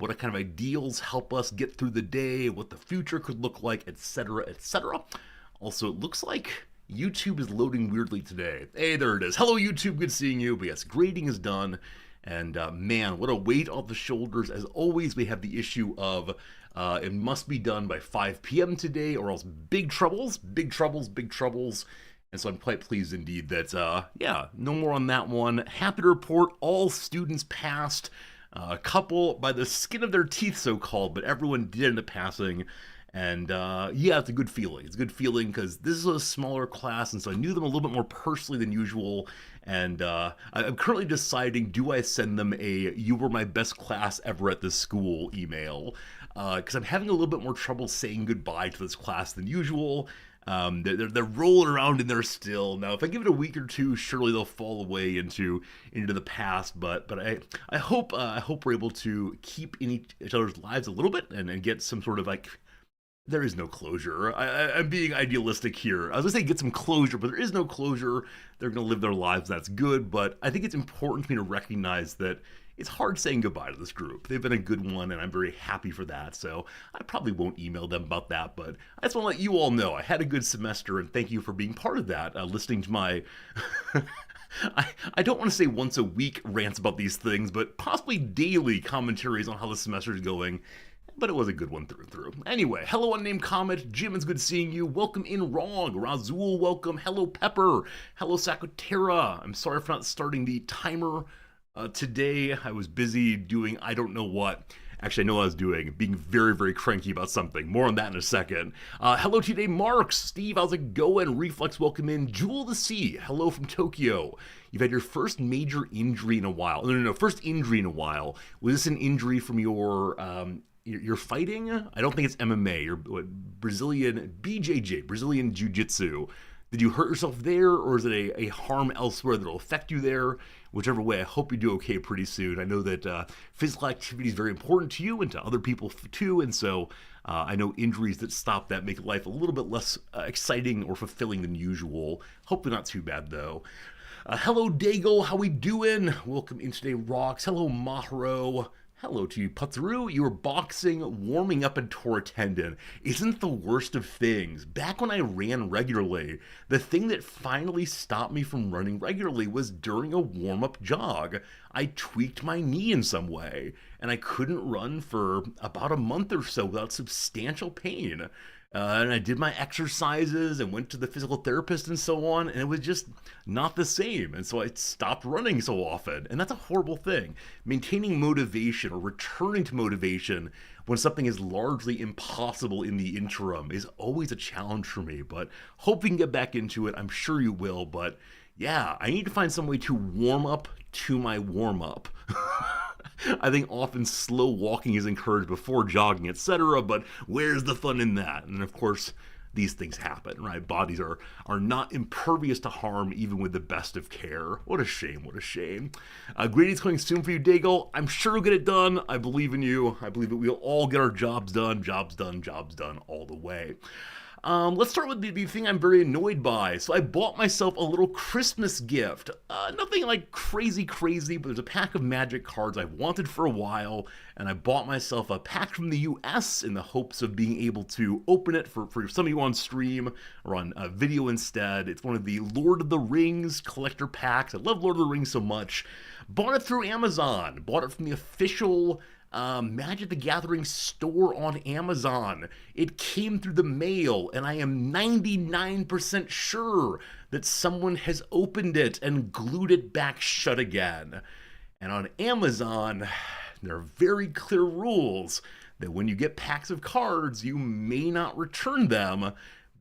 what kind of ideals help us get through the day, what the future could look like, etc., etc. Also, it looks like YouTube is loading weirdly today. Hey, there it is. Hello, YouTube. Good seeing you. But yes, grading is done. And man, what a weight off the shoulders. As always, we have the issue of it must be done by 5 p.m. today, or else big troubles, big troubles, big troubles. And so I'm quite pleased indeed that, yeah, no more on that one. Happy to report all students passed. A couple by the skin of their teeth, so called, but everyone did end up passing. And yeah, it's a good feeling. It's a good feeling because this is a smaller class, and so I knew them a little bit more personally than usual. And I'm currently deciding, do I send them a "you were my best class ever at this school" email? Because I'm having a little bit more trouble saying goodbye to this class than usual. They're rolling around in there still. Now, if I give it a week or two, surely they'll fall away into the past. But I hope we're able to keep in each other's lives a little bit and get some sort of like. There is no closure. I'm being idealistic here. I was gonna say get some closure, but there is no closure. They're gonna live their lives. That's good. But I think it's important for me to recognize that it's hard saying goodbye to this group. They've been a good one, and I'm very happy for that. So I probably won't email them about that, but I just want to let you all know I had a good semester, and thank you for being part of that, listening to my... I don't want to say once a week rants about these things, but possibly daily commentaries on how the semester is going. But it was a good one through and through. Anyway, hello unnamed comet. Jim, it's good seeing you. Welcome in Wrong. Razul, welcome. Hello Pepper. Hello Sakotera. I'm sorry for not starting the timer today. I was busy doing I don't know what. Actually, I know what I was doing. Being very, very cranky about something. More on that in a second. Hello today, Marks. Steve, how's it going? Reflex, welcome in. Jewel the Sea. Hello from Tokyo. You've had your first major injury in a while. No. First injury in a while. Was this an injury from your... You're fighting? I don't think it's MMA. You're Brazilian BJJ, Brazilian Jiu-Jitsu. Did you hurt yourself there, or is it a harm elsewhere that'll affect you there? Whichever way, I hope you do okay pretty soon. I know that physical activity is very important to you and to other people too, and so I know injuries that stop that make life a little bit less exciting or fulfilling than usual. Hopefully not too bad though. Hello Dago, how we doing? Welcome in today, Rocks. Hello Mahro. Hello to you, Putzaru. You were boxing, warming up, and tore a tendon. Isn't the worst of things. Back when I ran regularly, the thing that finally stopped me from running regularly was during a warm-up jog. I tweaked my knee in some way, and I couldn't run for about a month or so without substantial pain. And I did my exercises and went to the physical therapist and so on, and it was just not the same. And so I stopped running so often, and that's a horrible thing. Maintaining motivation or returning to motivation when something is largely impossible in the interim is always a challenge for me, but hope we can get back into it. I'm sure you will, but yeah, I need to find some way to warm up to my warm-up. I think often slow walking is encouraged before jogging, etc., but where's the fun in that? And of course, these things happen, right? Bodies are not impervious to harm even with the best of care. What a shame, what a shame. Grading's coming soon for you, Daigle. I'm sure you'll get it done. I believe in you. I believe that we'll all get our jobs done, jobs done, jobs done all the way. Let's start with the thing I'm very annoyed by. So I bought myself a little Christmas gift. Nothing like crazy, but there's a pack of Magic cards I've wanted for a while, and I bought myself a pack from the US in the hopes of being able to open it for some of you on stream or on video instead. It's one of the Lord of the Rings collector packs. I love Lord of the Rings so much. Bought it through Amazon. Bought it from the official Magic the Gathering store on Amazon. It came through the mail, and I am 99% sure that someone has opened it and glued it back shut again. And on Amazon, there are very clear rules that when you get packs of cards, you may not return them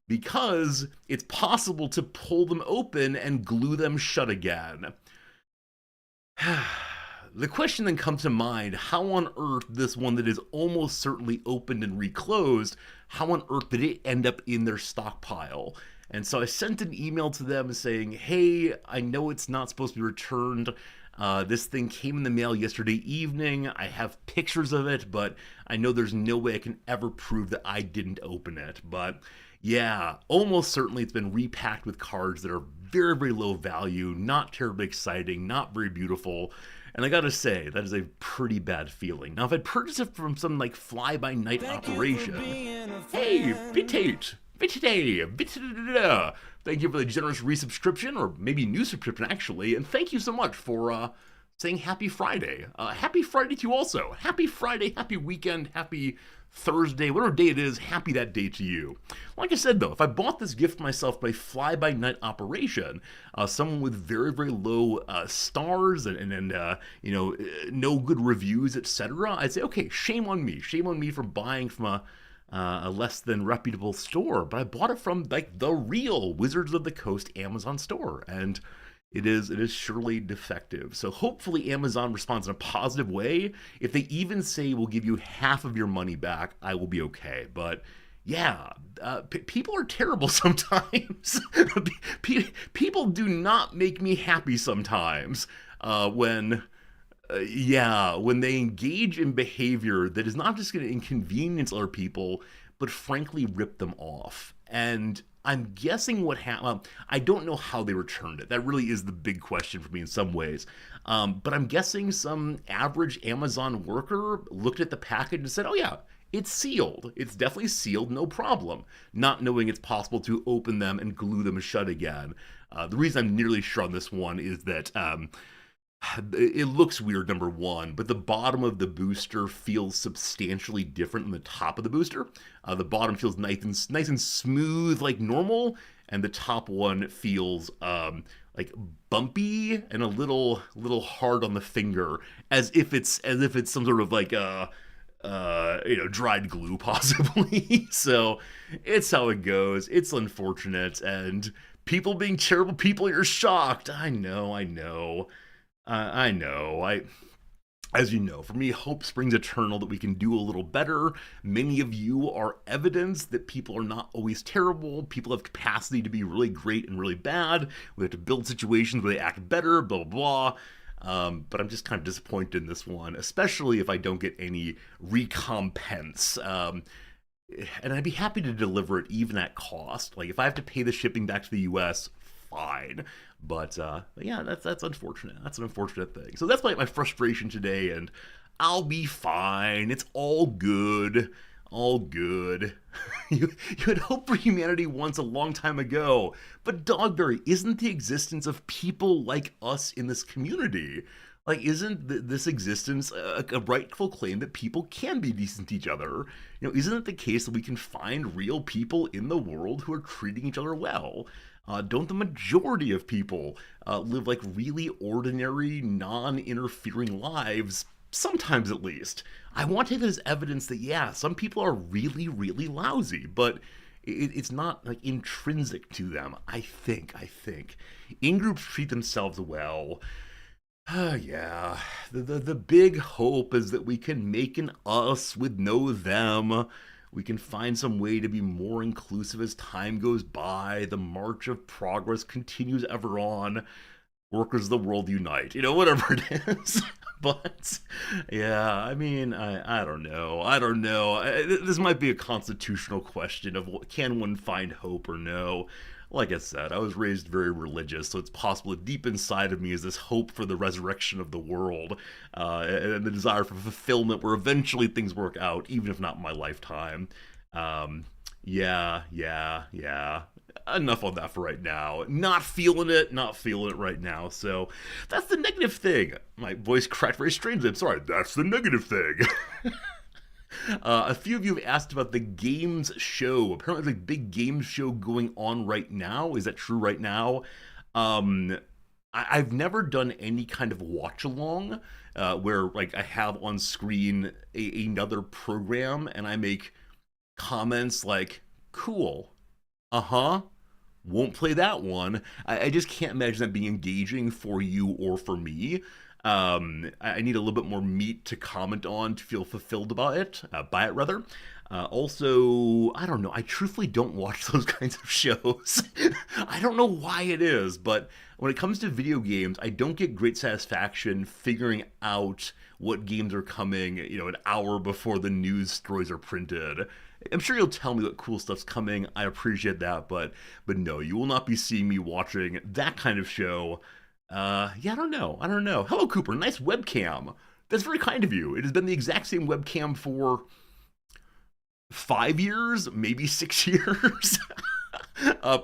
because it's possible to pull them open and glue them shut again. The question then comes to mind, how on earth this one that is almost certainly opened and reclosed, how on earth did it end up in their stockpile? And so I sent an email to them saying, hey, I know it's not supposed to be returned. This thing came in the mail yesterday evening. I have pictures of it, but I know there's no way I can ever prove that I didn't open it. But yeah, almost certainly it's been repacked with cards that are very, very low value, not terribly exciting, not very beautiful. And I gotta say, that is a pretty bad feeling. Now, if I'd purchased it from some like fly-by-night Thank you for operation, being a hey, friend. bitate, thank you for the generous resubscription, or maybe new subscription actually, and thank you so much for saying Happy Friday. Happy Friday to you also. Happy Friday, happy weekend, happy Thursday, whatever day it is, happy that day to you. Like I said though, if I bought this gift myself by fly-by-night operation, someone with very, very low stars and no good reviews, etc., I'd say, okay, shame on me for buying from a less than reputable store. But I bought it from like the real Wizards of the Coast Amazon store, and it is surely defective. So hopefully Amazon responds in a positive way. If they even say we'll give you half of your money back, I will be okay. But yeah, people are terrible sometimes. People do not make me happy sometimes when they engage in behavior that is not just going to inconvenience other people, but frankly rip them off. And I'm guessing what happened. I don't know how they returned it. That really is the big question for me in some ways. But I'm guessing some average Amazon worker looked at the package and said, "Oh yeah, it's sealed. It's definitely sealed, no problem." Not knowing it's possible to open them and glue them shut again. The reason I'm nearly sure on this one is that it looks weird, number one, but the bottom of the booster feels substantially different than the top of the booster. The bottom feels nice and smooth like normal, and the top one feels like bumpy and a little hard on the finger, as if it's some sort of like dried glue possibly. So it's how it goes. It's unfortunate, and people being terrible people, you're shocked. I know. I know. As you know, for me, hope springs eternal that we can do a little better. Many of you are evidence that people are not always terrible. People have capacity to be really great and really bad. We have to build situations where they act better, blah, blah, blah. But I'm just kind of disappointed in this one, especially if I don't get any recompense. And I'd be happy to deliver it even at cost. Like, if I have to pay the shipping back to the US, fine. But yeah, that's unfortunate. That's an unfortunate thing. So that's my frustration today, and I'll be fine. It's all good. All good. you had hope for humanity once a long time ago, but Dogberry, isn't the existence of people like us in this community, like, isn't this existence a rightful claim that people can be decent to each other? Isn't it the case that we can find real people in the world who are treating each other well? Don't the majority of people live like really ordinary, non-interfering lives? Sometimes, at least. I want to take that as evidence that, yeah, some people are really, really lousy, but it's not like intrinsic to them. I think. In-groups treat themselves well. Yeah, the big hope is that we can make an us with no them. We can find some way to be more inclusive as time goes by. The march of progress continues ever on. Workers of the world unite. Whatever it is. But yeah, I mean, I don't know. This might be a constitutional question of can one find hope or no. Like I said, I was raised very religious, so it's possible that deep inside of me is this hope for the resurrection of the world, and the desire for fulfillment where eventually things work out, even if not in my lifetime. Yeah. Enough on that for right now. Not feeling it right now, so that's the negative thing. My voice cracked very strangely, I'm sorry, that's the negative thing. A few of you have asked about the games show. Apparently, there's a big games show going on right now. Is that true right now? I've never done any kind of watch along where like I have on screen another program and I make comments like, "Cool, won't play that one." I just can't imagine that being engaging for you or for me. I need a little bit more meat to comment on to feel fulfilled about it, by it rather. Also, I don't know. I truthfully don't watch those kinds of shows. I don't know why it is, but when it comes to video games, I don't get great satisfaction figuring out what games are coming, an hour before the news stories are printed. I'm sure you'll tell me what cool stuff's coming. I appreciate that, but no, you will not be seeing me watching that kind of show Yeah, I don't know. I don't know. Hello, Cooper. Nice webcam. That's very kind of you. It has been the exact same webcam for 5 years, maybe 6 years.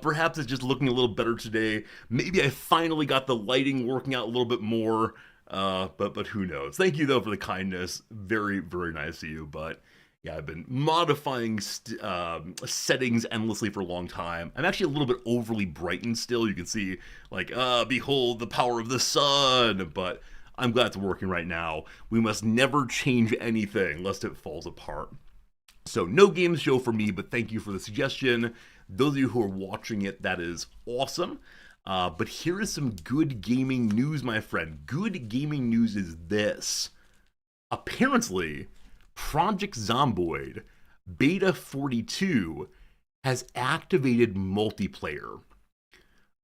Perhaps it's just looking a little better today. Maybe I finally got the lighting working out a little bit more. But who knows? Thank you though for the kindness. Very very nice of you. But yeah, I've been modifying settings endlessly for a long time. I'm actually a little bit overly brightened still. You can see like, behold the power of the sun. But I'm glad it's working right now. We must never change anything lest it falls apart. So no games show for me, but thank you for the suggestion. Those of you who are watching it, that is awesome. But here is some good gaming news, my friend. Good gaming news is this. Apparently, Project Zomboid Beta 42 has activated multiplayer.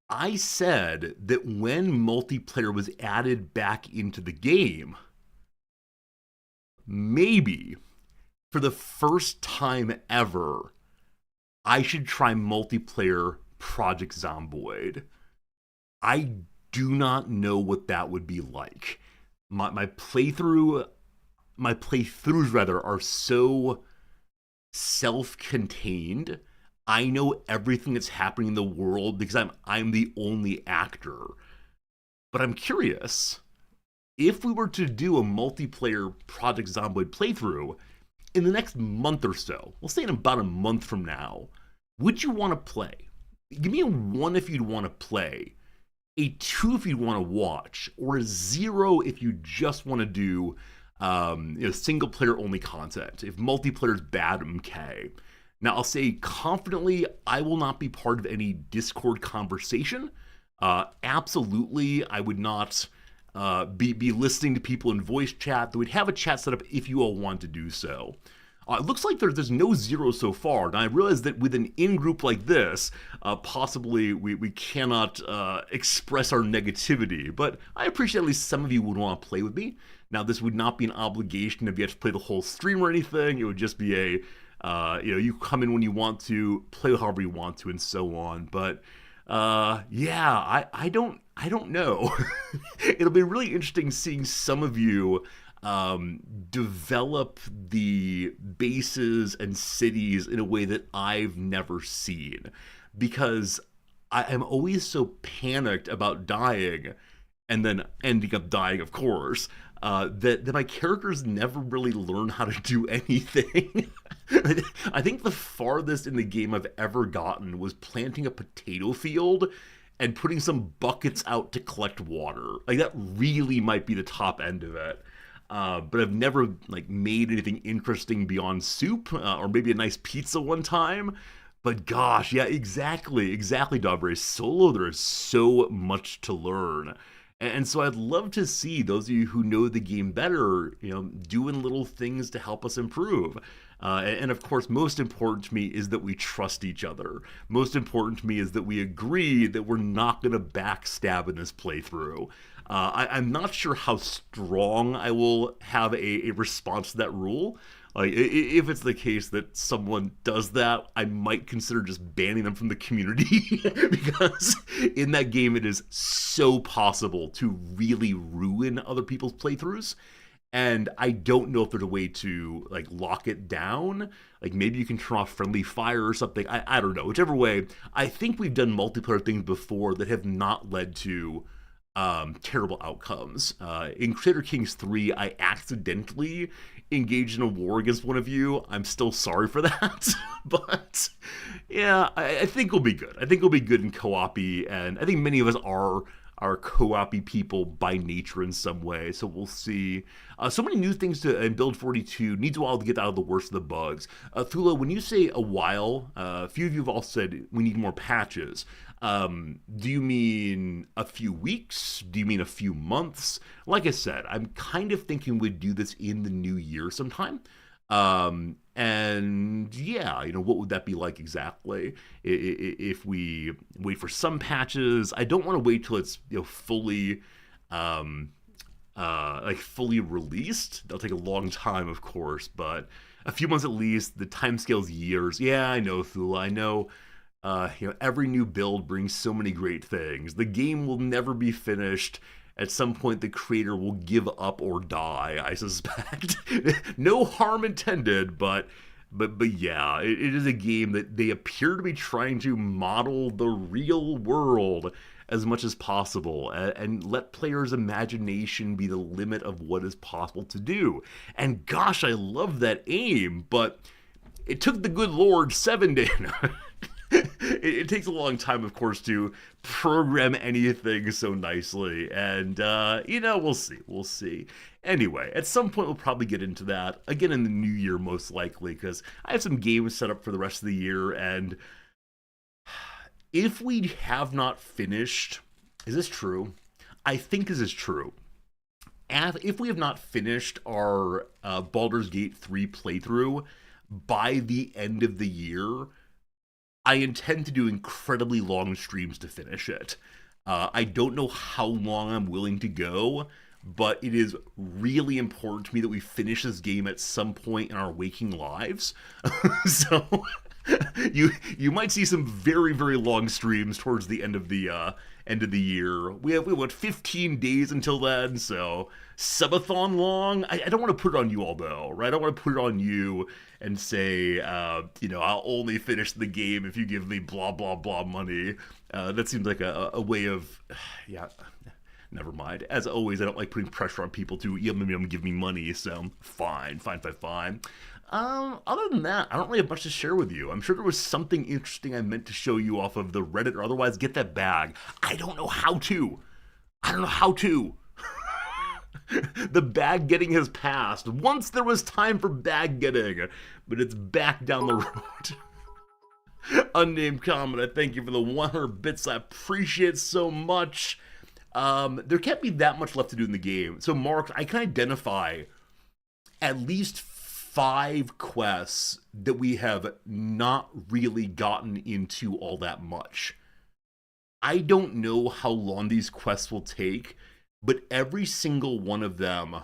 I said that when multiplayer was added back into the game, maybe for the first time ever, I should try multiplayer Project Zomboid. I do not know what that would be like. My playthroughs rather are so self-contained. I know everything that's happening in the world because I'm the only actor. But I'm curious, if we were to do a multiplayer Project Zomboid playthrough in the next month or so, we'll say in about a month from now, would you want to play? Give me a 1 if you'd want to play, a 2 if you'd want to watch, or a 0 if you just want to do single player only content. If multiplayer is bad, okay. Now I'll say confidently, I will not be part of any Discord conversation. Absolutely, I would not be listening to people in voice chat. We'd have a chat set up if you all want to do so. It looks like there's no zero so far. Now I realize that with an in-group like this, possibly we cannot express our negativity, but I appreciate at least some of you would want to play with me. Now this would not be an obligation if you have to play the whole stream or anything. It would just be you come in when you want to, play however you want to, and so on. But yeah, I don't know. It'll be really interesting seeing some of you develop the bases and cities in a way that I've never seen, because I'm always so panicked about dying and then ending up dying, of course, that my characters never really learn how to do anything. I think the farthest in the game I've ever gotten was planting a potato field and putting some buckets out to collect water. Like, that really might be the top end of it. But I've never made anything interesting beyond soup, or maybe a nice pizza one time. But gosh, yeah, exactly, Dobre. Solo, there is so much to learn. And so I'd love to see those of you who know the game better, doing little things to help us improve. And of course, most important to me is that we trust each other. Most important to me is that we agree that we're not going to backstab in this playthrough. I'm not sure how strong I will have a response to that rule. Like, if it's the case that someone does that, I might consider just banning them from the community because in that game it is so possible to really ruin other people's playthroughs. And I don't know if there's a way to lock it down. Like, maybe you can turn off friendly fire or something. I don't know. Whichever way, I think we've done multiplayer things before that have not led to terrible outcomes. In Crusader Kings 3, I accidentally engaged in a war against one of you. I'm still sorry for that. But yeah, I think we'll be good. I think we'll be good in co-op-y, and I think many of us are co-op-y people by nature in some way, so we'll see. So many new things in Build 42. Needs a while to get out of the worst of the bugs. Thula, when you say a while, a few of you have all said we need more patches. Do you mean a few weeks? Do you mean a few months? Like I said, I'm kind of thinking we'd do this in the new year sometime. And yeah, what would that be like exactly? If we wait for some patches, I don't want to wait till it's fully, fully released. That'll take a long time, of course, but a few months at least. The timescale's years. Yeah, I know, Thula. I know. Every new build brings so many great things. The game will never be finished. At some point, the creator will give up or die, I suspect. No harm intended, but yeah, it is a game that they appear to be trying to model the real world as much as possible and let players' imagination be the limit of what is possible to do. And gosh, I love that aim, but it took the good Lord 7 days. It takes a long time, of course, to program anything so nicely, and we'll see. We'll see. Anyway, at some point we'll probably get into that again in the new year, most likely, because I have some games set up for the rest of the year, and if we have not finished, is this true? I think this is true. If we have not finished our Baldur's Gate 3 playthrough by the end of the year, I intend to do incredibly long streams to finish it. I don't know how long I'm willing to go, but it is really important to me that we finish this game at some point in our waking lives. So you might see some very, very long streams towards the end of the year. We have 15 days until then, so subathon long. I don't want to put it on you all though, right? I don't want to put it on you and say, I'll only finish the game if you give me blah blah blah money. That seems like a way of, yeah. Never mind. As always, I don't like putting pressure on people to give me money, so fine. Other than that, I don't really have much to share with you. I'm sure there was something interesting I meant to show you off of the Reddit or otherwise get that bag. I don't know how to. The bag getting has passed. Once there was time for bag getting, but it's back down the road. Unnamed comment, I thank you for the 100 bits. I appreciate it so much. There can't be that much left to do in the game. So, Mark, I can identify at least 5 quests that we have not really gotten into all that much. I don't know how long these quests will take, but every single one of them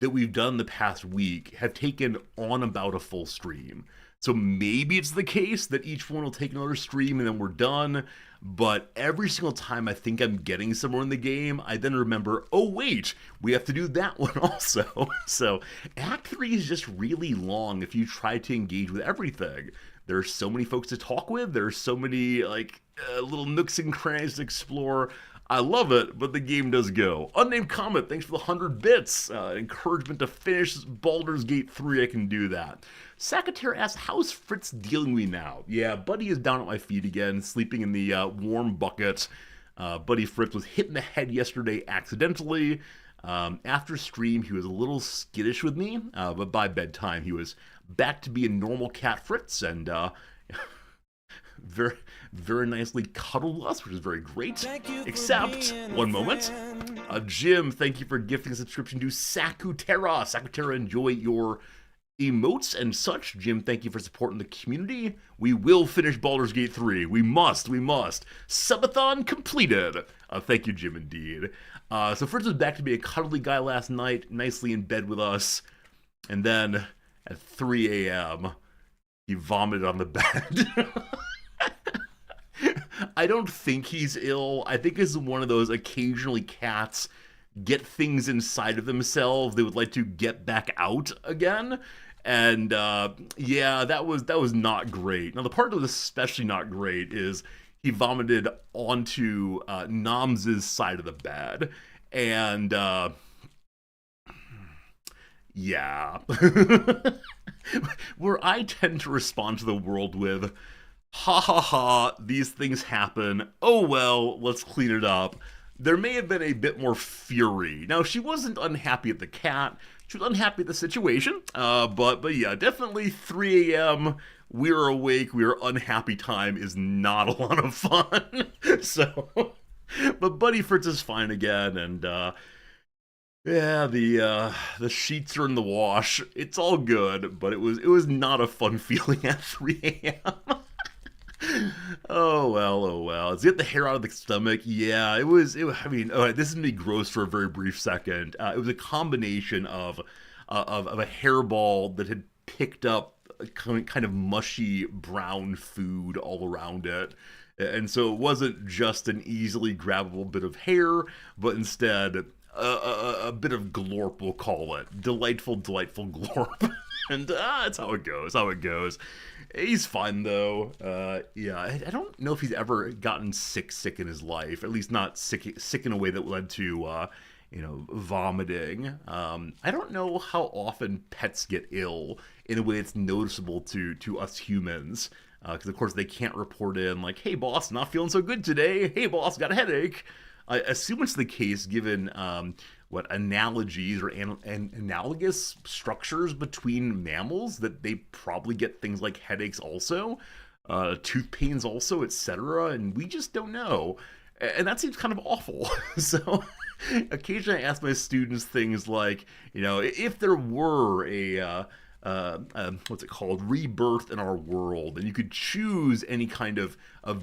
that we've done the past week have taken on about a full stream. So maybe it's the case that each one will take another stream and then we're done. But every single time I think I'm getting somewhere in the game, I then remember, oh wait, we have to do that one also. So Act 3 is just really long if you try to engage with everything. There's so many folks to talk with. There's so many little nooks and crannies to explore. I love it, but the game does go. Unnamed comment, thanks for the 100 bits. Encouragement to finish Baldur's Gate 3, I can do that. Sacater asks, how's Fritz dealing with me now? Yeah, Buddy is down at my feet again, sleeping in the warm bucket. Buddy Fritz was hit in the head yesterday accidentally. After stream, he was a little skittish with me, but by bedtime, he was back to being normal cat Fritz, and very, very nicely cuddled us, which is very great. Except, one moment, Jim, thank you for gifting a subscription to Sakutera. Sakutera, enjoy your emotes and such. Jim, thank you for supporting the community. We will finish Baldur's Gate 3. We must. Subathon completed. Thank you, Jim, indeed. So Fritz was back to be a cuddly guy last night, nicely in bed with us. And then, at 3 a.m., he vomited on the bed. I don't think he's ill. I think it's one of those occasionally cats get things inside of themselves they would like to get back out again. And yeah, that was not great. Now the part that was especially not great is he vomited onto Nams's side of the bed. And yeah. Where I tend to respond to the world with, ha ha ha, these things happen. Oh well, let's clean it up. There may have been a bit more fury. Now, she wasn't unhappy at the cat. She was unhappy at the situation. But yeah, definitely 3 a.m. We're awake. We're unhappy time is not a lot of fun. So, but Buddy Fritz is fine again, and yeah, the sheets are in the wash. It's all good, but it was not a fun feeling at 3 a.m. Oh well. Let's get the hair out of the stomach. Yeah, it was. I mean, all right, this is gonna be gross for a very brief second. It was a combination of a hairball that had picked up kind of mushy brown food all around it. And so it wasn't just an easily grabbable bit of hair, but instead a bit of glorp, we'll call it. Delightful, delightful glorp. And that's how it goes, how it goes. He's fine though. Yeah, I don't know if he's ever gotten sick in his life. At least not sick in a way that led to, vomiting. I don't know how often pets get ill in a way that's noticeable to us humans. Because of course they can't report in like, "Hey boss, not feeling so good today. Hey boss, got a headache." I assume it's the case given what analogies or analogous structures between mammals that they probably get things like headaches also, tooth pains also, etc. And we just don't know, and that seems kind of awful. So occasionally I ask my students things like, if there were a what's it called, rebirth in our world, and you could choose any kind of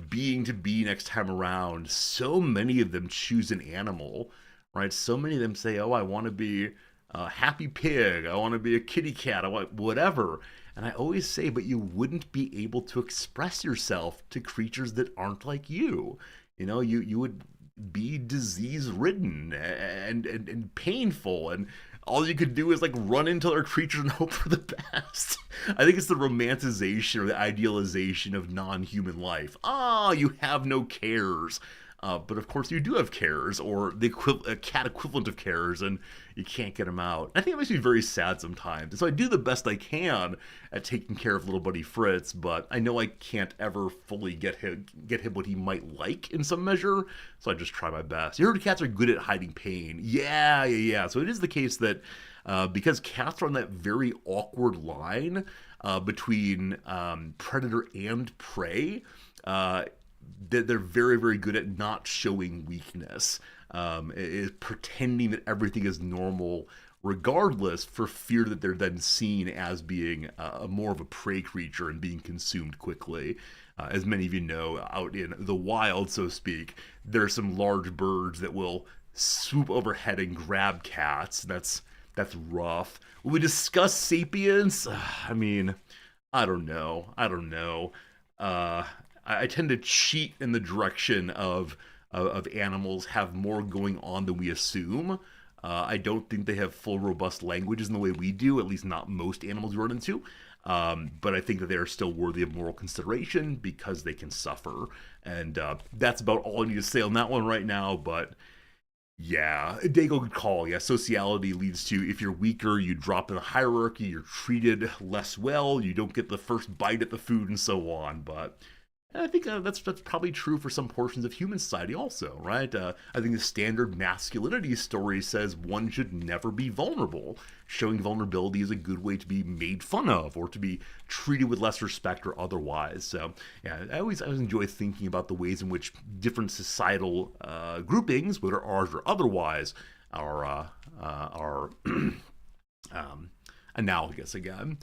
being to be next time around, so many of them choose an animal, right? So many of them say, "Oh, I want to be a happy pig, I want to be a kitty cat, I want whatever." And I always say, but you wouldn't be able to express yourself to creatures that aren't like you. You would be disease ridden and painful, and all you could do is like run into other creatures and hope for the best. I think it's the romanticization or the idealization of non-human life. You have no cares. But of course you do have cares, or the cat equivalent of cares, and you can't get them out. I think it makes me very sad sometimes. And so I do the best I can at taking care of little buddy Fritz, but I know I can't ever fully get him what he might like in some measure, so I just try my best. You heard cats are good at hiding pain. Yeah. So it is the case that because cats are on that very awkward line between predator and prey, they're very, very good at not showing weakness, is pretending that everything is normal regardless, for fear that they're then seen as being more of a prey creature and being consumed quickly. As many of you know, out in the wild, so to speak, there are some large birds that will swoop overhead and grab cats. That's rough. Will we discuss sapiens? I mean, I don't know. I tend to cheat in the direction of animals have more going on than we assume. I don't think they have full, robust languages in the way we do, at least not most animals we run into. But I think that they are still worthy of moral consideration because they can suffer. And that's about all I need to say on that one right now. But yeah, Dago good call. Yeah, sociality leads to, if you're weaker, you drop in the hierarchy, you're treated less well, you don't get the first bite at the food, and so on. But I think that's probably true for some portions of human society also, right? I think the standard masculinity story says one should never be vulnerable. Showing vulnerability is a good way to be made fun of or to be treated with less respect or otherwise. So, yeah, I always enjoy thinking about the ways in which different societal groupings, whether ours or otherwise, are analogous again.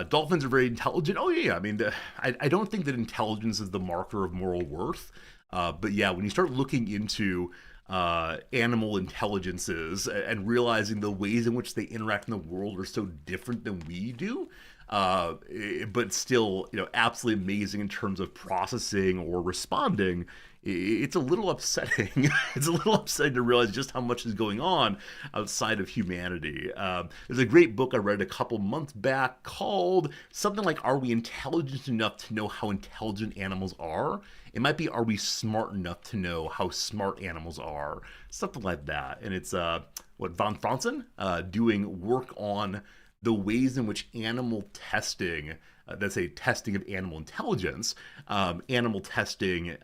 Dolphins are very intelligent. Oh yeah, I mean, I don't think that intelligence is the marker of moral worth. But yeah, when you start looking into animal intelligences and realizing the ways in which they interact in the world are so different than we do, but still, absolutely amazing in terms of processing or responding, it's a little upsetting. It's a little upsetting to realize just how much is going on outside of humanity. There's a great book I read a couple months back called something like "Are We Intelligent Enough to Know How Intelligent Animals Are?" It might be "Are We Smart Enough to Know How Smart Animals Are?" Something like that. And it's Von Franzen doing work on the ways in which animal testing, that's a testing of animal intelligence, animal testing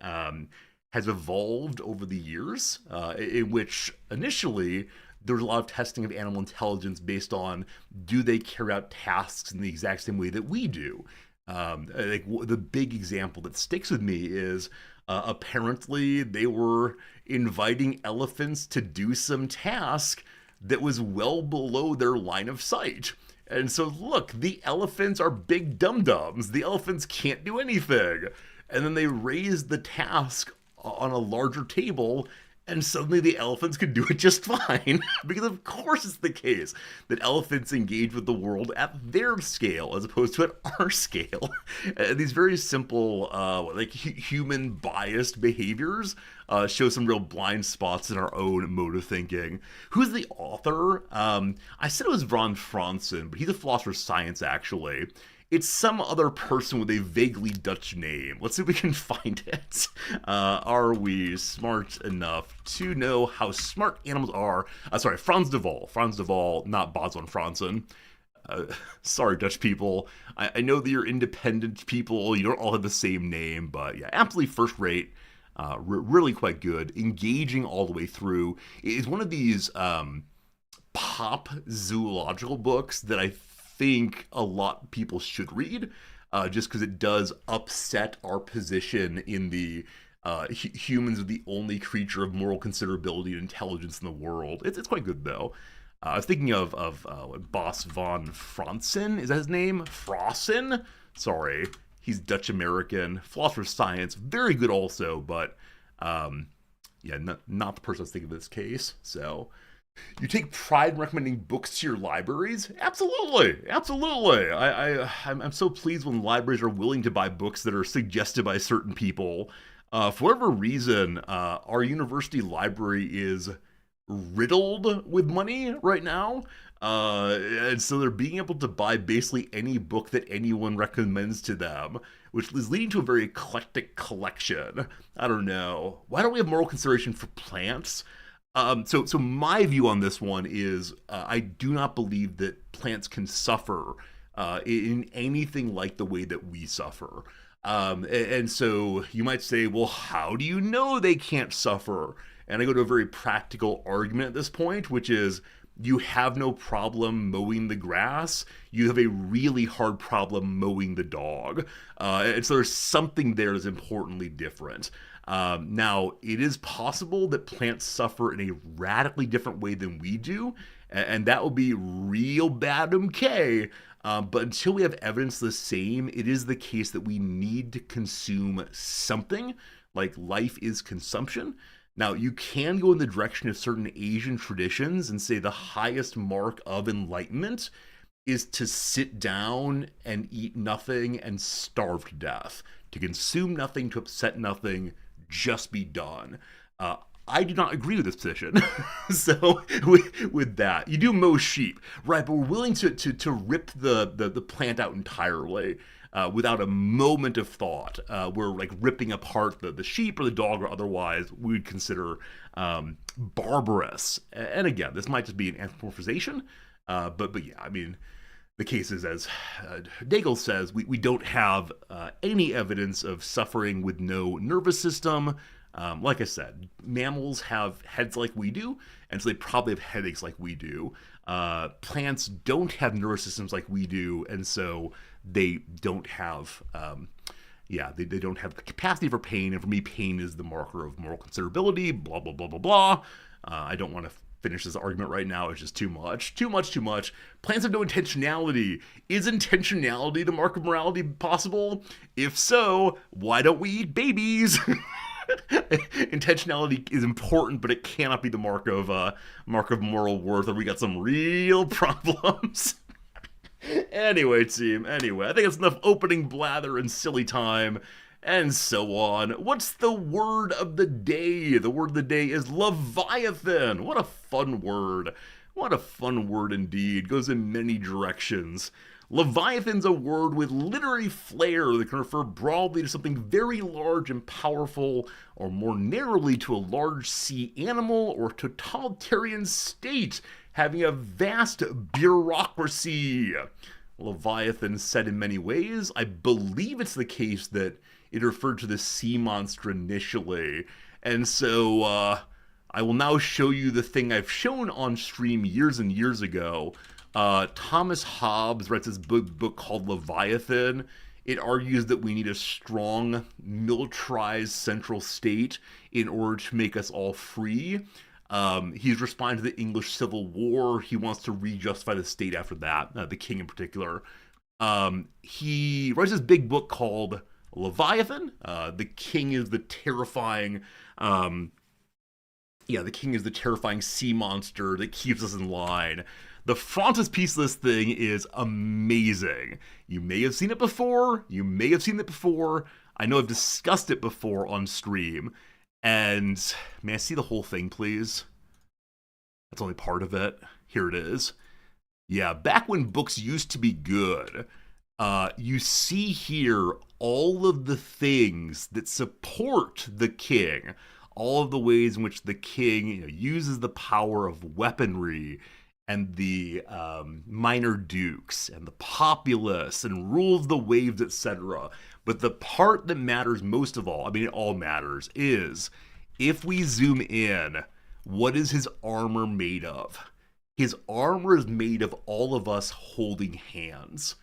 has evolved over the years, in which initially there was a lot of testing of animal intelligence based on, do they carry out tasks in the exact same way that we do? Like the big example that sticks with me is apparently they were inviting elephants to do some task that was well below their line of sight. And so, look, the elephants are big dum-dums. The elephants can't do anything. And then they raised the task on a larger table, And suddenly the elephants could do it just fine. Because of course it's the case that elephants engage with the world at their scale as opposed to at our scale. These very simple, human biased behaviors show some real blind spots in our own mode of thinking. Who's the author? I said it was Ron Franzen, but he's a philosopher of science, actually. It's some other person with a vaguely Dutch name. Let's see if we can find it. Are we smart enough to know how smart animals are? Sorry, Frans de Waal. Frans de Waal, not Bas van Fransen. Sorry, Dutch people. I know that you're independent people. You don't all have the same name, but yeah, absolutely first rate. Really quite good. Engaging all the way through. It's one of these pop zoological books that I think a lot of people should read, just because it does upset our position in the humans are the only creature of moral considerability and intelligence in the world. It's quite good, though. I was thinking of Bas van Fransen. Is that his name? Frossen? Sorry. He's Dutch-American. Philosopher of science. Very good also, but yeah, not the person I was thinking of in this case. So... You take pride in recommending books to your libraries? Absolutely, absolutely. I'm so pleased when libraries are willing to buy books that are suggested by certain people. For whatever reason, our university library is riddled with money right now. And so they're being able to buy basically any book that anyone recommends to them, which is leading to a very eclectic collection. I don't know. Why don't we have moral consideration for plants? So my view on this one is I do not believe that plants can suffer in anything like the way that we suffer. And so you might say, well, how do you know they can't suffer? And I go to a very practical argument at this point, which is you have no problem mowing the grass. You have a really hard problem mowing the dog. And so there's something there that's importantly different. Now, it is possible that plants suffer in a radically different way than we do, and that would be real bad okay. But until we have evidence the same, it is the case that we need to consume something, like life is consumption. Now, you can go in the direction of certain Asian traditions and say the highest mark of enlightenment is to sit down and eat nothing and starve to death, to consume nothing, to upset nothing, just be done. I do not agree with this position. So with that, you do mow sheep, right? But we're willing to rip the plant out entirely without a moment of thought. We're like ripping apart the sheep or the dog or otherwise we would consider barbarous. And again, this might just be an anthropomorphization, but yeah, I mean, the case is, as Nagel says, we don't have any evidence of suffering with no nervous system. Like I said, mammals have heads like we do, and so they probably have headaches like we do. Plants don't have nervous systems like we do, and so they don't have, they don't have the capacity for pain. And for me, pain is the marker of moral considerability. Blah blah blah blah blah. I don't want to finish this argument right now. It's just too much. Plants have no intentionality. Is intentionality the mark of morality possible? If so, why don't we eat babies? Intentionality is important, but it cannot be the mark of moral worth, or we got some real problems. Anyway, team. I think it's enough opening blather and silly time. And so on. What's the word of the day? The word of the day is Leviathan. What a fun word. What a fun word indeed. Goes in many directions. Leviathan's a word with literary flair that can refer broadly to something very large and powerful, or more narrowly to a large sea animal or totalitarian state having a vast bureaucracy. Leviathan said in many ways. I believe it's the case that it referred to the sea monster initially. And so I will now show you the thing I've shown on stream years and years ago. Thomas Hobbes writes this book called Leviathan. It argues that we need a strong, militarized central state in order to make us all free. He's responding to the English Civil War. He wants to re-justify the state after that, the king in particular. He writes this big book called Leviathan. The king is the terrifying Yeah, the king is the terrifying sea monster that keeps us in line. The frontispiece of this thing is amazing. You may have seen it before. You may have seen it before. I know I've discussed it before on stream. And may I see the whole thing, please? That's only part of it. Here it is. Yeah, back when books used to be good, you see here all of the things that support the king, all of the ways in which the king uses the power of weaponry and the minor dukes and the populace and rules the waves, etc. But the part that matters most of all, I mean, it all matters, is if we zoom in, what is his armor made of? His armor is made of all of us holding hands.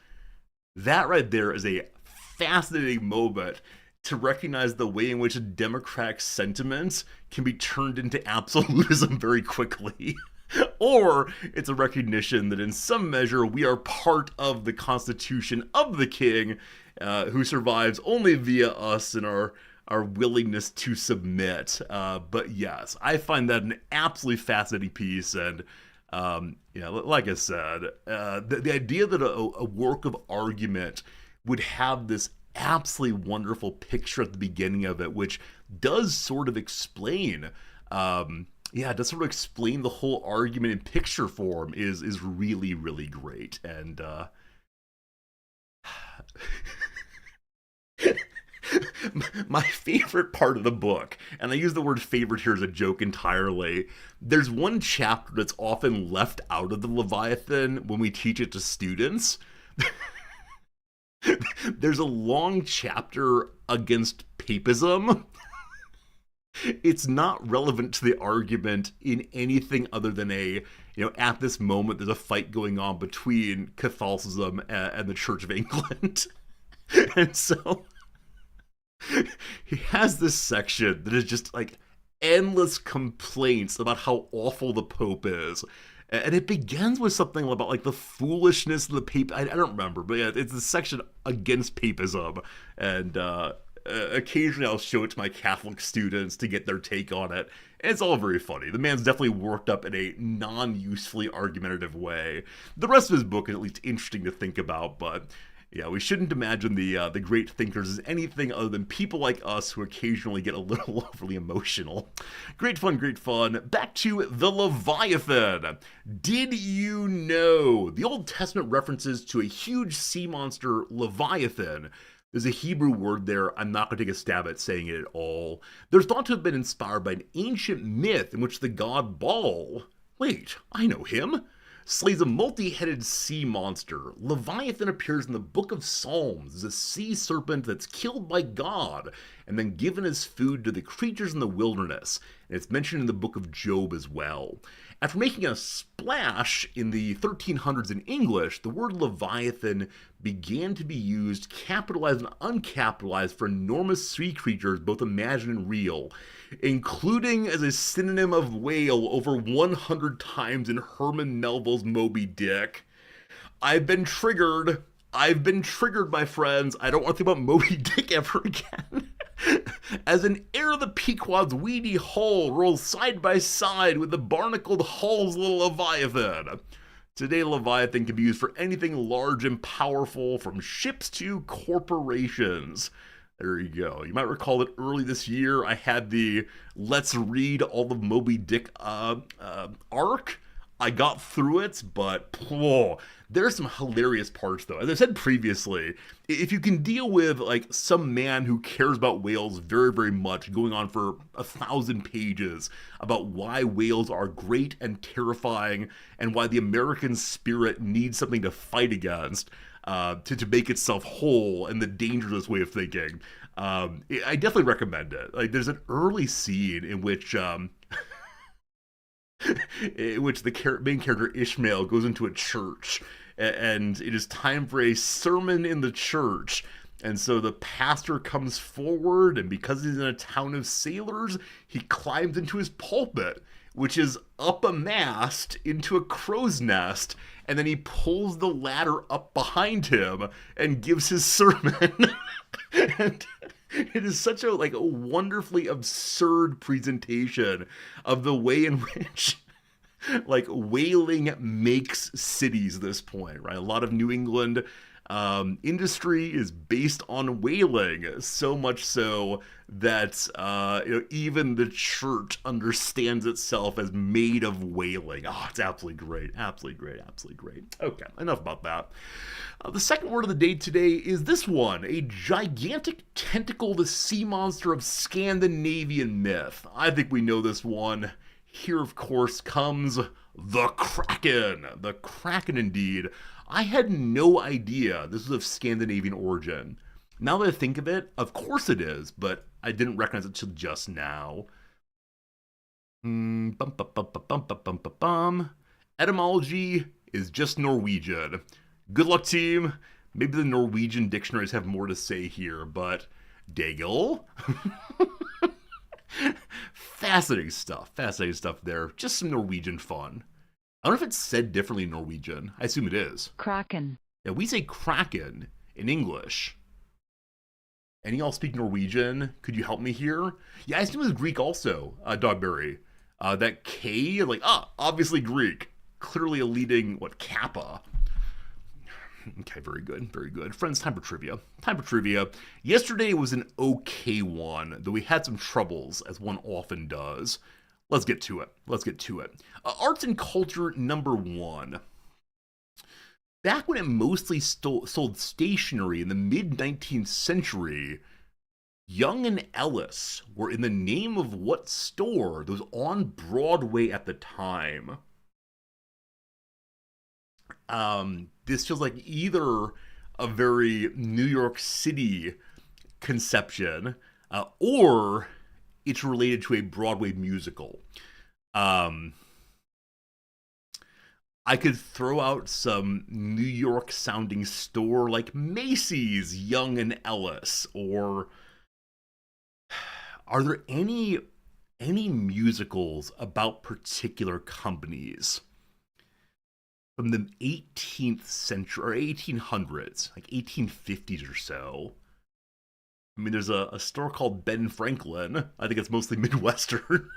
That right there is a fascinating moment to recognize the way in which democratic sentiments can be turned into absolutism very quickly. Or it's a recognition that in some measure we are part of the constitution of the king, who survives only via us and our willingness to submit. But yes, I find that an absolutely fascinating piece. And like I said, the idea that a work of argument would have this absolutely wonderful picture at the beginning of it, which does sort of explain, does sort of explain the whole argument in picture form, is really, really great. And my favorite part of the book, and I use the word favorite here as a joke entirely, there's one chapter that's often left out of the Leviathan when we teach it to students. There's a long chapter against papism. It's not relevant to the argument in anything other than at this moment there's a fight going on between Catholicism and the Church of England. And so he has this section that is just like endless complaints about how awful the Pope is. And it begins with something about like the foolishness of the Pape. I don't remember, but yeah, it's a section against papism. And occasionally I'll show it to my Catholic students to get their take on it. And it's all very funny. The man's definitely worked up in a non-usefully argumentative way. The rest of his book is at least interesting to think about, but yeah, we shouldn't imagine the great thinkers as anything other than people like us who occasionally get a little overly emotional. Great fun, great fun. Back to the Leviathan. Did you know the Old Testament references to a huge sea monster, Leviathan? There's a Hebrew word there. I'm not going to take a stab at saying it at all. They're thought to have been inspired by an ancient myth in which the god Baal, wait, I know him, slays a multi-headed sea monster. Leviathan appears in the Book of Psalms as a sea serpent that's killed by God and then given as food to the creatures in the wilderness. And it's mentioned in the Book of Job as well. After making a splash in the 1300s in English, the word Leviathan began to be used, capitalized and uncapitalized, for enormous sea creatures, both imagined and real, including as a synonym of whale over 100 times in Herman Melville's Moby Dick. I've been triggered, my friends. I don't want to think about Moby Dick ever again. As an heir of the Pequod's weedy hull rolls side by side with the barnacled hull's little Leviathan. Today, Leviathan can be used for anything large and powerful, from ships to corporations. There you go. You might recall that early this year I had the Let's Read All of Moby Dick arc. I got through it, but there's some hilarious parts though. As I said previously, if you can deal with like some man who cares about whales very, very much, going on for 1,000 pages about why whales are great and terrifying and why the American spirit needs something to fight against, to make itself whole, and the dangers of this way of thinking, I definitely recommend it. Like, there's an early scene in which the main character Ishmael goes into a church, and it is time for a sermon in the church. And so the pastor comes forward, and because he's in a town of sailors, he climbs into his pulpit, which is up a mast into a crow's nest, and then he pulls the ladder up behind him and gives his sermon. And It is such a like a wonderfully absurd presentation of the way in which like whaling makes cities at this point, right? A lot of New England industry is based on whaling, so much so that even the church understands itself as made of whaling. Oh, it's absolutely great, absolutely great, absolutely great. Okay, enough about that. The second word of the day today is this one: a gigantic tentacled sea monster of Scandinavian myth. I think we know this one. Here, of course, comes the Kraken. The Kraken, indeed. I had no idea this was of Scandinavian origin. Now that I think of it, of course it is, but I didn't recognize it till just now. Etymology is just Norwegian. Good luck, team. Maybe the Norwegian dictionaries have more to say here, but Dagel. Fascinating stuff there. Just some Norwegian fun. I don't know if it's said differently in Norwegian. I assume it is. Kraken. Yeah, we say Kraken in English. Any of y'all speak Norwegian? Could you help me here? Yeah, I assume it was Greek also, Dogberry. That K, obviously Greek. Clearly a leading, Kappa. Okay, very good, very good. Friends, time for trivia. Time for trivia. Yesterday was an okay one, though we had some troubles, as one often does. Let's get to it. Arts and culture number one. Back when it mostly sold stationery in the mid-19th century, Young and Ellis were in the name of what store that was on Broadway at the time? This feels like either a very New York City conception, or it's related to a Broadway musical. I could throw out some New York sounding store like Macy's, Young and Ellis, or are there any musicals about particular companies from the 18th century or 1800s, like 1850s or so? I mean, there's a store called Ben Franklin. I think it's mostly Midwestern.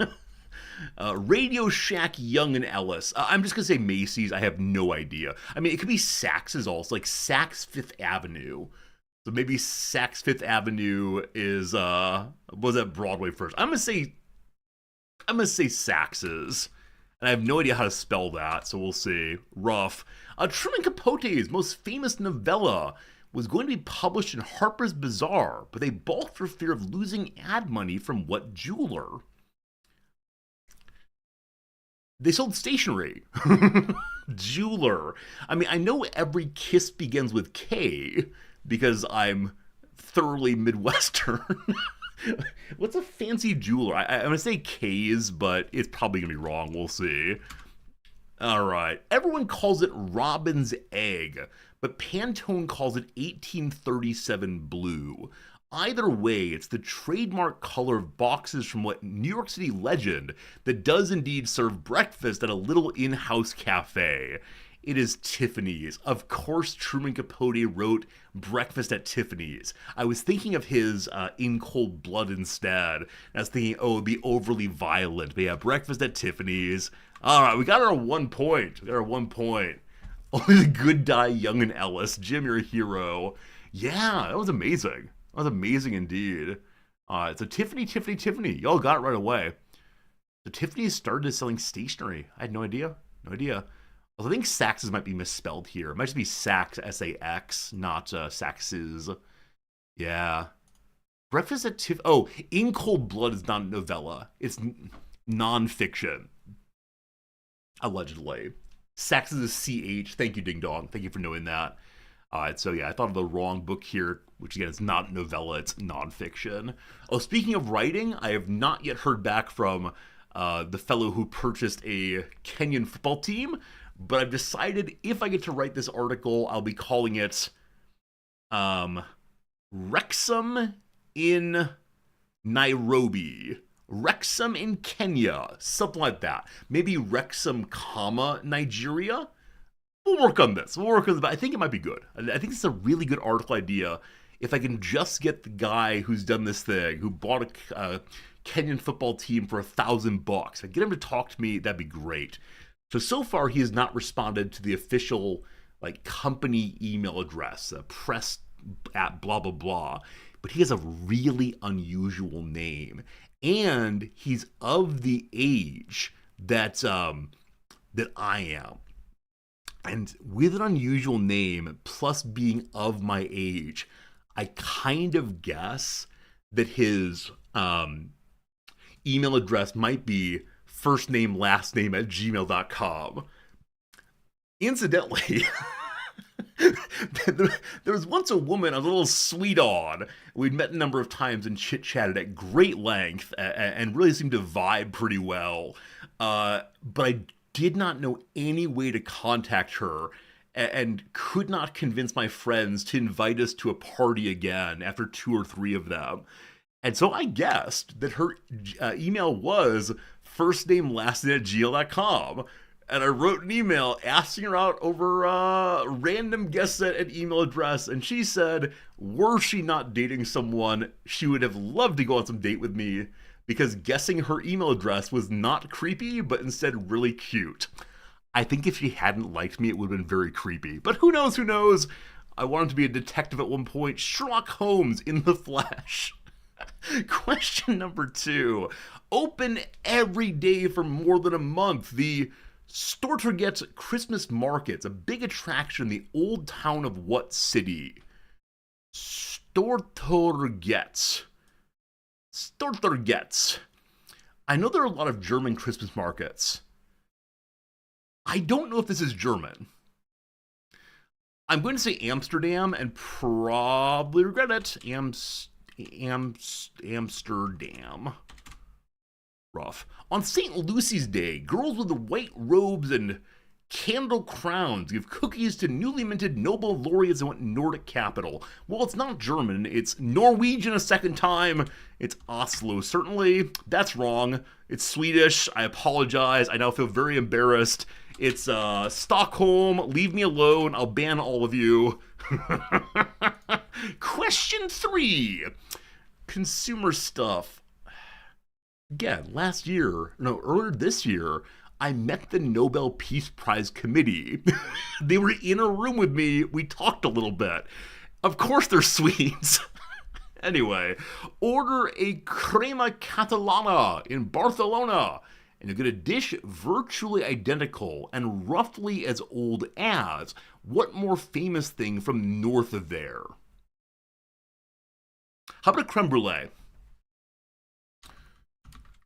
Radio Shack, Young and Ellis. I'm just going to say Macy's. I have no idea. I mean, it could be Saks also, like Saks Fifth Avenue. So maybe Saks Fifth Avenue is, was at Broadway first. I'm going to say Saks's. And I have no idea how to spell that, so we'll see. Rough. Truman Capote's most famous novella was going to be published in Harper's Bazaar, but they balked for fear of losing ad money from what jeweler? They sold stationery. Jeweler. I mean, I know every kiss begins with K because I'm thoroughly Midwestern. What's a fancy jeweler? I'm going to say K's, but it's probably going to be wrong. We'll see. All right. Everyone calls it Robin's Egg, but Pantone calls it 1837 Blue. Either way, it's the trademark color of boxes from what New York City legend that does indeed serve breakfast at a little in-house cafe. It is Tiffany's. Of course, Truman Capote wrote Breakfast at Tiffany's. I was thinking of his In Cold Blood instead. I was thinking, oh, it'd be overly violent. But yeah, Breakfast at Tiffany's. All right, we got our 1 point. Only the good die, Young and Ellis. Jim, you're a hero. Yeah, that was amazing. That was amazing indeed. So Tiffany. Y'all got it right away. So Tiffany started selling stationery. I had no idea. I think Saxes might be misspelled here. It might just be Sax, S-A-X, not Saxes. Yeah. Breakfast at Tiff... Oh, In Cold Blood is not a novella. It's non-fiction. Allegedly. Saxes is C-H. Thank you, Ding Dong. Thank you for knowing that. So yeah, I thought of the wrong book here, which again is not novella, it's non-fiction. Oh, speaking of writing, I have not yet heard back from the fellow who purchased a Kenyan football team, but I've decided if I get to write this article, I'll be calling it Wrexham in Nairobi. Wrexham in Kenya. Something like that. Maybe Wrexham, Nigeria. We'll work on this. But I think it might be good. I think it's a really good article idea. if I can just get the guy who's done this thing, who bought a Kenyan football team for $1,000, if I get him to talk to me, that'd be great. So far he has not responded to the official like company email address, press at blah blah blah. But he has a really unusual name, and he's of the age that that I am. And with an unusual name, plus being of my age, I kind of guess that his email address might be first name, last name at gmail.com. Incidentally, there was once a woman I was a little sweet on. We'd met a number of times and chit chatted at great length and really seemed to vibe pretty well. But I did not know any way to contact her and could not convince my friends to invite us to a party again after 2 or 3 of them. And so I guessed that her email was first name, last name at gmail.com. And I wrote an email asking her out over a random guess set and email address. And she said, were she not dating someone, she would have loved to go on some date with me because guessing her email address was not creepy, but instead really cute. I think if she hadn't liked me, it would have been very creepy. But who knows, who knows? I wanted to be a detective at one point. Sherlock Holmes in the flesh. Question number 2. Open every day for more than a month. The Stortorget Christmas Market's a big attraction in the old town of what city? Stortorget. Stortorget. I know there are a lot of German Christmas markets. I don't know if this is German. I'm going to say Amsterdam and probably regret it. Amsterdam. Rough. On St. Lucy's Day, girls with the white robes and candle crowns give cookies to newly minted Nobel laureates in what Nordic capital? Well, it's not German. It's Norwegian a second time. It's Oslo. Certainly, that's wrong. It's Swedish. I apologize. I now feel very embarrassed. It's Stockholm. Leave me alone. I'll ban all of you. Question 3. Consumer stuff. Again, earlier this year, I met the Nobel Peace Prize Committee. They were in a room with me. We talked a little bit. Of course they're Swedes. Anyway, order a crema catalana in Barcelona, and you get a dish virtually identical and roughly as old as what more famous thing from north of there? How about a creme brulee?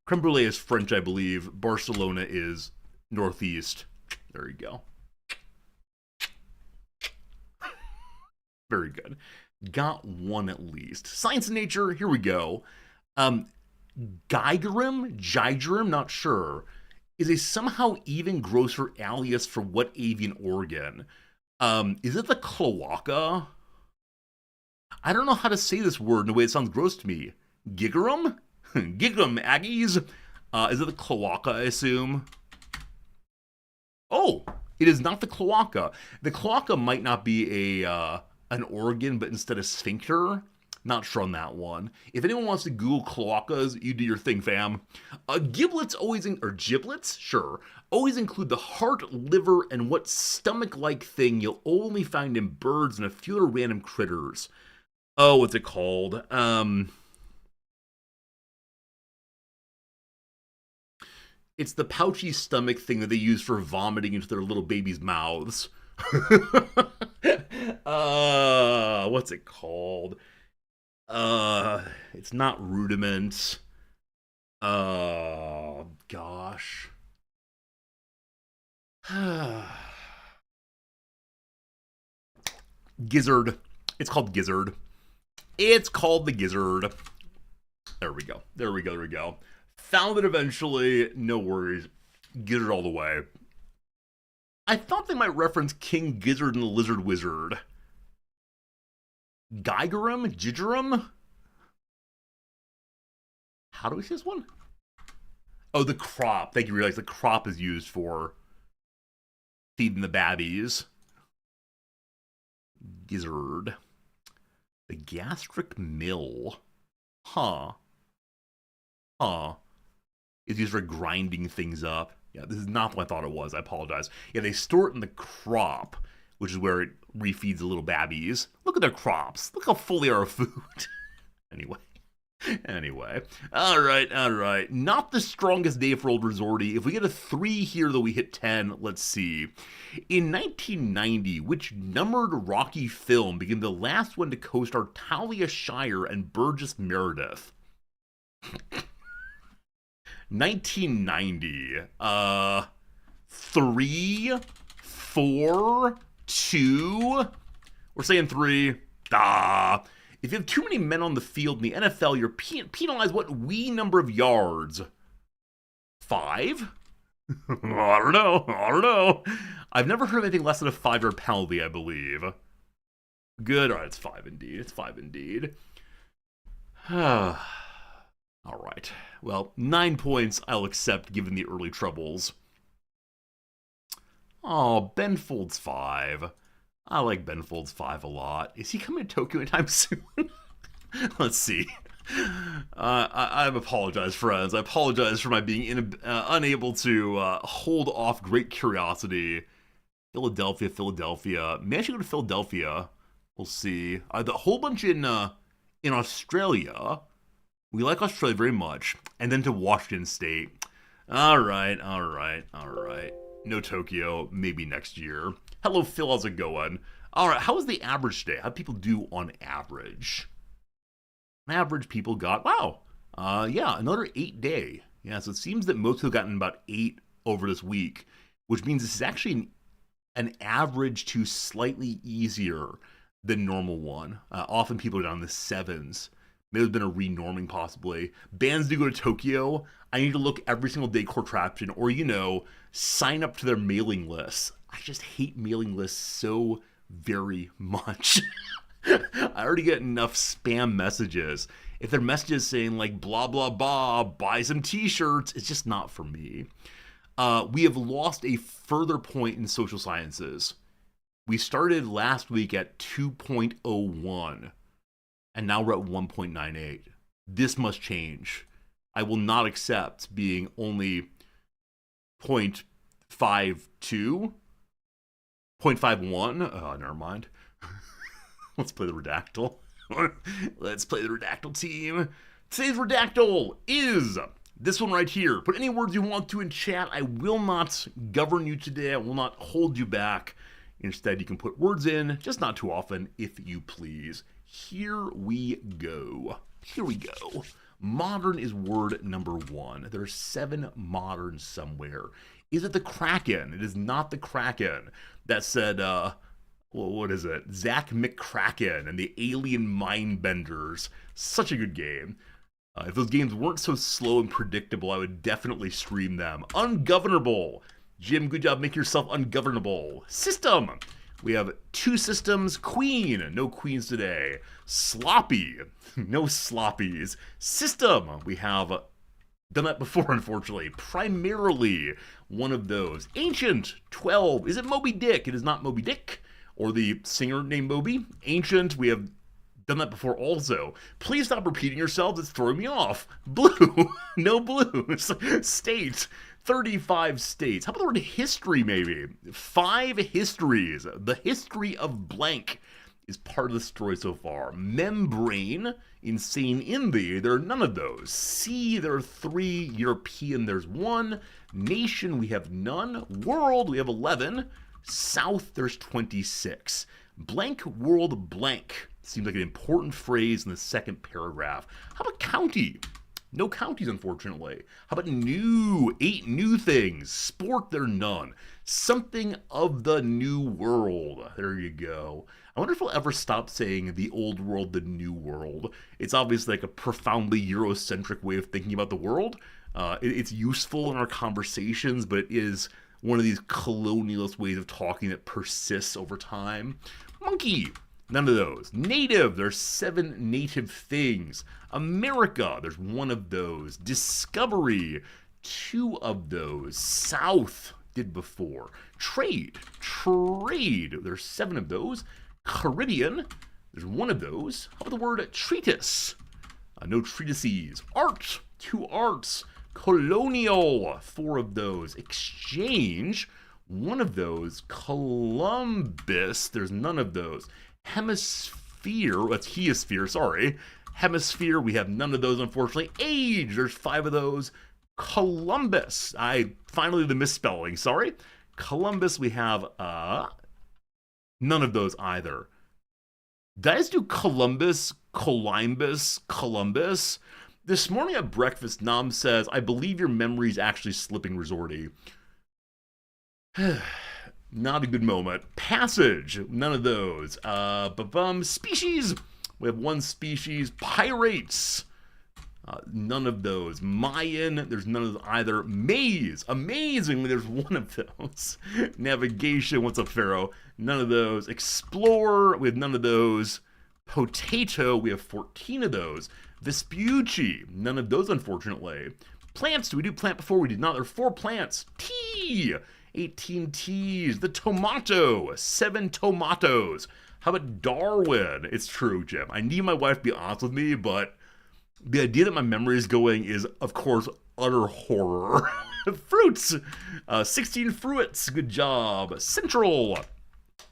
Creme brulee is French, I believe. Barcelona is northeast. There you go. Very good. Got one at least. Science and nature, here we go. Geigerim, not sure, is a somehow even grosser alias for what avian organ? Is it the cloaca? I don't know how to say this word in a way that sounds gross to me. Gigerum? Gigerum, Aggies. Is it the cloaca, I assume? Oh, it is not the cloaca. The cloaca might not be an organ, but instead a sphincter. Not sure on that one. If anyone wants to Google cloacas, you do your thing, fam. Giblets giblets? Sure. Always include the heart, liver, and what stomach-like thing you'll only find in birds and a few other random critters. Oh, what's it called? It's the pouchy stomach thing that they use for vomiting into their little babies' mouths. What's it called? It's not rudiment. Gosh. Gizzard. It's called gizzard. It's called the gizzard. There we go. There we go. Found it eventually. No worries. Gizzard all the way. I thought they might reference King Gizzard and the Lizard Wizard. Geigerum? Gigerum? How do we say this one? Oh, the crop. Thank you. Realize the crop is used for feeding the babbies. Gizzard. The gastric mill. Huh. Huh. It's used for grinding things up. Yeah, this is not what I thought it was. I apologize. Yeah, they store it in the crop, which is where it refeeds the little babbies. Look at their crops. Look how full they are of food. Anyway. All right. Not the strongest day for Old Resorty. If we get a 3 here, though, we hit 10. Let's see. In 1990, which numbered Rocky film became the last one to co-star Talia Shire and Burgess Meredith? 1990. 3, 4, 2. We're saying 3. If you have too many men on the field in the NFL, you're penalized what wee number of yards? 5? I don't know. I've never heard of anything less than a 5-yard penalty, I believe. Good. All right, it's 5 indeed. All right. Well, 9 points I'll accept given the early troubles. Oh, Ben Folds 5. I like Ben Folds 5 a lot. Is he coming to Tokyo anytime soon? Let's see. I apologize, friends. I apologize for my being unable to hold off great curiosity. Philadelphia. Maybe I should go to Philadelphia. We'll see. The whole bunch in Australia. We like Australia very much. And then to Washington State. All right. No Tokyo, maybe next year. Hello, Phil, how's it going? All right, how was the average day? How do people do on average? On average, people got, another 8 day. Yeah, so it seems that most people have gotten about 8 over this week, which means this is actually an average to slightly easier than normal one. Often people are down in the 7s. Maybe there's been a renorming possibly. Bands do go to Tokyo. I need to look every single day core traction or, sign up to their mailing lists. I just hate mailing lists so very much. I already get enough spam messages. If they're messages saying like blah, blah, blah, buy some t-shirts, it's just not for me. We have lost a further point in social sciences. We started last week at 2.01. And now we're at 1.98. This must change. I will not accept being only 0.52, 0.51. Oh, never mind. Let's play the Redactyl. Let's play the Redactyl team. Today's Redactyl is this one right here. Put any words you want to in chat. I will not govern you today. I will not hold you back. Instead, you can put words in, just not too often, if you please. Here we go. Modern is word number 1. There are 7 moderns somewhere. Is it the Kraken? It is not the Kraken. That said, what is it? Zach McCracken and the Alien Mindbenders. Such a good game. If those games weren't so slow and predictable, I would definitely stream them. Ungovernable. Jim, good job making yourself ungovernable. System. We have 2 systems. Queen. No queens today. Sloppy. No sloppies. System. We have done that before, unfortunately. Primarily one of those. Ancient. 12. Is it Moby Dick? It is not Moby Dick. Or the singer named Moby. Ancient. We have done that before also. Please stop repeating yourselves. It's throwing me off. Blue. No blues. State. 35 states. How about the word history, maybe? 5 histories. The history of blank is part of the story so far. Membrane, insane in thee, there are none of those. Sea, there are 3. European, there's 1. Nation, we have none. World, we have 11. South, there's 26. Blank world blank. Seems like an important phrase in the second paragraph. How about county? No counties, unfortunately. How about new? 8 new things. Sport, there are none. Something of the new world. There you go. I wonder if we'll ever stop saying the old world, the new world. It's obviously like a profoundly Eurocentric way of thinking about the world. It's useful in our conversations, but it is one of these colonialist ways of talking that persists over time. Monkey. None of those. Native, there's 7 native things. America, there's 1 of those. Discovery, 2 of those. South, did before. Trade, there's 7 of those. Caribbean, There's one of those. How about the word treatise? No treatises. Art, 2 arts. Colonial, 4 of those. Exchange, 1 of those. Columbus, there's none of those. Hemisphere, that's heosphere, sorry. Hemisphere, we have none of those, unfortunately. Age, there's 5 of those. Columbus, finally the misspelling, sorry. Columbus, we have none of those either. Did I just do Columbus, Columbus? This morning at breakfast, Nam says, I believe your memory's actually slipping, Resorty. Not a good moment. Passage, none of those. Species, we have 1 species. Pirates, none of those. Mayan, there's none of those either. Maze, amazingly, there's 1 of those. Navigation, what's up, Pharaoh? None of those. Explorer, we have none of those. Potato, we have 14 of those. Vespucci, none of those, unfortunately. Plants, did we do plant before? We did not. There are 4 plants. Tea, 18 teas. The tomato, 7 tomatoes. How about Darwin? It's true, Jim. I need my wife to be honest with me, but the idea that my memory is going is, of course, utter horror. Fruits, 16 fruits. Good job. Central,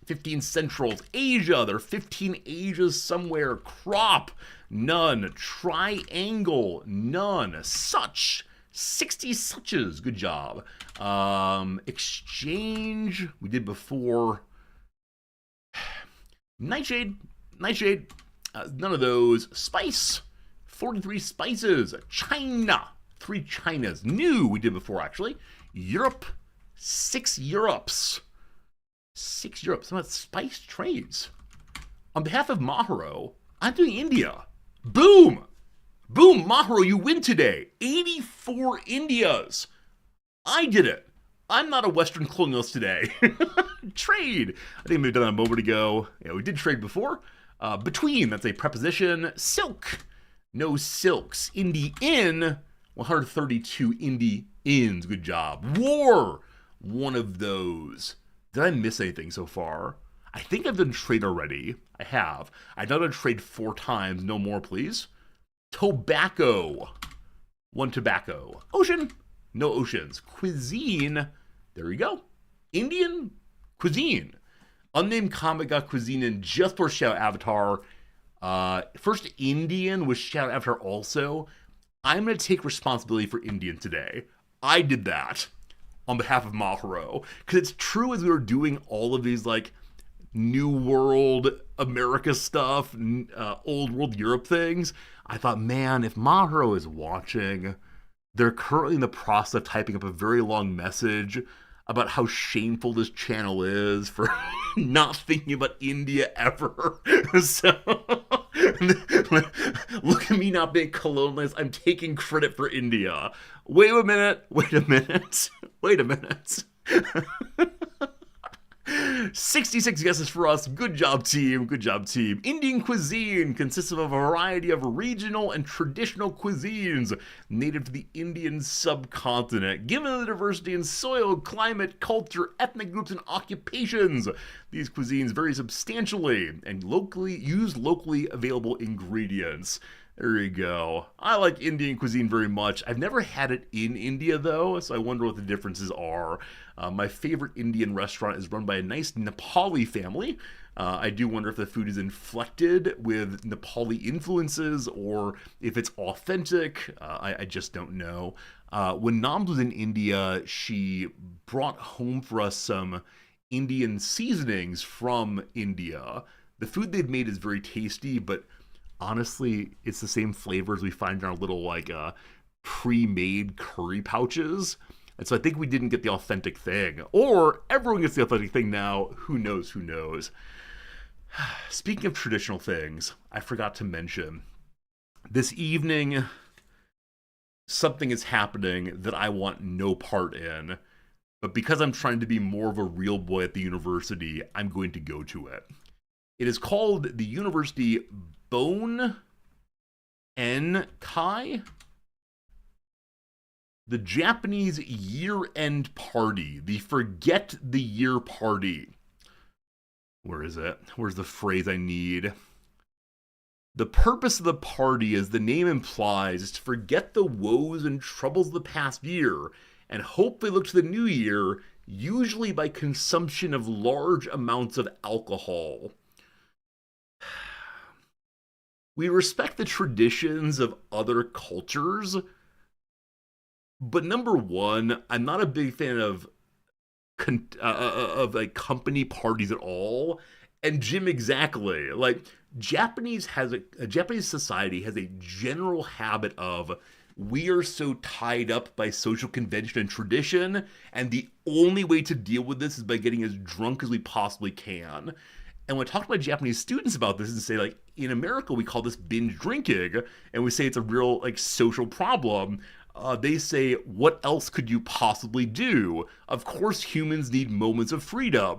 15 centrals. Asia, there are 15 Asias somewhere. Crop, none. Triangle, none. Such, 60 suches. Good job. Exchange, we did before. Nightshade, none of those. Spice, 43 spices. China, 3 Chinas. New, we did before, actually. Europe, 6 Europes. 6 Europes. Some spice trades. On behalf of Maharo, I'm doing India. Boom! Boom, Maharo, you win today. 84 Indias. I did it. I'm not a Western colonialist today. Trade. I think we've done that a moment ago. Yeah, we did trade before. Between, that's a preposition. Silk. No silks. Indian, 132 Indians. Good job. War, 1 of those. Did I miss anything so far? I think I've done trade already. I have. I've done a trade 4 times. No more, please. Tobacco. 1 tobacco. Ocean. No oceans. Cuisine. There we go. Indian cuisine. Unnamed comic got cuisine in just for Shadow Avatar. First Indian was Shadow Avatar also. I'm going to take responsibility for Indian today. I did that on behalf of Maharo. Because it's true, as we were doing all of these, like, New World America stuff, Old World Europe things, I thought, man, if Maharo is watching, they're currently in the process of typing up a very long message about how shameful this channel is for not thinking about India ever. So, look at me not being colonialist. I'm taking credit for India. Wait a minute. 66 guesses for us. Good job, team. Indian cuisine consists of a variety of regional and traditional cuisines native to the Indian subcontinent. Given the diversity in soil, climate, culture, ethnic groups, and occupations, these cuisines vary substantially and use locally available ingredients. There you go. I like Indian cuisine very much. I've never had it in India, though, so I wonder what the differences are. My favorite Indian restaurant is run by a nice Nepali family. I do wonder if the food is inflected with Nepali influences or if it's authentic. I just don't know. When Nams was in India, she brought home for us some Indian seasonings from India. The food they've made is very tasty, but honestly, it's the same flavors we find in our little, like, pre-made curry pouches. And so I think we didn't get the authentic thing. Or everyone gets the authentic thing now. Who knows? Speaking of traditional things, I forgot to mention, this evening, something is happening that I want no part in. But because I'm trying to be more of a real boy at the university, I'm going to go to it. It is called the University Bone En Kai, the Japanese year-end party, the Forget the Year party. Where is it? Where's the phrase I need? The purpose of the party, as the name implies, is to forget the woes and troubles of the past year and hopefully look to the new year, usually by consumption of large amounts of alcohol. We respect the traditions of other cultures, but number one, I'm not a big fan of like company parties at all. And Jim, exactly, like Japanese society has a general habit of, we are so tied up by social convention and tradition, and the only way to deal with this is by getting as drunk as we possibly can. And when I talk to my Japanese students about this and say, like, in America we call this binge drinking, and we say it's a real like social problem, they say, what else could you possibly do? Of course, humans need moments of freedom.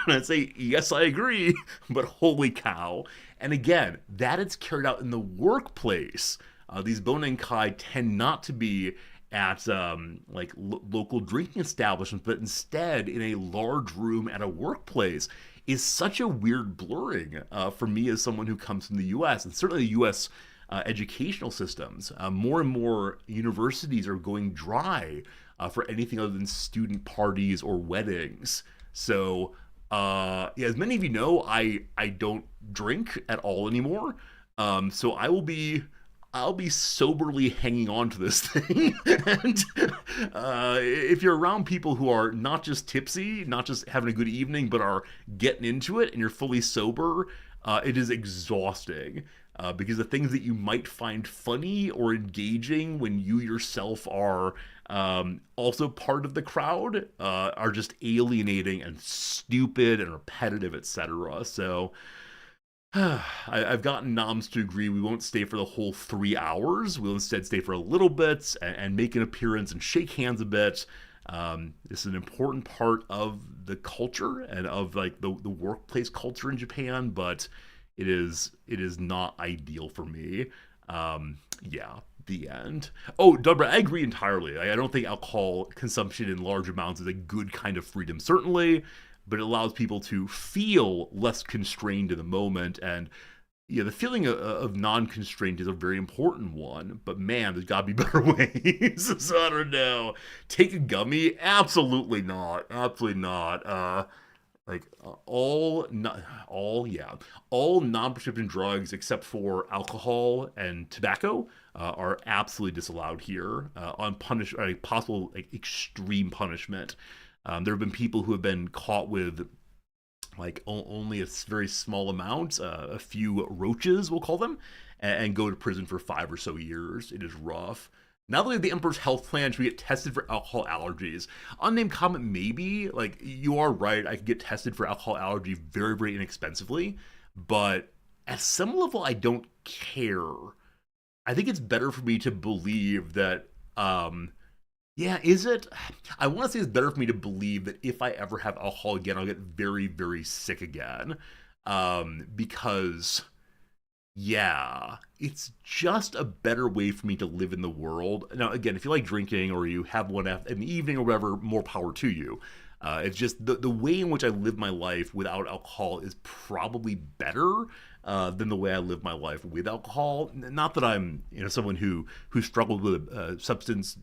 And I say, yes, I agree, but holy cow. And again, that is carried out in the workplace. These bonenkai tend not to be at local drinking establishments, but instead in a large room at a workplace, is such a weird blurring for me as someone who comes from the U.S. and certainly the U.S. Educational systems. More and more universities are going dry for anything other than student parties or weddings. So, yeah, as many of you know, I don't drink at all anymore. So I'll be soberly hanging on to this thing. And if you're around people who are not just tipsy, not just having a good evening, but are getting into it and you're fully sober, it is exhausting. Because the things that you might find funny or engaging when you yourself are also part of the crowd are just alienating and stupid and repetitive, etc. So I've gotten noms to agree we won't stay for the whole 3 hours. We'll instead stay for a little bit and make an appearance and shake hands a bit. This is an important part of the culture and of like the workplace culture in Japan, but it is not ideal for me. Yeah, the end. Oh, Dubra, I agree entirely. I don't think alcohol consumption in large amounts is a good kind of freedom, certainly, but it allows people to feel less constrained in the moment. And yeah, the feeling of non-constraint is a very important one. But man, there's got to be better ways. So I don't know. Take a gummy? Absolutely not. Absolutely not. Like all non-prescription drugs except for alcohol and tobacco are absolutely disallowed here on possible like extreme punishment. There have been people who have been caught with like only a very small amount, a few roaches, we'll call them, and go to prison for 5 or so years. It is rough. Now that we have the Emperor's health plan, should we get tested for alcohol allergies? Unnamed comment, maybe. Like, you are right, I could get tested for alcohol allergy very, very inexpensively. But at some level, I don't care. I think it's better for me to believe that, yeah, is it? I want to say it's better for me to believe that if I ever have alcohol again, I'll get very, very sick again. Because yeah, it's just a better way for me to live in the world. Now, again, if you like drinking or you have one in the evening or whatever, more power to you. It's just the way in which I live my life without alcohol is probably better than the way I live my life with alcohol. Not that I'm someone who struggled with a substance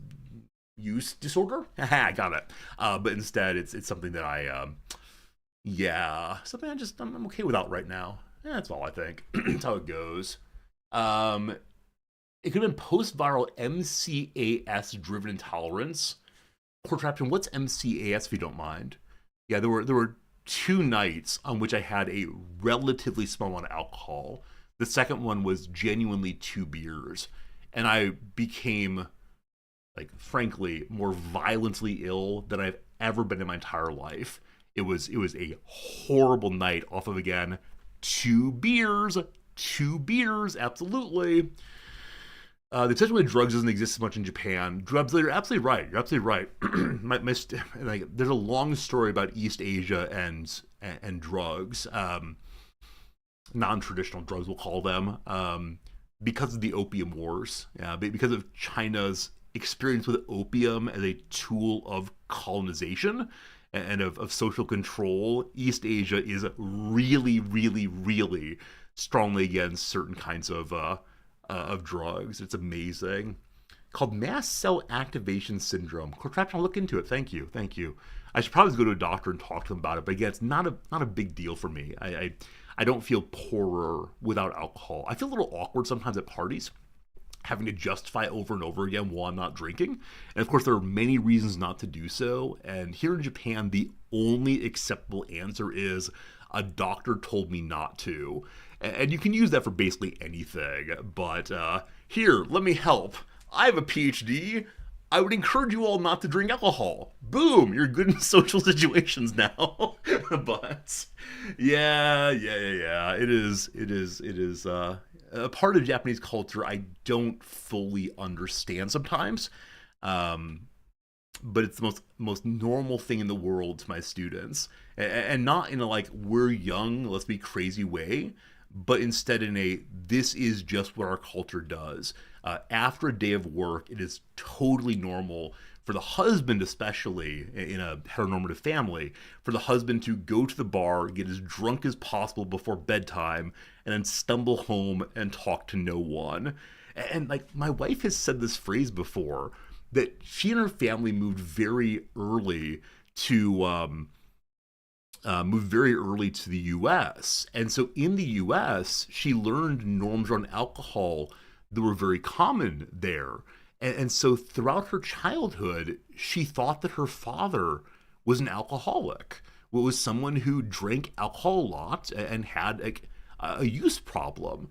use disorder. I got it. But instead, it's something that something I'm okay without right now. Yeah, that's all I think. That's how it goes. It could have been post-viral MCAS driven intolerance. Contraption, what's MCAS if you don't mind? Yeah, there were 2 nights on which I had a relatively small amount of alcohol. The second one was genuinely 2 beers, and I became, like, frankly, more violently ill than I've ever been in my entire life. It was a horrible night off of, again, 2 beers. 2 beers, absolutely. The obsession with drugs doesn't exist as much in Japan. Drugs, you're absolutely right. You're absolutely right. There's a long story about East Asia and drugs, non-traditional drugs, we'll call them, because of the Opium Wars. Yeah, because of China's experience with opium as a tool of colonization and of social control. East Asia is really, really, really strongly against certain kinds of drugs. It's amazing. Called mast cell activation syndrome. Contraption, I'll look into it. Thank you, thank you. I should probably go to a doctor and talk to them about it. But again, it's not a big deal for me. I don't feel poorer without alcohol. I feel a little awkward sometimes at parties, having to justify over and over again why I'm not drinking. And of course, there are many reasons not to do so. And here in Japan, the only acceptable answer is a doctor told me not to. And you can use that for basically anything. But here, let me help. I have a PhD. I would encourage you all not to drink alcohol. Boom, you're good in social situations now. But yeah. It is a part of Japanese culture I don't fully understand sometimes. But it's the most normal thing in the world to my students, and not in a like we're young, let's be crazy way, but instead in a this is just what our culture does. After a day of work, it is totally normal for the husband, especially in a heteronormative family, for the husband to go to the bar, get as drunk as possible before bedtime, and then stumble home and talk to no one. And like my wife has said this phrase before, that she and her family moved very early to the U.S. And so in the U.S., she learned norms around alcohol that were very common there. And so throughout her childhood, she thought that her father was an alcoholic, was someone who drank alcohol a lot and had a use problem.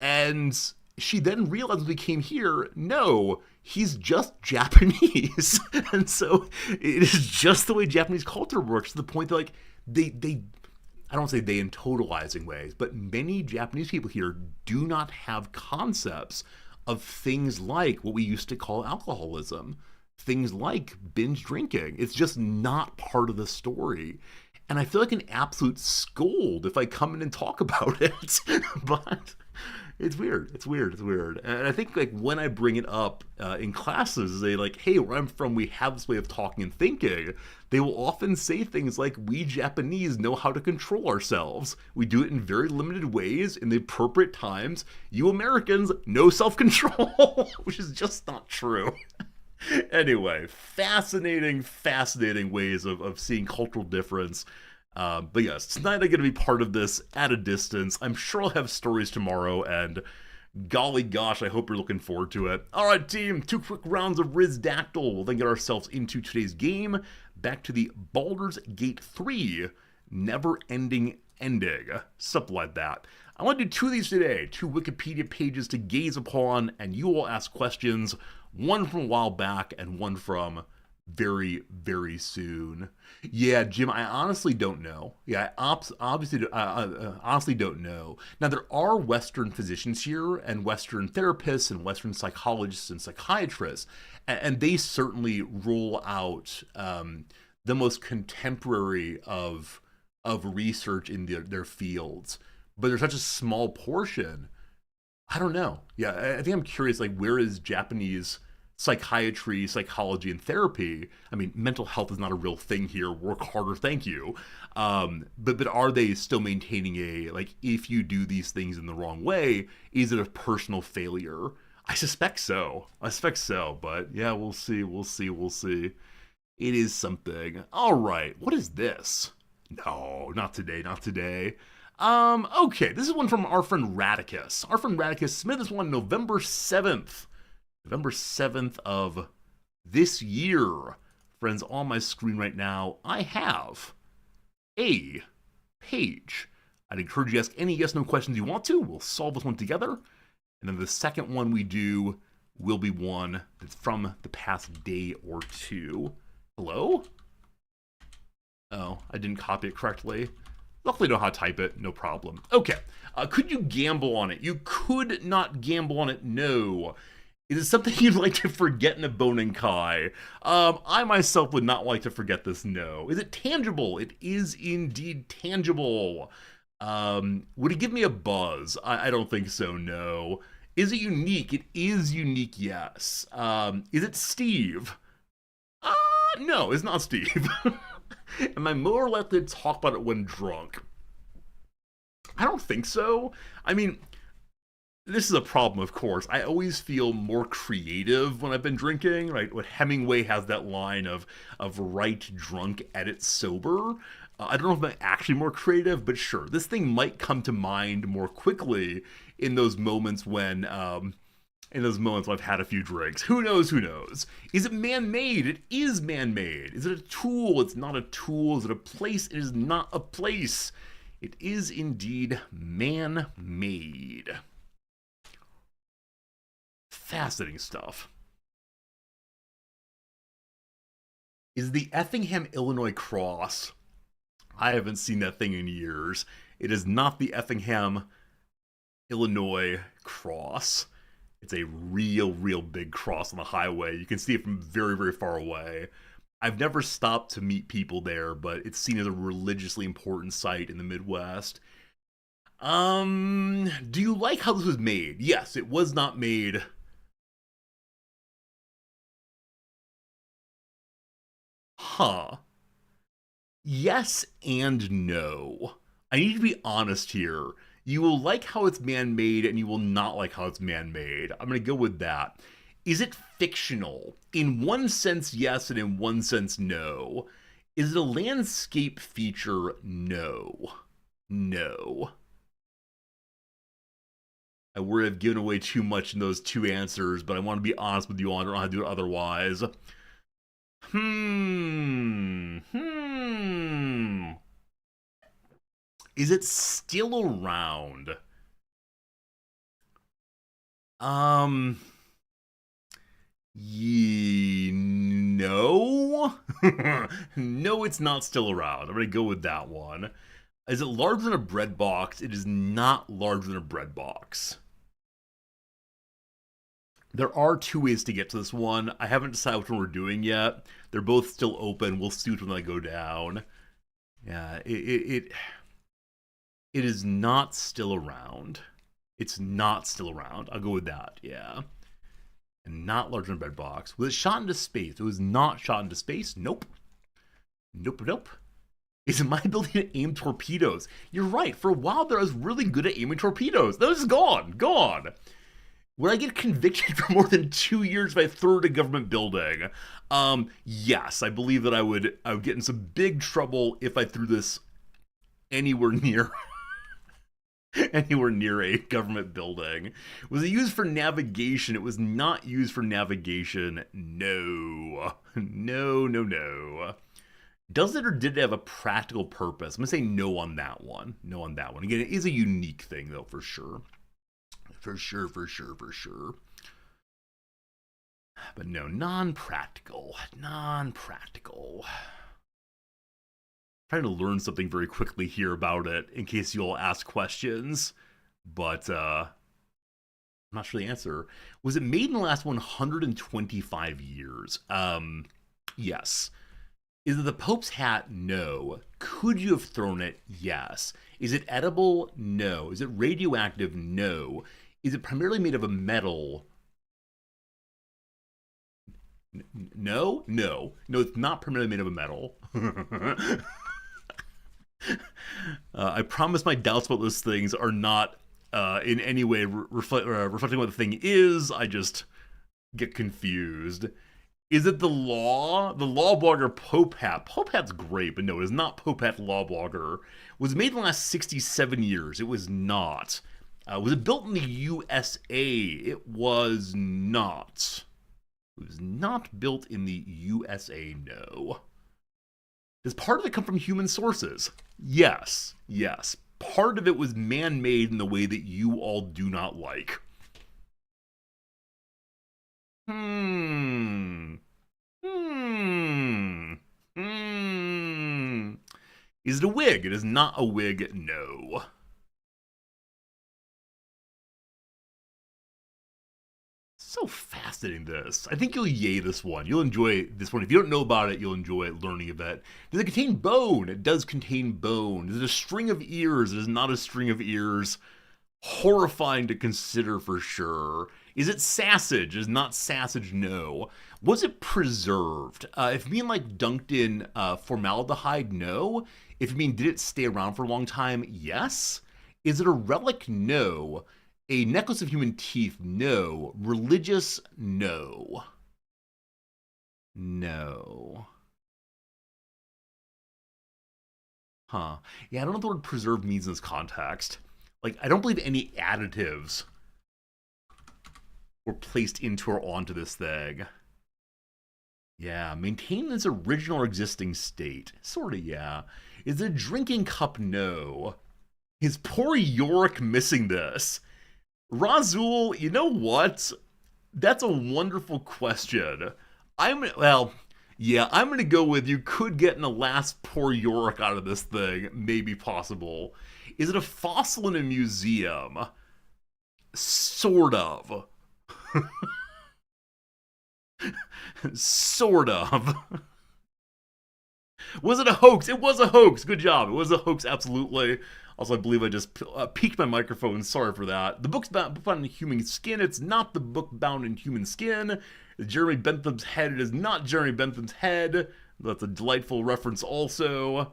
And she then realized when we came here, no, he's just Japanese. And so it is just the way Japanese culture works, to the point that like they I don't say they in totalizing ways, but many Japanese people here do not have concepts of things like what we used to call alcoholism, things like binge drinking. It's just not part of the story. And I feel like an absolute scold if I come in and talk about it. But it's weird. And I think like when I bring it up in classes, they like, hey, where I'm from, we have this way of talking and thinking. They will often say things like, we Japanese know how to control ourselves. We do it in very limited ways in the appropriate times. You Americans, no self-control, which is just not true. Anyway, fascinating ways of seeing cultural difference. But yes, tonight I'm going to be part of this at a distance. I'm sure I'll have stories tomorrow, and golly gosh, I hope you're looking forward to it. Alright team, 2 quick rounds of Rizdactyl. We'll then get ourselves into today's game. Back to the Baldur's Gate 3, Never-Ending Ending. Something like that. I want to do 2 of these today, 2 Wikipedia pages to gaze upon, and you all ask questions, one from a while back and one from very, very soon. Yeah, Jim, I honestly don't know. Yeah, I honestly don't know. Now, there are Western physicians here, and Western therapists, and Western psychologists and psychiatrists, and they certainly roll out the most contemporary of research in their fields. But there's such a small portion. I don't know. Yeah, I think I'm curious, like, where is Japanese psychiatry, psychology, and therapy? I mean, mental health is not a real thing here. Work harder, thank you. But are they still maintaining a, like, if you do these things in the wrong way, is it a personal failure? I suspect so. But yeah, we'll see. It is something. All right, what is this? No, not today. Okay, this is one from our friend Radicus. Our friend Radicus submitted this one November 7th of this year. Friends, on my screen right now, I have a page. I'd encourage you to ask any yes-no questions you want to. We'll solve this one together. And then the second one we do will be one that's from the past day or two. Hello? Oh, I didn't copy it correctly. Luckily, I know how to type it, no problem. Okay, could you gamble on it? You could not gamble on it, no. Is it something you'd like to forget in a Bonenkai? I myself would not like to forget this, no. Is it tangible? It is indeed tangible. Would it give me a buzz? I don't think so, no. Is it unique? It is unique, yes. Is it Steve? No, it's not Steve. Am I more likely to talk about it when drunk? I don't think so. I mean, this is a problem, of course. I always feel more creative when I've been drinking, right? What Hemingway has that line of write drunk, edit sober. I don't know if I'm actually more creative, but sure, this thing might come to mind more quickly in those moments when I've had a few drinks. Who knows? Who knows? Is it man-made? It is man-made. Is it a tool? It's not a tool. Is it a place? It is not a place. It is indeed man-made. Fascinating stuff. Is the Effingham, Illinois cross? I haven't seen that thing in years. It is not the Effingham, Illinois cross. It's a real big cross on the highway. You can see it from very far away. I've never stopped to meet people there, but it's seen as a religiously important site in the Midwest. Do you like how this was made? Yes, it was not made. Huh. Yes and no. I need to be honest here. You will like how it's man made, and you will not like how it's man made. I'm going to go with that. Is it fictional? In one sense, yes, and in one sense, no. Is it a landscape feature? No. No. I worry I've given away too much in those two answers, but I want to be honest with you on. I don't know how to do it otherwise. Is it still around? No. No, it's not still around. I'm gonna go with that one. Is it larger than a bread box? It is not larger than a bread box. There are two ways to get to this one. I haven't decided which one we're doing yet. They're both still open. We'll see which one I go down. Yeah, it is not still around. It's not still around. I'll go with that. Yeah. And not larger than a bread box. Was it shot into space? It was not shot into space. Nope. Nope. Is it my ability to aim torpedoes? You're right. For a while there, I was really good at aiming torpedoes. That is gone. Gone. Would I get convicted for more than 2 years if I threw it at a government building? Yes, I believe that I would get in some big trouble if I threw this anywhere near anywhere near a government building. Was it used for navigation? It was not used for navigation. No. No. Does it or did it have a practical purpose? I'm going to say no on that one. No on that one. Again, it is a unique thing, though, for sure. For sure. But no, non-practical. Trying to learn something very quickly here about it in case you all ask questions, but I'm not sure the answer. Was it made in the last 125 years? Yes. Is it the Pope's hat? No. Could you have thrown it? Yes. Is it edible? No. Is it radioactive? No. Is it primarily made of a metal? No, it's not primarily made of a metal. I promise my doubts about those things are not in any way reflecting what the thing is. I just get confused. Is it the law? The law blogger Pope Hat. Pope Hat's great, but no, it is not Pope Hat law blogger. Was made in the last 67 years. It was not. Was it built in the USA? It was not. It was not built in the USA, no. Does part of it come from human sources? Yes. Part of it was man-made in the way that you all do not like. Is it a wig? It is not a wig, no. So fascinating, this. I think you'll yay this one. You'll enjoy this one. If you don't know about it, you'll enjoy learning of it. Does it contain bone? It does contain bone. Is it a string of ears? It is not a string of ears. Horrifying to consider for sure. Is it sausage? It is not sausage, no. Was it preserved? If you mean like dunked in formaldehyde, no. If you mean did it stay around for a long time, yes. Is it a relic? No. A necklace of human teeth? No. Religious? No. No. Huh. Yeah, I don't know what the word preserved means in this context. Like, I don't believe any additives were placed into or onto this thing. Yeah, maintain its original or existing state. Sorta, yeah. Is it a drinking cup? No. Is poor Yorick missing this? Razul, you know what? That's a wonderful question. Well, yeah, I'm gonna go with you could get an alas poor Yorick out of this thing. Maybe possible. Is it a fossil in a museum? Sort of. Sort of. Was it a hoax? It was a hoax. Good job. It was a hoax, absolutely. Also, I believe I just peaked my microphone. Sorry for that. The book's bound in human skin. It's not the book bound in human skin. Jeremy Bentham's head. It is not Jeremy Bentham's head. That's a delightful reference also.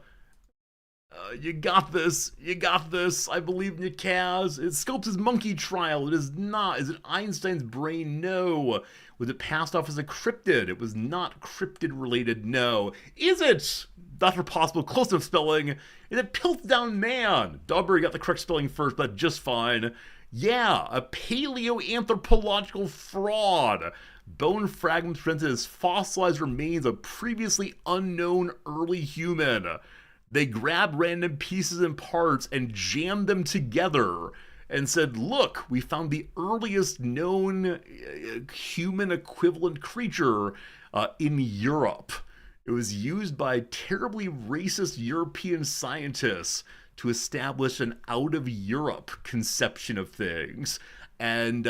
You got this. You got this. I believe in you, Kaz. It Scopes' monkey trial. It is not. Is it Einstein's brain? No. Was it passed off as a cryptid? It was not cryptid related. No. Is it? Not for possible. Close enough spelling. Is it Piltdown Man? Dogberry got the correct spelling first, but just fine. Yeah, a paleoanthropological fraud. Bone fragments presented as fossilized remains of previously unknown early human. They grabbed random pieces and parts and jammed them together and said, look, we found the earliest known human equivalent creature in Europe. It was used by terribly racist European scientists to establish an out of Europe conception of things. And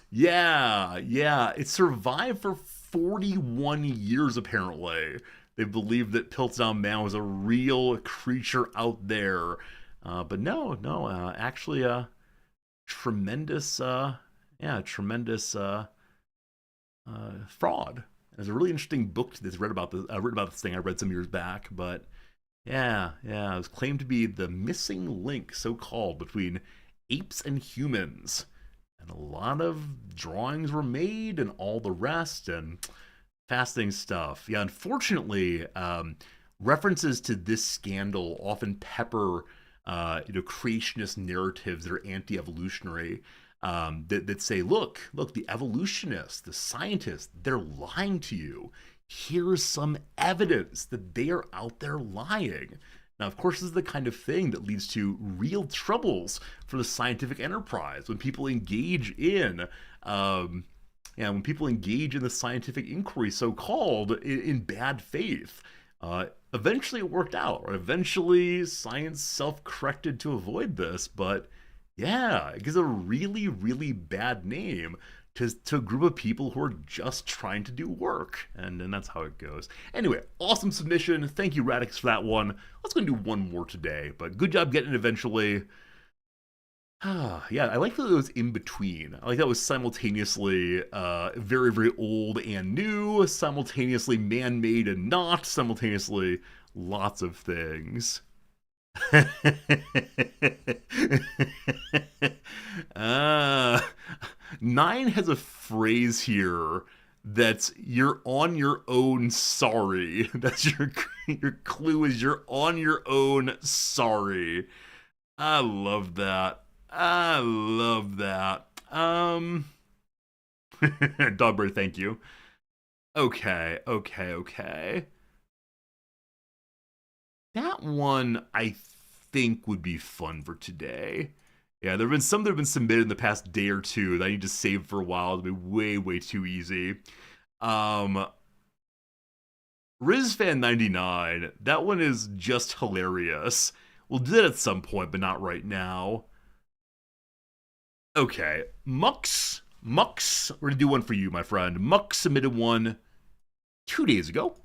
yeah, it survived for 41 years apparently. They believed that Piltdown Man was a real creature out there. But no, actually tremendous, tremendous fraud. There's a really interesting book that's written about this thing I read some years back, but yeah, it was claimed to be the missing link, so-called, between apes and humans. And a lot of drawings were made and all the rest, and fascinating stuff. Yeah, unfortunately, references to this scandal often pepper creationist narratives that are anti-evolutionary, that say, look, the evolutionists, the scientists, they're lying to you. Here's some evidence that they are out there lying. Now, of course, this is the kind of thing that leads to real troubles for the scientific enterprise when people engage in the scientific inquiry, so-called, in bad faith. Eventually it worked out, or eventually science self-corrected to avoid this, but yeah, it gives a really, really bad name to a group of people who are just trying to do work, and that's how it goes. Anyway, awesome submission. Thank you, Radix, for that one. Let's go and do one more today, but good job getting it eventually. Yeah, I like that it was in between. I like that it was simultaneously very, very old and new, simultaneously man-made and not, simultaneously lots of things. Nine has a phrase here that's "you're on your own, sorry." That's your clue is you're on your own, sorry. I love that. Dogberry, thank you. Okay. That one I think would be fun for today. Yeah, there have been some that have been submitted in the past day or two that I need to save for a while. It'll be way, way too easy. RizFan99, that one is just hilarious. We'll do that at some point, but not right now. Okay, Mux, we're gonna do one for you, my friend. Mux submitted one 2 days ago.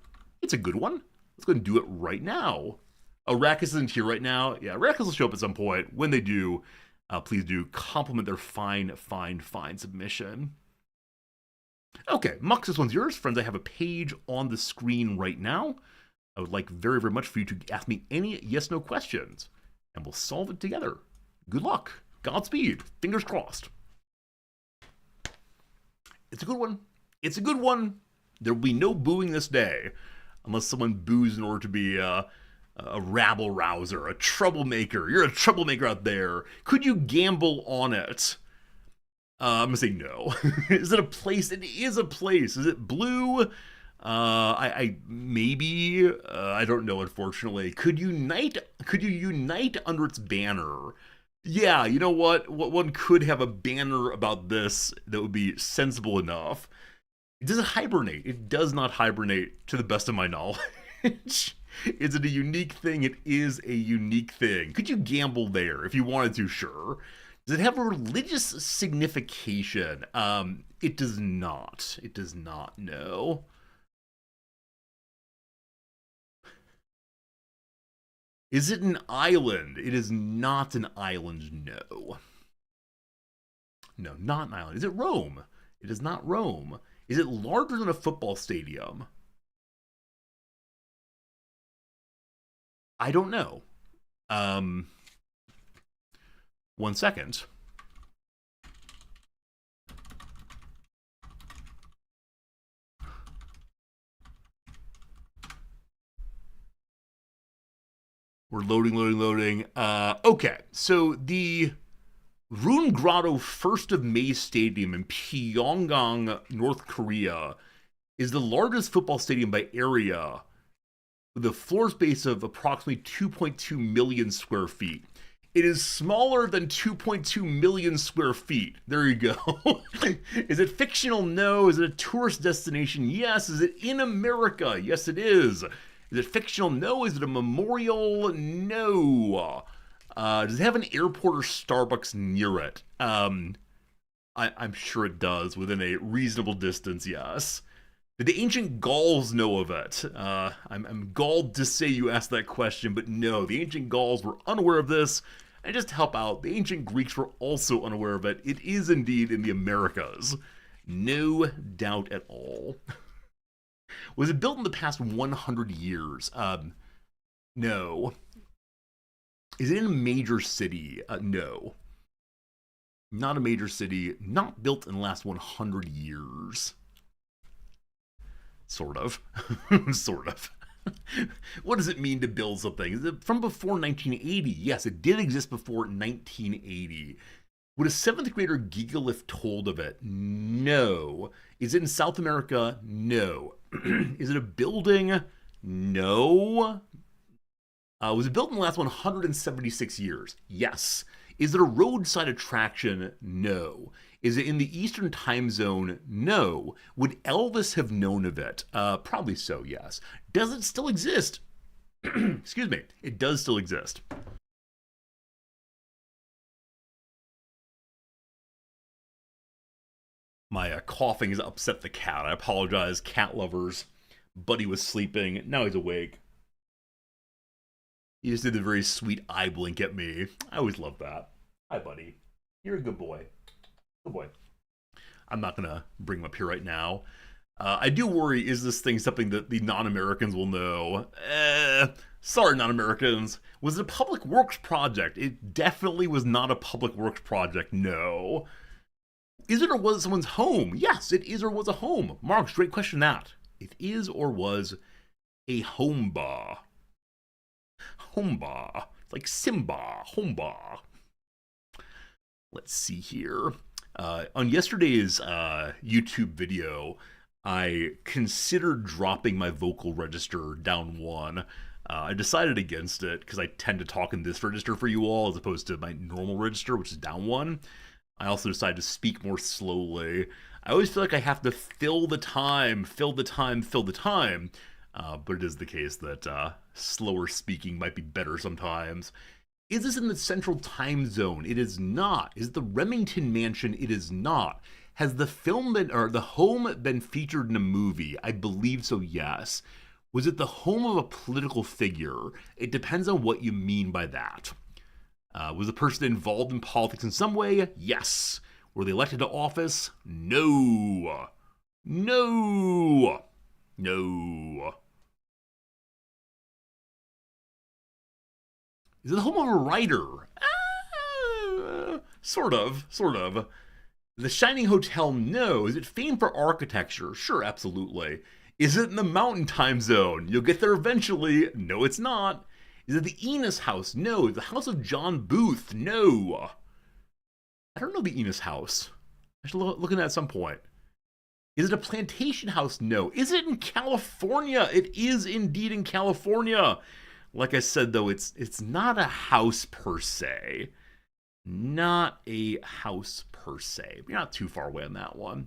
It's a good one. Let's go and do it right now. Oh, Rakus isn't here right now. Yeah, Rakus will show up at some point. When they do, please do compliment their fine submission. Okay, Mux, this one's yours. Friends, I have a page on the screen right now. I would like very, very much for you to ask me any yes-no questions, and we'll solve it together. Good luck. Godspeed. Fingers crossed. It's a good one. It's a good one. There will be no booing this day unless someone boos in order to be a rabble rouser, a troublemaker. You're a troublemaker out there. Could you gamble on it? I'm gonna say no. Is it a place? It is a place. Is it blue? I maybe I don't know. Unfortunately, could you unite under its banner? Yeah, you know what? One could have a banner about this that would be sensible enough. Does it hibernate? It does not hibernate, to the best of my knowledge. Is it a unique thing? It is a unique thing. Could you gamble there if you wanted to? Sure. Does it have a religious signification? It does not. It does not, no. Is it an island? It is not an island, no. No, not an island. Is it Rome? It is not Rome. Is it larger than a football stadium? I don't know. 1 second. We're loading. Okay, so the Rune Grotto 1st of May Stadium in Pyongyang, North Korea, is the largest football stadium by area with a floor space of approximately 2.2 million square feet. It is smaller than 2.2 million square feet. There you go. Is it fictional? No. Is it a tourist destination? Yes. Is it in America? Yes, it is. Is it fictional? No. Is it a memorial? No. Does it have an airport or Starbucks near it? I'm sure it does, within a reasonable distance, yes. Did the ancient Gauls know of it? I'm galled to say you asked that question, but no, the ancient Gauls were unaware of this. And just to help out, the ancient Greeks were also unaware of it. It is indeed in the Americas. No doubt at all. Was it built in the past 100 years? No. Is it in a major city? No. Not a major city. Not built in the last 100 years. Sort of. Sort of. What does it mean to build something? Is it from before 1980? Yes, it did exist before 1980. Would a 7th grader giggle if told of it? No. Is it in South America? No. Is it a building? No. Was it built in the last 176 years? Yes. Is it a roadside attraction? No. Is it in the Eastern time zone? No. Would Elvis have known of it? Probably so, yes. Does it still exist? Excuse me. It does still exist. My coughing has upset the cat. I apologize, cat lovers. Buddy was sleeping. Now he's awake. He just did a very sweet eye blink at me. I always love that. Hi, buddy. You're a good boy. Good boy. I'm not going to bring him up here right now. I do worry, is this thing something that the non-Americans will know? Sorry, non-Americans. Was it a public works project? It definitely was not a public works project, no. Is it or was it someone's home? Yes, it is or was a home. Mark, straight question that. It is or was a home bar. Home bar. Like Simba. Home bar. Let's see here. On yesterday's YouTube video, I considered dropping my vocal register down 1. I decided against it because I tend to talk in this register for you all as opposed to my normal register, which is down 1. I also decided to speak more slowly. I always feel like I have to fill the time. But it is the case that slower speaking might be better sometimes. Is this in the central time zone? It is not. Is it the Remington Mansion? It is not. Has the home been featured in a movie? I believe so, yes. Was it the home of a political figure? It depends on what you mean by that. Was the person involved in politics in some way? Yes. Were they elected to office? No. No. No. Is it the home of a writer? Sort of, sort of. The Shining Hotel, no. Is it famed for architecture? Sure, absolutely. Is it in the Mountain Time Zone? You'll get there eventually. No, it's not. Is it the Enos House? No. The House of John Booth? No. I don't know the Enos House. I should look at that at some point. Is it a plantation house? No. Is it in California? It is indeed in California. Like I said, though, it's not a house per se. Not a house per se. You're not too far away on that one.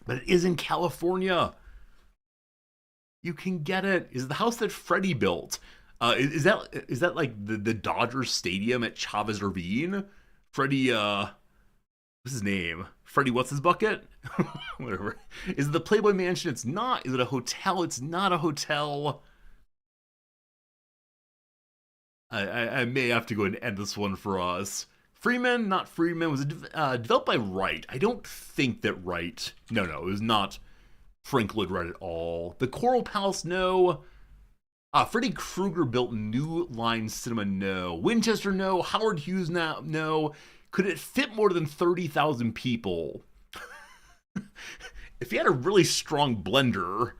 But it is in California. You can get it. Is it the house that Freddie built? Is that like the Dodgers Stadium at Chavez Ravine? Freddie, what's his name? Freddie, what's his bucket? Whatever. Is it the Playboy Mansion? It's not. Is it a hotel? It's not a hotel. I may have to go and end this one for us. Freeman, not Freeman. Was it developed by Wright? I don't think that Wright. No, it was not Frank Lloyd Wright at all. The Coral Palace, no. Freddy Krueger built New Line Cinema, no. Winchester, no. Howard Hughes, no. Could it fit more than 30,000 people? If you had a really strong blender,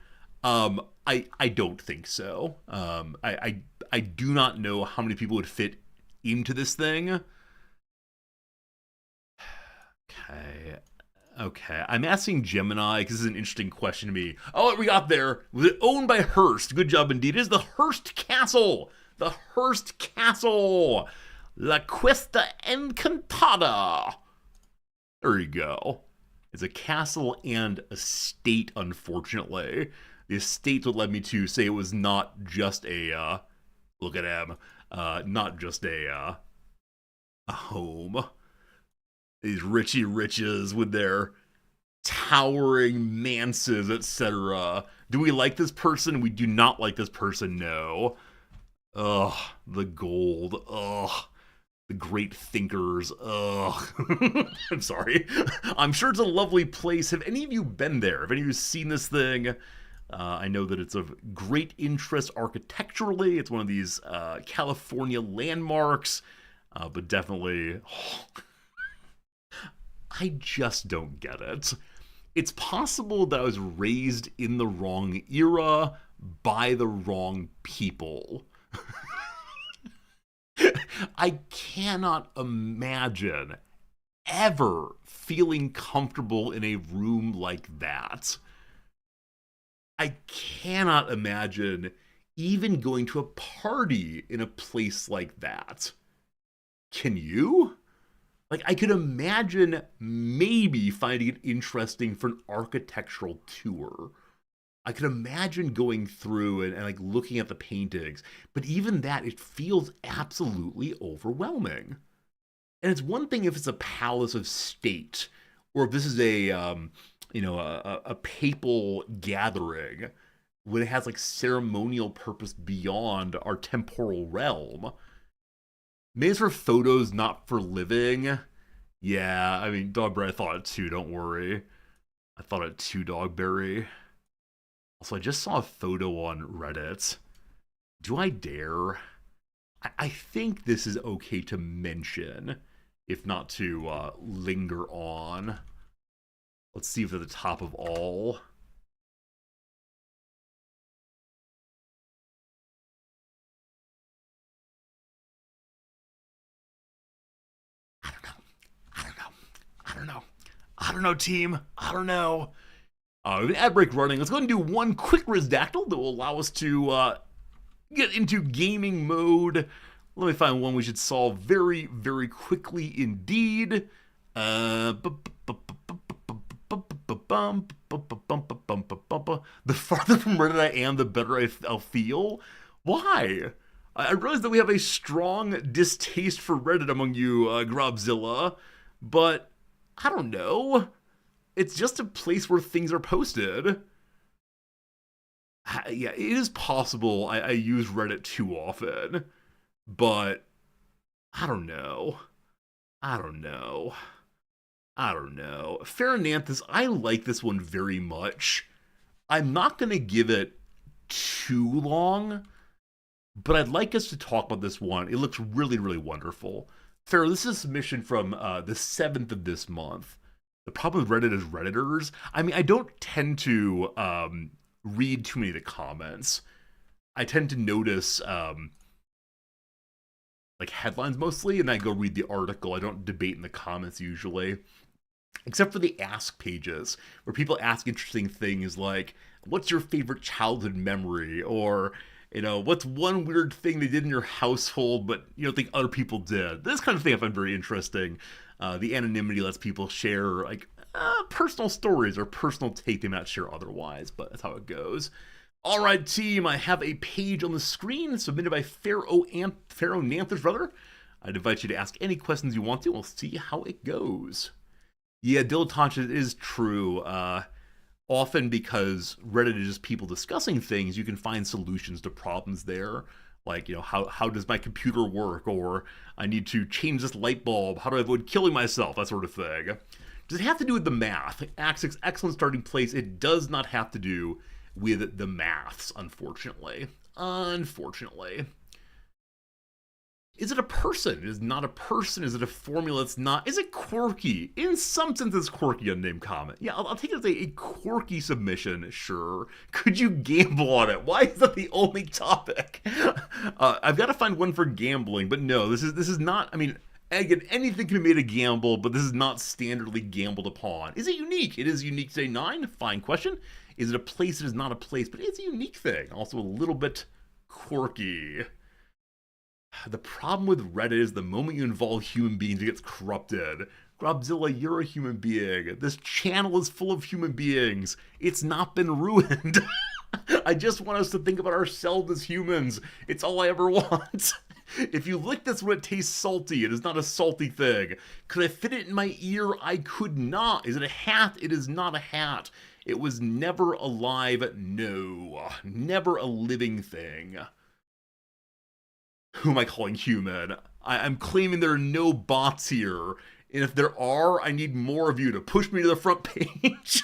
I don't think so. I do not know how many people would fit into this thing. Okay. I'm asking Gemini because this is an interesting question to me. Oh, what we got there? Was it owned by Hearst? Good job indeed. It is the Hearst Castle. The Hearst Castle. La Cuesta Encantada. There you go. It's a castle and estate, unfortunately. The estate would let me to say it was not just a, look at him, not just a home. These Richie Riches with their towering manses, etc. Do we like this person? We do not like this person, no. Ugh, the gold. Ugh. The great thinkers. Ugh. I'm sorry. I'm sure it's a lovely place. Have any of you been there? Have any of you seen this thing? I know that it's of great interest architecturally. It's one of these California landmarks. But definitely... I just don't get it. It's possible that I was raised in the wrong era by the wrong people. I cannot imagine ever feeling comfortable in a room like that. I cannot imagine even going to a party in a place like that. Can you? Like, I could imagine maybe finding it interesting for an architectural tour. I could imagine going through and like looking at the paintings, but even that, it feels absolutely overwhelming. And it's one thing if it's a palace of state, or if this is a papal gathering, when it has like ceremonial purpose beyond our temporal realm. Maybe it's for photos, not for living. Yeah, I mean, Dogberry, I thought it too, don't worry. I thought it too, Dogberry. Also, I just saw a photo on Reddit. Do I dare? I think this is okay to mention, if not to linger on. Let's see if they're at the top of all. I don't know, team. I don't know. Ad break running. Let's go ahead and do one quick Rizdactyl that will allow us to get into gaming mode. Let me find one we should solve very, very quickly indeed. The farther from Reddit I am, the better I'll feel. Why? I realize that we have a strong distaste for Reddit among you, Grobzilla, but I don't know. It's just a place where things are posted. Yeah, it is possible I use Reddit too often, but I don't know. Farinanthus, I like this one very much. I'm not going to give it too long, but I'd like us to talk about this one. It looks really, really wonderful. Farrah, this is a submission from the 7th of this month. The problem with Reddit is Redditors. I mean, I don't tend to read too many of the comments. I tend to notice like headlines mostly, and I go read the article. I don't debate in the comments usually, except for the ask pages where people ask interesting things like, "What's your favorite childhood memory?" or what's one weird thing they did in your household, but you don't think other people did. This kind of thing I find very interesting. The anonymity lets people share like personal stories or personal take they might share otherwise, but that's how it goes. All right, team, I have a page on the screen submitted by Pharaoh Nanthers, brother. I'd invite you to ask any questions you want to. We'll see how it goes. Yeah, dilettante is true. Often because Reddit is just people discussing things, you can find solutions to problems there. Like, how does my computer work? Or I need to change this light bulb. How do I avoid killing myself? That sort of thing. Does it have to do with the math? Excellent starting place. It does not have to do with the maths, unfortunately. Is it a person? It is not a person. Is it a formula? It's not. Is it quirky? In some sense, it's quirky, unnamed comment. Yeah, I'll take it as a quirky submission, sure. Could you gamble on it? Why is that the only topic? I've got to find one for gambling, but no, this is not, I mean, again, anything can be made a gamble, but this is not standardly gambled upon. Is it unique? It is unique today, 9. Fine question. Is it a place? It is not a place, but it's a unique thing. Also a little bit quirky. The problem with Reddit is the moment you involve human beings, it gets corrupted. Grobzilla, you're a human being. This channel is full of human beings. It's not been ruined. I just want us to think about ourselves as humans. It's all I ever want. If you lick this when it tastes salty, it is not a salty thing. Could I fit it in my ear? I could not. Is it a hat? It is not a hat. It was never alive. No. Never a living thing. Who am I calling human? I'm claiming there are no bots here. And if there are, I need more of you to push me to the front page.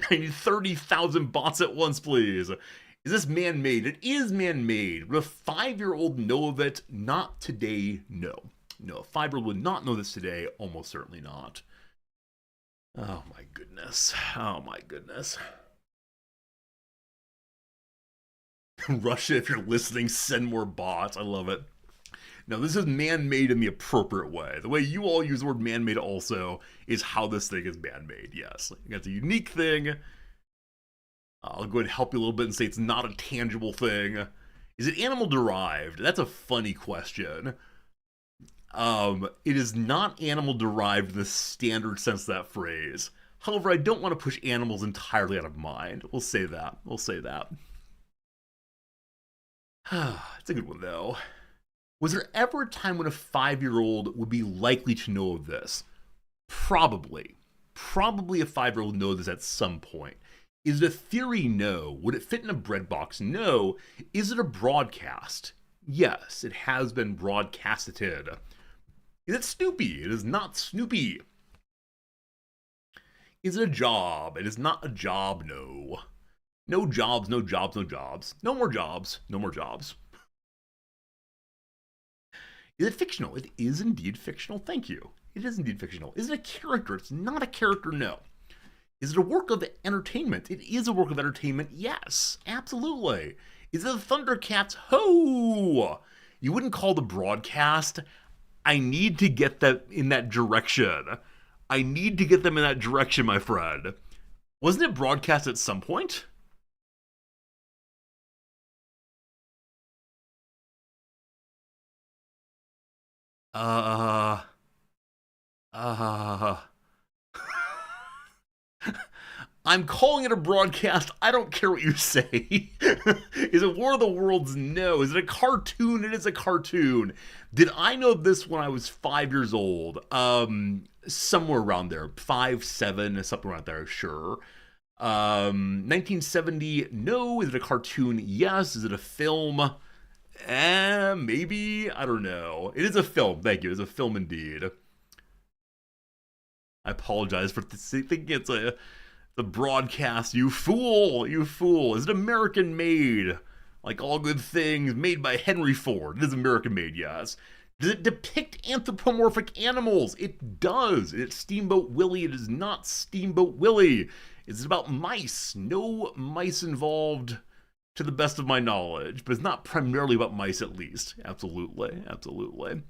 I need 30,000 bots at once, please. Is this man-made? It is man-made. Would a 5-year-old know of it? Not today, no. No, a 5-year-old would not know this today. Almost certainly not. Oh my goodness. Oh my goodness. Russia, if you're listening, send more bots. I love it. Now, this is man-made in the appropriate way. The way you all use the word man-made also is how this thing is man-made, yes. It's a unique thing. I'll go ahead and help you a little bit and say it's not a tangible thing. Is it animal-derived? That's a funny question. It is not animal-derived in the standard sense of that phrase. However, I don't want to push animals entirely out of mind. We'll say that. We'll say that. It's a good one, though. Was there ever a time when a 5-year-old would be likely to know of this? Probably. Probably a 5-year-old would know this at some point. Is it a theory? No. Would it fit in a bread box? No. Is it a broadcast? Yes, it has been broadcasted. Is it Snoopy? It is not Snoopy. Is it a job? It is not a job, no. No jobs, no jobs, no jobs. No more jobs, no more jobs. Is it fictional? It is indeed fictional, thank you. It is indeed fictional. Is it a character? It's not a character, no. Is it a work of entertainment? It is a work of entertainment, yes, absolutely. Is it the Thundercats? Ho! You wouldn't call the broadcast. I need to get them in that direction. I need to get them in that direction, my friend. Wasn't it broadcast at some point? I'm calling it a broadcast. I don't care what you say. Is it War of the Worlds? No. Is it a cartoon? It is a cartoon. Did I know this when I was 5 years old? Somewhere around there. 5, 7, something around there, sure. 1970, no. Is it a cartoon? Yes. Is it a film? Maybe. I don't know. It is a film. Thank you. It's a film indeed. I apologize for thinking it's the broadcast. You fool. You fool. Is it American made? Like all good things made by Henry Ford. It is American made, yes. Does it depict anthropomorphic animals? It does. It's Steamboat Willie. It is not Steamboat Willie. Is it about mice? No mice involved to the best of my knowledge, but it's not primarily about mice at least. Absolutely. Absolutely.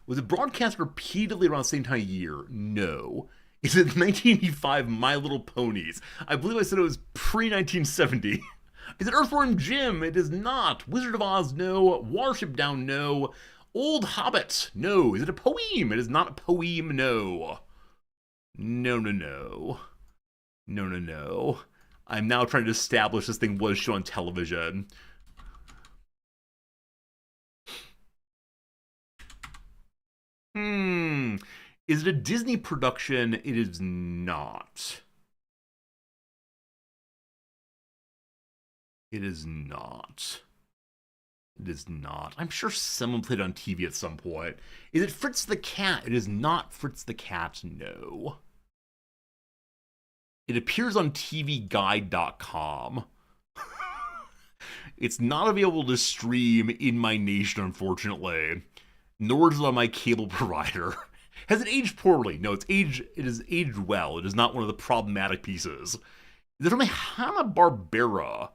Was it broadcast repeatedly around the same time of year? No. Is it 1985 My Little Ponies? I believe I said it was pre 1970. Is it Earthworm Jim? It is not. Wizard of Oz? No. Watership Down? No. Old Hobbit? No. Is it a poem? It is not a poem. No. No, no, no. No, no, no. I'm now trying to establish this thing was shown on television. Is it a Disney production? It is not. It is not. It is not. I'm sure someone played it on TV at some point. Is it Fritz the Cat? It is not Fritz the Cat, no. It appears on TVGuide.com. It's not available to stream in my nation, unfortunately. Nor is it on my cable provider. Has it aged poorly? No, it is aged well. It is not one of the problematic pieces. Is it from a Hanna-Barbera?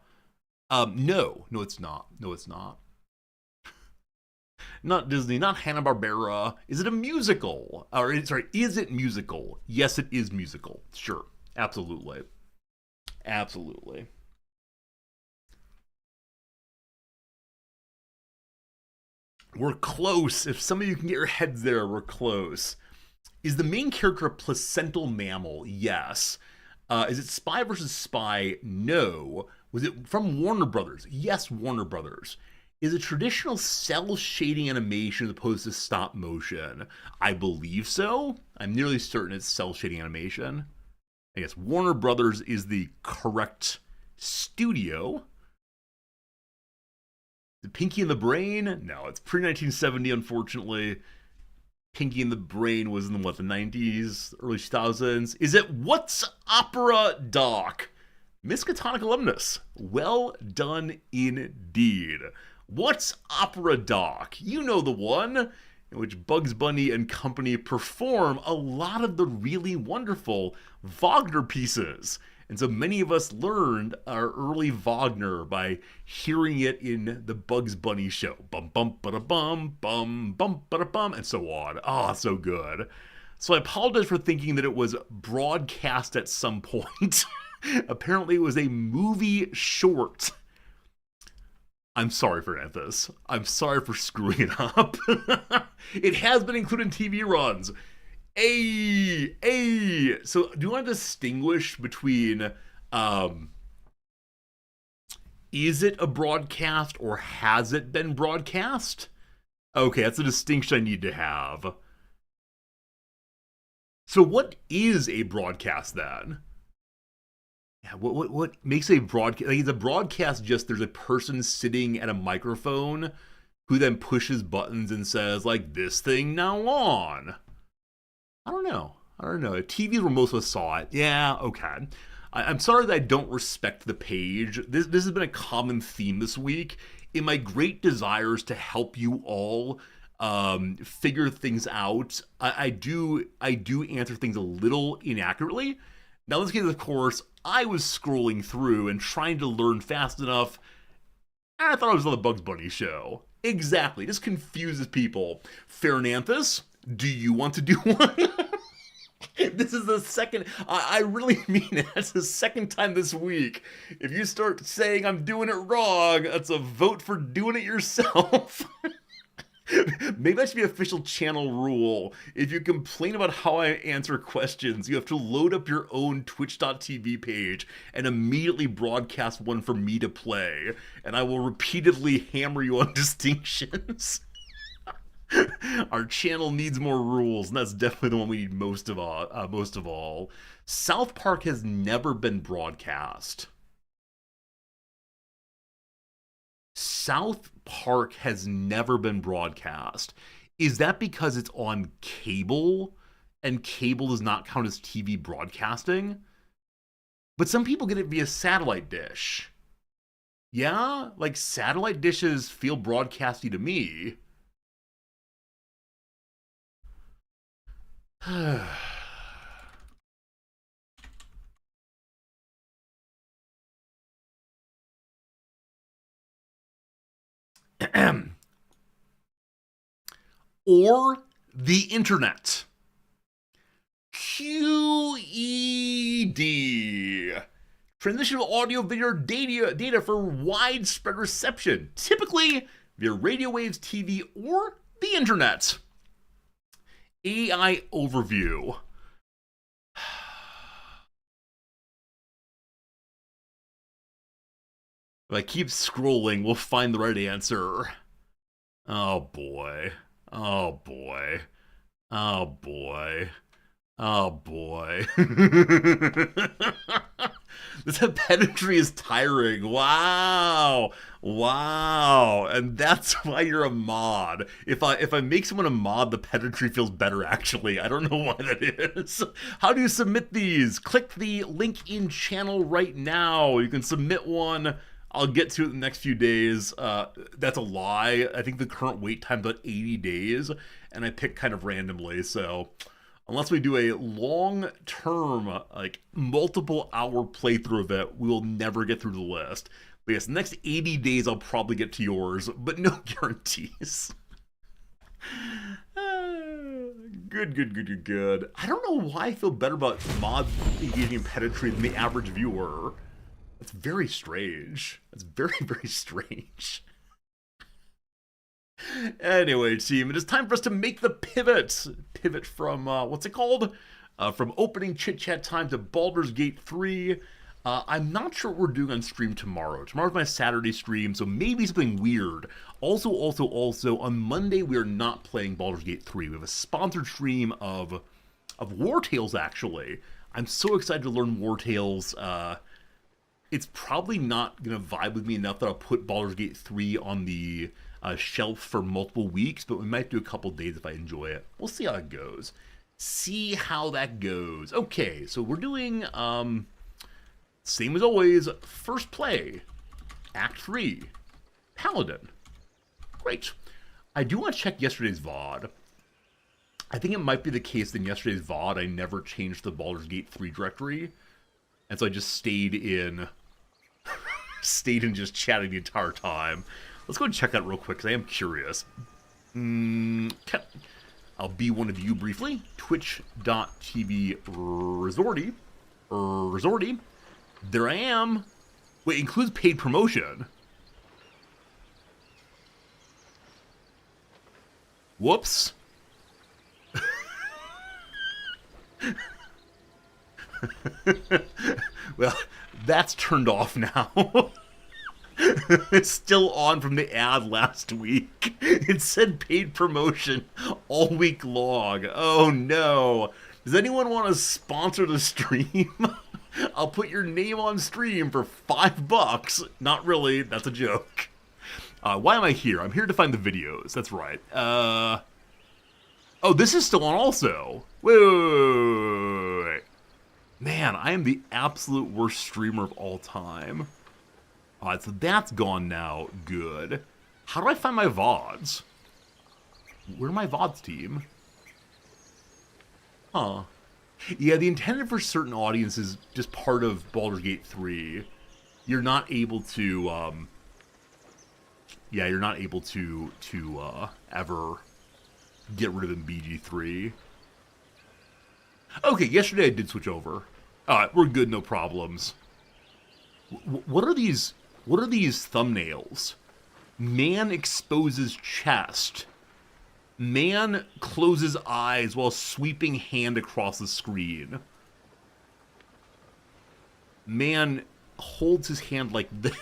No, it's not. No, it's not. Not Disney, not Hanna-Barbera. Is it a musical? Is it musical? Yes, it is musical. Sure, absolutely. Absolutely. We're close. If some of you can get your heads there, we're close. Is the main character a placental mammal? Yes. Is it Spy versus Spy? No. Was it from Warner Brothers? Yes, Warner Brothers. Is it traditional cell shading animation as opposed to stop motion? I believe so. I'm nearly certain it's cell shading animation. I guess Warner Brothers is the correct studio. The Pinky and the Brain? No, it's pre-1970, unfortunately. Pinky and the Brain was in the 90s, early 2000s. Is it What's Opera Doc? Miskatonic alumnus. Well done indeed. What's Opera Doc? You know the one in which Bugs Bunny and company perform a lot of the really wonderful Wagner pieces. And so many of us learned our early Wagner by hearing it in the Bugs Bunny show. Bum bum ba da bum bum bum ba da bum and so on. Oh, so good. So I apologize for thinking that it was broadcast at some point. Apparently it was a movie short. I'm sorry for this. I'm sorry for screwing it up. It has been included in TV runs. So do you want to distinguish between is it a broadcast or has it been broadcast? Okay, that's a distinction I need to have. So what is a broadcast then? Yeah, what makes a broadcast? Like, is a broadcast just there's a person sitting at a microphone who then pushes buttons and says, like, this thing now on? I don't know. TV's where most of us saw it. Yeah, okay. I'm sorry that I don't respect the page. This has been a common theme this week. In my great desires to help you all figure things out, I do answer things a little inaccurately. Now, in this case, of course, I was scrolling through and trying to learn fast enough. I thought I was on the Bugs Bunny show. Exactly. Just confuses people. Fairnanthus, do you want to do one? This is the second. I really mean it. That's the second time this week. If you start saying I'm doing it wrong, that's a vote for doing it yourself. Maybe that should be official channel rule. If you complain about how I answer questions, you have to load up your own twitch.tv page and immediately broadcast one for me to play. And I will repeatedly hammer you on distinctions. Our channel needs more rules, and that's definitely the one we need most of all. South Park has never been broadcast. South Park has never been broadcast. Is that because it's on cable, and cable does not count as TV broadcasting? But some people get it via satellite dish. Yeah? Like, satellite dishes feel broadcasty to me. Or the internet. QED. Transition of audio video data for widespread reception, typically via radio waves, TV, or the internet. AI overview. If I keep scrolling, we'll find the right answer. Oh boy. Oh boy. Oh boy. Oh boy. This pedantry is tiring. Wow. Wow. And that's why you're a mod. If I make someone a mod, the pedantry feels better actually. I don't know why that is. How do you submit these? Click the link in channel right now. You can submit one. I'll get to it in the next few days. That's a lie. I think the current wait time is about 80 days, and I picked kind of randomly, so unless we do a long-term, like, multiple-hour playthrough of it, we will never get through the list. But yes, the next 80 days I'll probably get to yours, but no guarantees. Good. I don't know why I feel better about mods engaging pedantry than the average viewer. That's very strange. That's very, very strange. Anyway, team, it is time for us to make the pivot. Pivot from, what's it called? From opening chit-chat time to Baldur's Gate 3. I'm not sure what we're doing on stream tomorrow. Tomorrow's my Saturday stream, so maybe something weird. Also, on Monday, we are not playing Baldur's Gate 3. We have a sponsored stream of War Tales, actually. I'm so excited to learn War Tales. It's probably not going to vibe with me enough that I'll put Baldur's Gate 3 on the shelf for multiple weeks, but we might do a couple days if I enjoy it. We'll see how it goes. See how that goes. Okay, so we're doing, same as always, first play, Act 3, Paladin. Great. I do want to check yesterday's VOD. I think it might be the case that in yesterday's VOD I never changed the Baldur's Gate 3 directory, and so I just stayed in just chatting the entire time. Let's go and check that real quick, because I am curious. I'll be one of you briefly. Twitch.tv Resorty. There I am. Wait, includes paid promotion. Whoops. Well, that's turned off now. It's still on from the ad last week. It said paid promotion all week long. Oh no. Does anyone want to sponsor the stream? I'll put your name on stream for $5. Not really, that's a joke. Why am I here? I'm here to find the videos. That's right. Oh, this is still on also. Wait. Man, I am the absolute worst streamer of all time. Alright, so that's gone now. Good. How do I find my VODs? Where are my VODs, team? Huh. Yeah, the intended for certain audiences, just part of Baldur's Gate 3. You're not able to, yeah, you're not able to ever get rid of in BG3. Okay, yesterday I did switch over. Alright, we're good, no problems. What are these thumbnails? Man exposes chest. Man closes eyes while sweeping hand across the screen. Man holds his hand like this.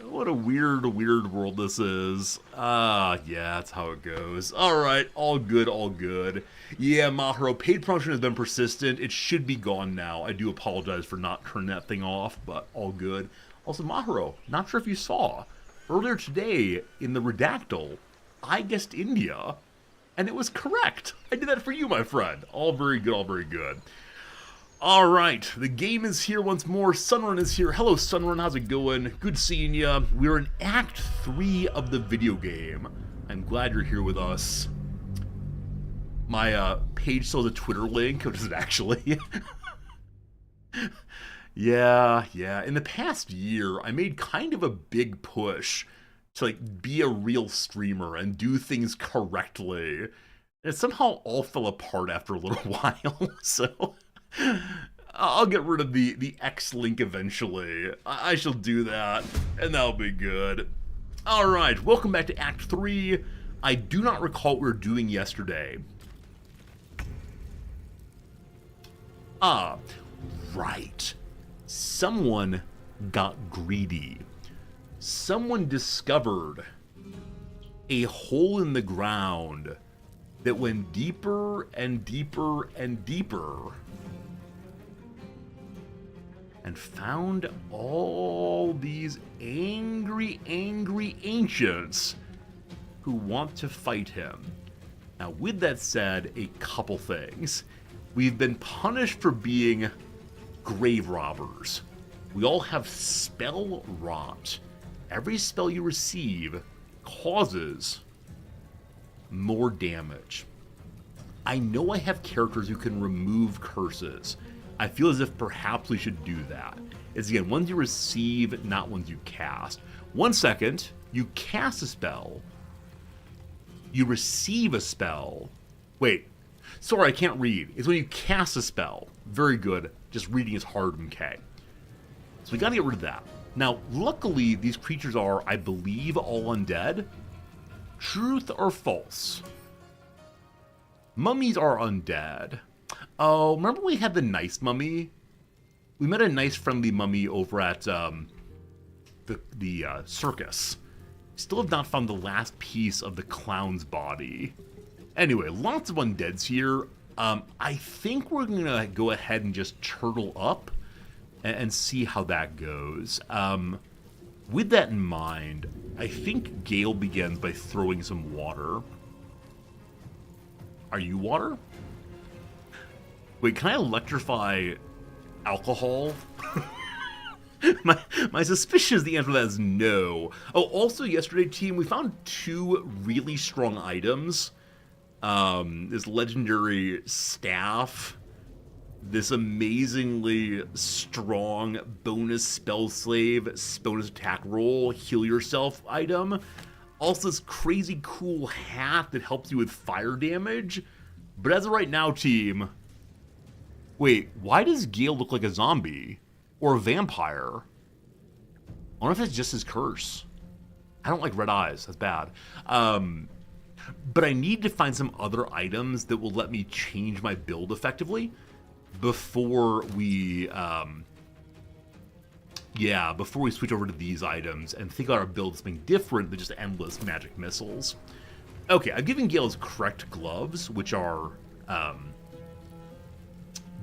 What a weird world this is. Yeah, that's how it goes. Alright, all good. Yeah, Maharo, paid promotion has been persistent. It should be gone now. I do apologize for not turning that thing off, but all good. Also, Maharo, not sure if you saw, earlier today in the Redactyl, I guessed India, and it was correct. I did that for you, my friend. All very good. Alright, the game is here once more. Sunrun is here. Hello, Sunrun. How's it going? Good seeing ya. We're in Act 3 of the video game. I'm glad you're here with us. My page still has a Twitter link, which is actually. Yeah. In the past year, I made kind of a big push to like be a real streamer and do things correctly. And it somehow all fell apart after a little while. So I'll get rid of the X link eventually. I shall do that, and that'll be good. All right, welcome back to Act 3. I do not recall what we were doing yesterday. Ah, right. Someone got greedy. Someone discovered a hole in the ground that went deeper and deeper and deeper and found all these angry ancients who want to fight him. Now, with that said, a couple things. We've been punished for being grave robbers. We all have spell rot. Every spell you receive causes more damage. I know I have characters who can remove curses. I feel as if perhaps we should do that. It's again, ones you receive, not ones you cast. 1 second, you cast a spell. You receive a spell. Wait, sorry, I can't read. It's when you cast a spell. Very good. Just reading is hard in K. So we gotta get rid of that. Now, luckily, these creatures are, I believe, all undead. Truth or false? Mummies are undead. Oh, remember we had the nice mummy? We met a nice friendly mummy over at the circus. Still have not found the last piece of the clown's body. Anyway, lots of undeads here. I think we're gonna go ahead and just turtle up and see how that goes. With that in mind, I think Gale begins by throwing some water. Are you water? Wait, can I electrify alcohol? my suspicion is the answer to that is no. Oh, also yesterday, team, we found 2 really strong items. This legendary staff, this amazingly strong bonus spell save, bonus attack roll, heal yourself item. Also this crazy cool hat that helps you with fire damage. But as of right now, team, wait, why does Gale look like a zombie? Or a vampire? I wonder if it's just his curse. I don't like red eyes, that's bad. But I need to find some other items that will let me change my build effectively before we, before we switch over to these items and think about our build something different than just endless magic missiles. Okay, I've given Gale his correct gloves, which are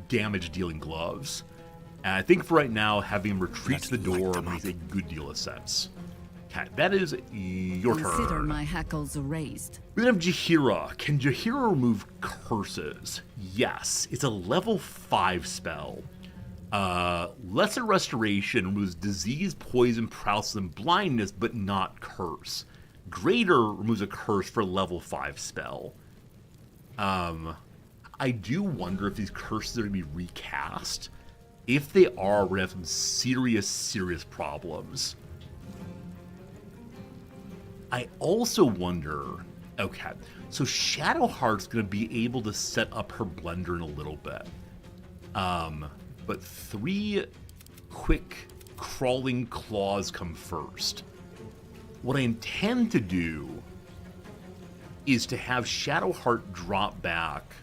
damage-dealing gloves. And I think for right now, having him retreat to the door makes a good deal of sense. Okay, that is your turn. Consider my hackles erased. We then have Jaheira. Can Jaheira remove curses? Yes. It's a level 5 spell. Lesser Restoration removes disease, poison, paralysis, and blindness, but not curse. Greater removes a curse for a level 5 spell. I do wonder if these curses are going to be recast. If they are, we're going to have some serious problems. I also wonder, okay, so Shadowheart's going to be able to set up her blender in a little bit. But 3 quick crawling claws come first. What I intend to do is to have Shadowheart drop back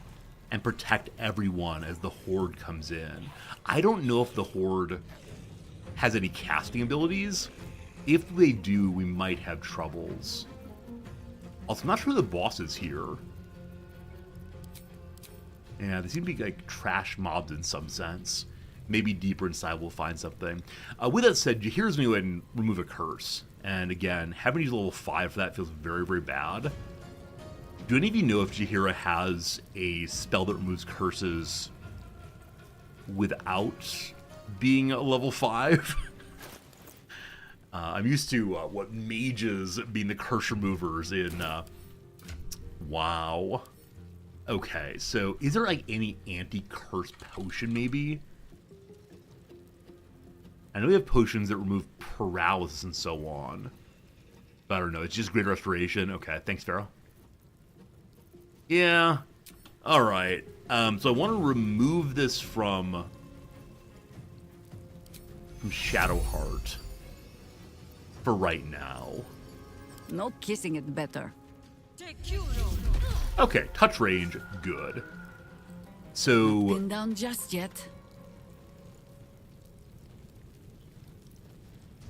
and protect everyone as the Horde comes in. I don't know if the Horde has any casting abilities. If they do, we might have troubles. Also, I'm not sure who the boss is here. Yeah, they seem to be like trash mobs in some sense. Maybe deeper inside we'll find something. With that said, Jaheira's going to go ahead and remove a curse. And again, having to use level 5 for that feels very bad. Do any of you know if Jaheira has a spell that removes curses without being a level 5? I'm used to what mages being the curse removers in. Wow. Okay, so is there like any anti-curse potion maybe? I know we have potions that remove paralysis and so on. But I don't know, it's just greater restoration. Okay, thanks, Pharaoh. Yeah. Alright. So I want to remove this from Shadowheart for right now. No kissing it better. Okay, touch range, good. So Pinned down just yet.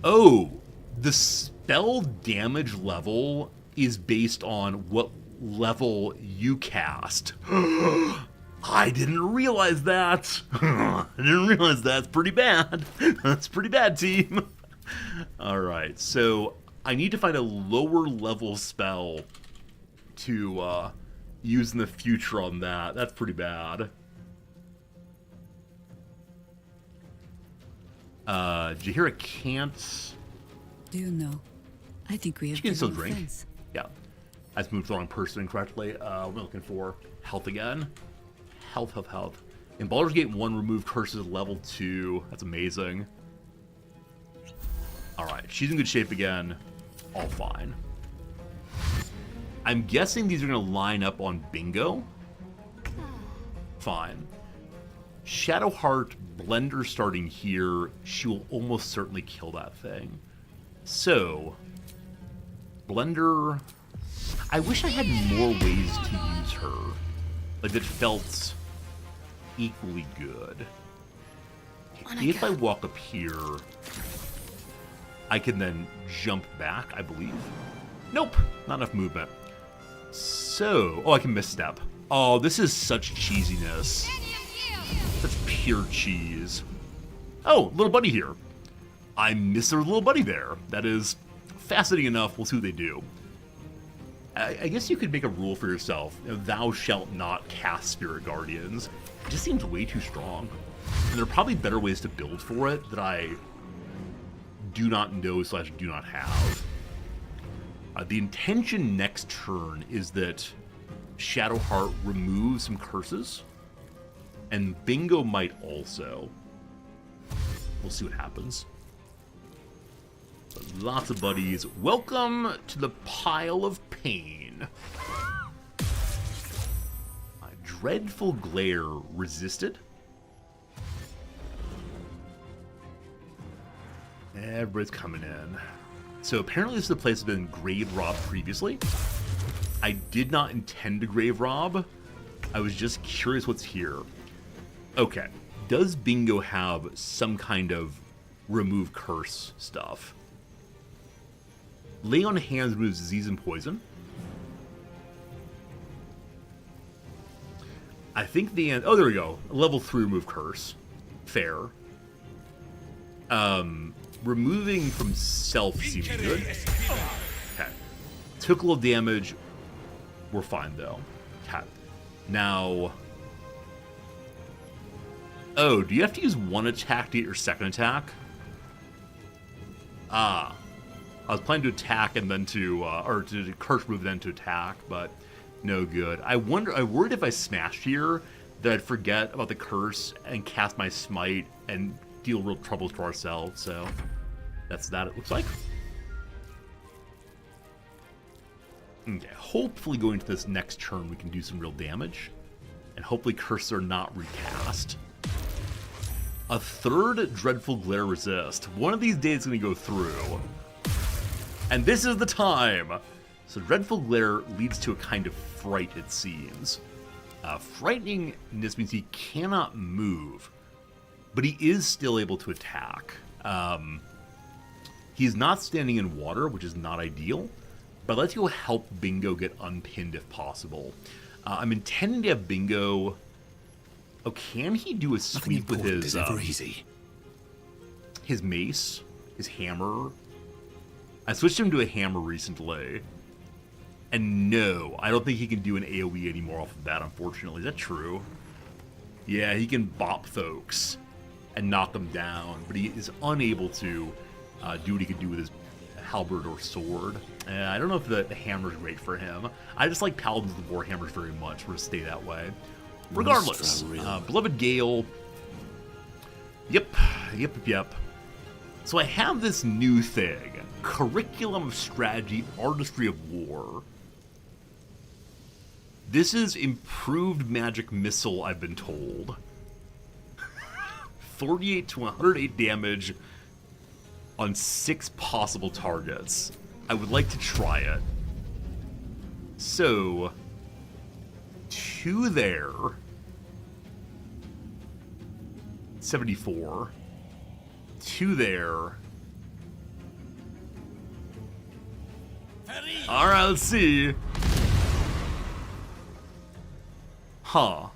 oh, the spell damage level is based on what level you cast. I didn't realize that. I didn't realize that. That's pretty bad. That's pretty bad, team. Alright, so I need to find a lower level spell to use in the future on that. That's pretty bad. Jahira can't... Do you know? I think we have She can been still old drink. friends. Yeah. I just moved the wrong person incorrectly. We're looking for health again. Health, health, health. In Baldur's Gate 1, remove curses level 2. That's amazing. Alright, she's in good shape again. All fine. I'm guessing these are going to line up on bingo. Fine. Shadowheart, Blender starting here. She will almost certainly kill that thing. So, Blender... I wish I had more ways to use her. Like, that felt equally good. If I walk up here, I can then jump back, I believe. Nope, not enough movement. So, oh, I can misstep. Oh, this is such cheesiness. That's pure cheese. Oh, little buddy here. I miss their little buddy there. That is fascinating enough. We'll see what they do. I guess you could make a rule for yourself. You know, thou shalt not cast Spirit Guardians. It just seems way too strong. And there are probably better ways to build for it that I do not know / do not have. The intention next turn is that Shadowheart removes some curses. And Bingo might also. We'll see what happens. But lots of buddies. Welcome to the pile of pain. Dreadful Glare resisted. Everybody's coming in. So apparently this is the place that's been grave robbed previously. I did not intend to grave rob. I was just curious what's here. Okay. Does Bingo have some kind of remove curse stuff? Lay on hands removes disease and poison. I think the end... Oh, there we go. Level 3 remove curse. Fair. Removing from self seems good. Okay. Took a little damage. We're fine, though. Okay. Now... Oh, do you have to use one attack to get your second attack? Ah. I was planning to attack and then to... or to curse move then to attack, but... No good. I worried if I smashed here that I'd forget about the curse and cast my smite and deal real troubles to ourselves, so that's that, it looks like. Okay, hopefully going to this next turn we can do some real damage. And hopefully curses are not recast. A third Dreadful Glare resist. One of these days it's going to go through. And this is the time! So Dreadful Glare leads to a kind of fright, it seems. Frighteningness means he cannot move, but he is still able to attack. He's not standing in water, which is not ideal, but let's go help Bingo get unpinned if possible. I'm intending to have Bingo... Oh, can he do a sweep with his... his mace? His hammer? I switched him to a hammer recently. And no, I don't think he can do an AoE anymore off of that, unfortunately. Is that true? Yeah, he can bop folks and knock them down, but he is unable to do what he could do with his halberd or sword. I don't know if the hammer's great for him. I just like paladins with warhammers very much. We'll stay that way. Regardless, beloved Gale. Yep. So I have this new thing. Curriculum of Strategy, Artistry of War. This is improved magic missile, I've been told. 48 to 108 damage on 6 possible targets. I would like to try it. So, 2 there. 74. 2 there. Alright, let's see. Huh.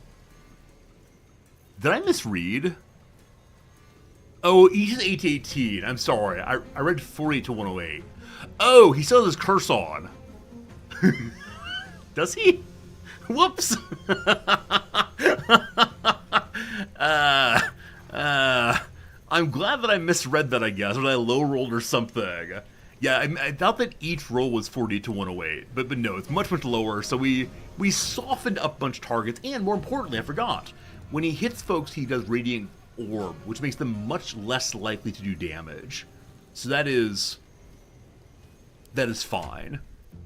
Did I misread? Oh, each is 8 to 18. I'm sorry. I read 48 to 108. Oh, he still has his curse on. Does he? Whoops. I'm glad that I misread that, I guess, or that I low rolled or something. Yeah, I thought that each roll was 48 to 108, but no, it's much lower. So we softened up a bunch of targets, and more importantly, I forgot, when he hits folks, he does Radiant Orb, which makes them much less likely to do damage. So that is fine.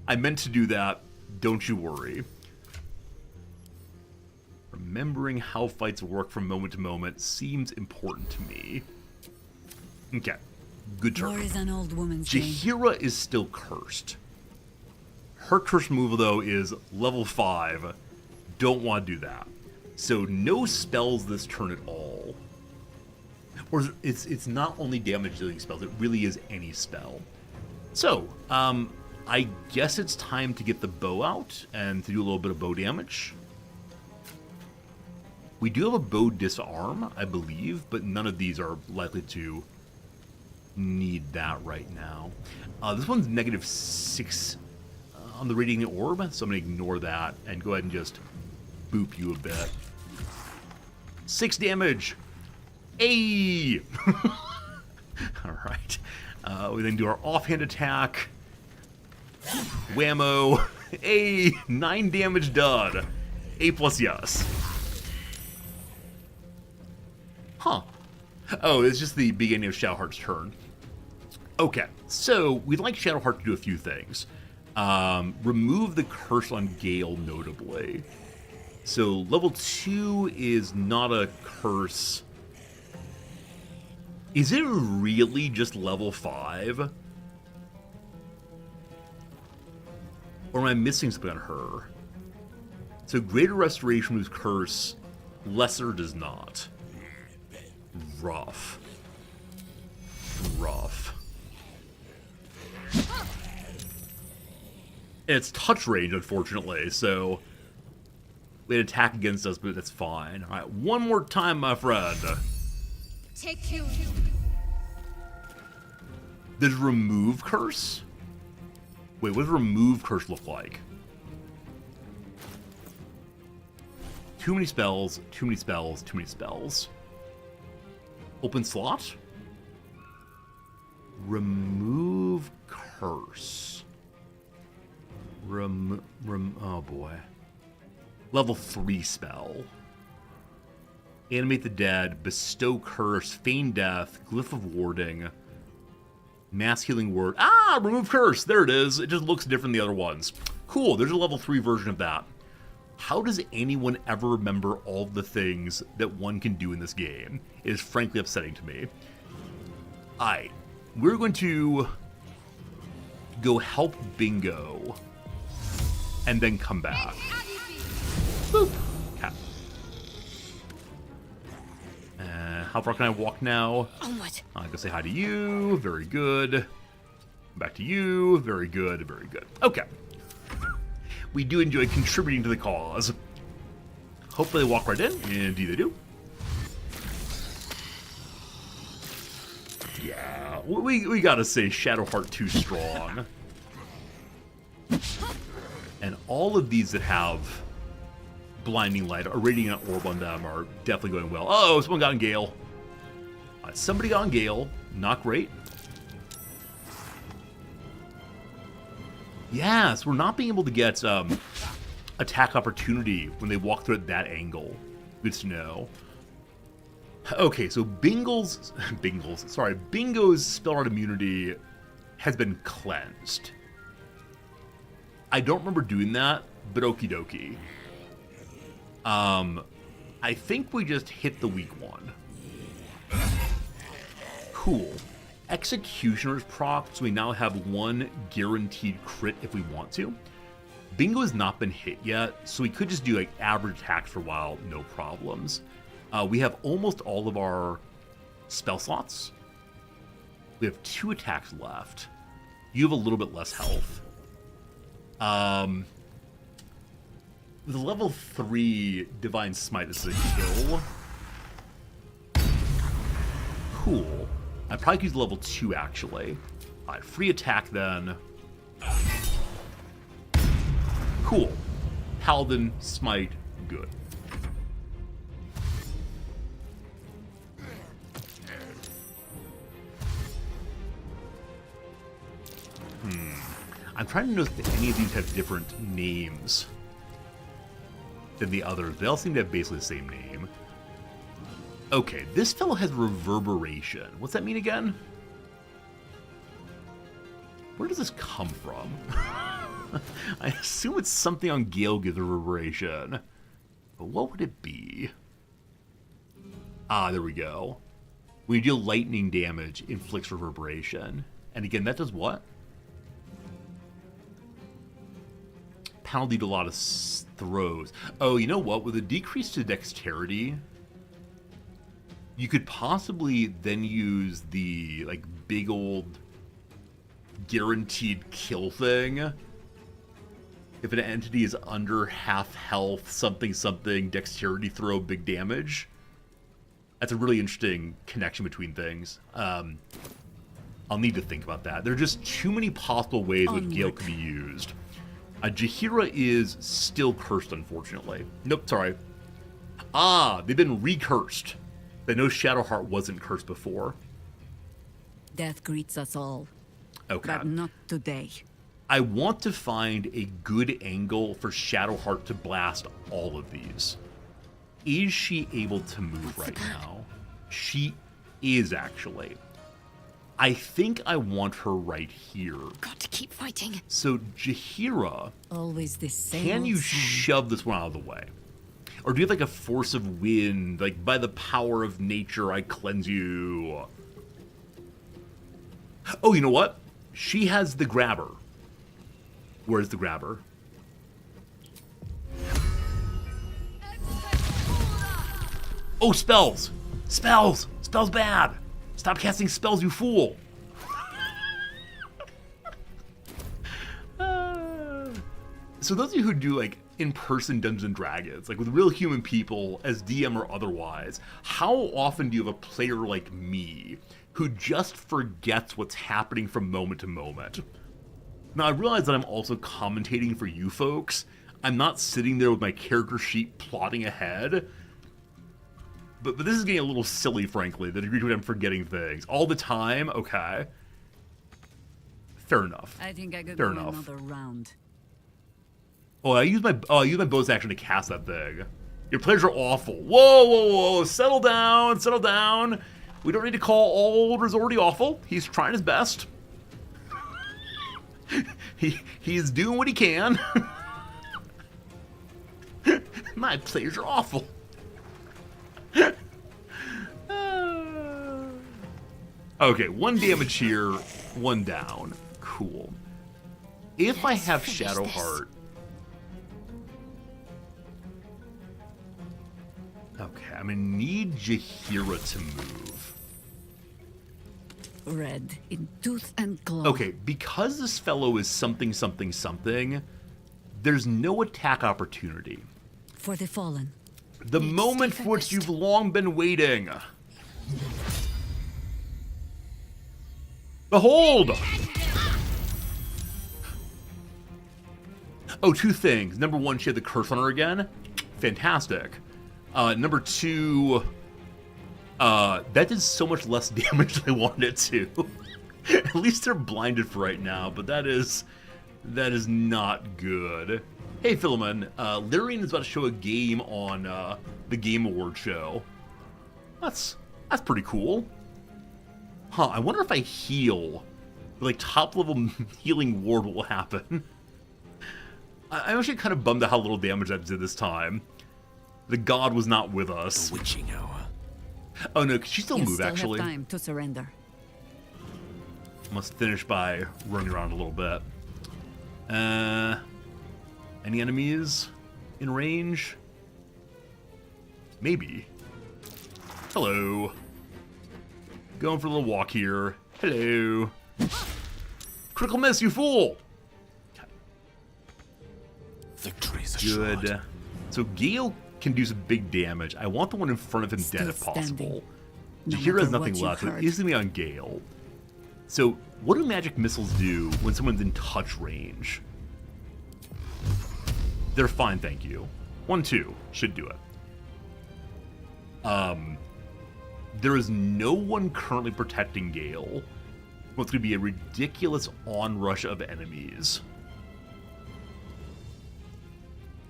I meant to do that. Don't you worry. Remembering how fights work from moment to moment seems important to me. Okay. Good turn. War is an old woman's game. Jaheira is still cursed. Her curse removal, though, is level 5. Don't want to do that. So no spells this turn at all. Or it's not only damage dealing spells, it really is any spell. So, I guess it's time to get the bow out and to do a little bit of bow damage. We do have a bow disarm, I believe, but none of these are likely to need that right now. This one's -6 on the Radiant Orb, so I'm going to ignore that and go ahead and just boop you a bit. 6 damage! Ayy! Alright. We then do our offhand attack. Whammo! Ayy! 9 damage done. A plus yes. Huh. Oh, it's just the beginning of Shadowheart's turn. Okay, so we'd like Shadowheart to do a few things. Remove the curse on Gale, notably. So level 2 is not a curse. Is it really just level 5? Or am I missing something on her? So Greater Restoration moves curse, Lesser does not. Rough. And it's touch range, unfortunately, so they'd attack against us, but that's fine. Alright, one more time, my friend. Take 2. Does remove curse? Wait, what does remove curse look like? Too many spells, too many spells, too many spells. Open slot? Remove curse. Oh boy. Level 3 spell. Animate the dead, bestow curse, feign death, glyph of warding, mass healing word. Ah, remove curse. There it is. It just looks different than the other ones. Cool. There's a level 3 version of that. How does anyone ever remember all the things that one can do in this game? It is frankly upsetting to me. Alright. We're going to go help Bingo and then come back. Boop. Okay. How far can I walk now? Onward. I can say hi to you. Very good. Back to you. Very good. Very good. Okay. We do enjoy contributing to the cause. Hopefully they walk right in. Indeed they do. Yeah, we gotta say Shadowheart too strong. And all of these that have Blinding Light or Radiant Orb on them are definitely going well. Oh, someone got on Gale. Somebody got on Gale. Not great. Yes, we're not being able to get attack opportunity when they walk through at that angle. Good to know. Okay, so Bingo's spell art immunity has been cleansed. I don't remember doing that, but okie dokie. I think we just hit the weak one. Cool. Executioner's proc, so we now have 1 guaranteed crit if we want to. Bingo has not been hit yet, so we could just do like average attacks for a while, no problems. We have almost all of our spell slots. We have 2 attacks left. You have a little bit less health. With a level 3 Divine Smite, this is a kill. Cool. I probably could use level 2, actually. Alright, free attack then. Cool. Paladin, Smite, good. I'm trying to notice if any of these have different names than the others. They all seem to have basically the same name. Okay, this fellow has reverberation. What's that mean again? Where does this come from? I assume it's something on Gale gives reverberation. But what would it be? Ah, there we go. When you deal lightning damage, inflicts reverberation. And again, that does what? Penalty to a lot of throws. Oh, you know what? With a decrease to dexterity, you could possibly then use the like big old guaranteed kill thing. If an entity is under half health, something, dexterity throw, big damage. That's a really interesting connection between things. I'll need to think about that. There are just too many possible ways that Gale could be used. Jaheira is still cursed, unfortunately. Nope, sorry. Ah, they've been recursed. I know Shadowheart wasn't cursed before. Death greets us all. Okay. But not today. I want to find a good angle for Shadowheart to blast all of these. Is she able to move right now? She is, actually. I think I want her right here. Got to keep fighting. So, Jaheira, Always the same. can you old song. shove this one out of the way? Or do you have like a force of wind, like by the power of nature I cleanse you? Oh, you know what? She has the grabber. Where's the grabber? Oh, spells! Spells! Spells bad! Stop casting spells, you fool! So those of you who do like in-person Dungeons and Dragons, like with real human people, as DM or otherwise, how often do you have a player like me who just forgets what's happening from moment to moment? Now I realize that I'm also commentating for you folks. I'm not sitting there with my character sheet plotting ahead. But this is getting a little silly, frankly, the degree to which I'm forgetting things. All the time? Okay. Fair enough. I think I could Fair go enough. another round. Oh, I used my bonus action to cast that thing. Your players are awful. Whoa, whoa, whoa. Settle down, settle down. We don't need to call all orders already awful. He's trying his best. He's doing what he can. My players are awful. Okay, 1 damage here, 1 down. Cool. If I have finish Shadowheart... Okay, I'm gonna need Jaheira to move. Red in tooth and claw. Okay, because this fellow is something, there's no attack opportunity. For the fallen. The moment for which you've long been waiting. Behold! Oh, 2 things. Number 1, she had the curse on her again. Fantastic. Number 2, that did so much less damage than I wanted it to. At least they're blinded for right now, but that is That is not good. Hey, Philemon, Lyrian is about to show a game on the Game Award show. That's pretty cool. Huh, I wonder if I heal, like, top-level healing ward, what will happen? I'm actually kind of bummed at how little damage that did this time. The god was not with us. The witching hour. Oh no, can she still You move, still actually? have time to surrender. Must finish by running around a little bit. Any enemies in range? Maybe. Hello. Going for a little walk here. Hello. Critical miss, you fool! Victory's Good. assured. So Gale can do some big damage. I want the one in front of him dead Still if possible. standing. No Jahira has matter nothing what you left, so heard. it's instantly on Gale. So, what do magic missiles do when someone's in touch range? They're fine, thank you. 1-2 should do it. There is no one currently protecting Gale. What's going to be a ridiculous onrush of enemies.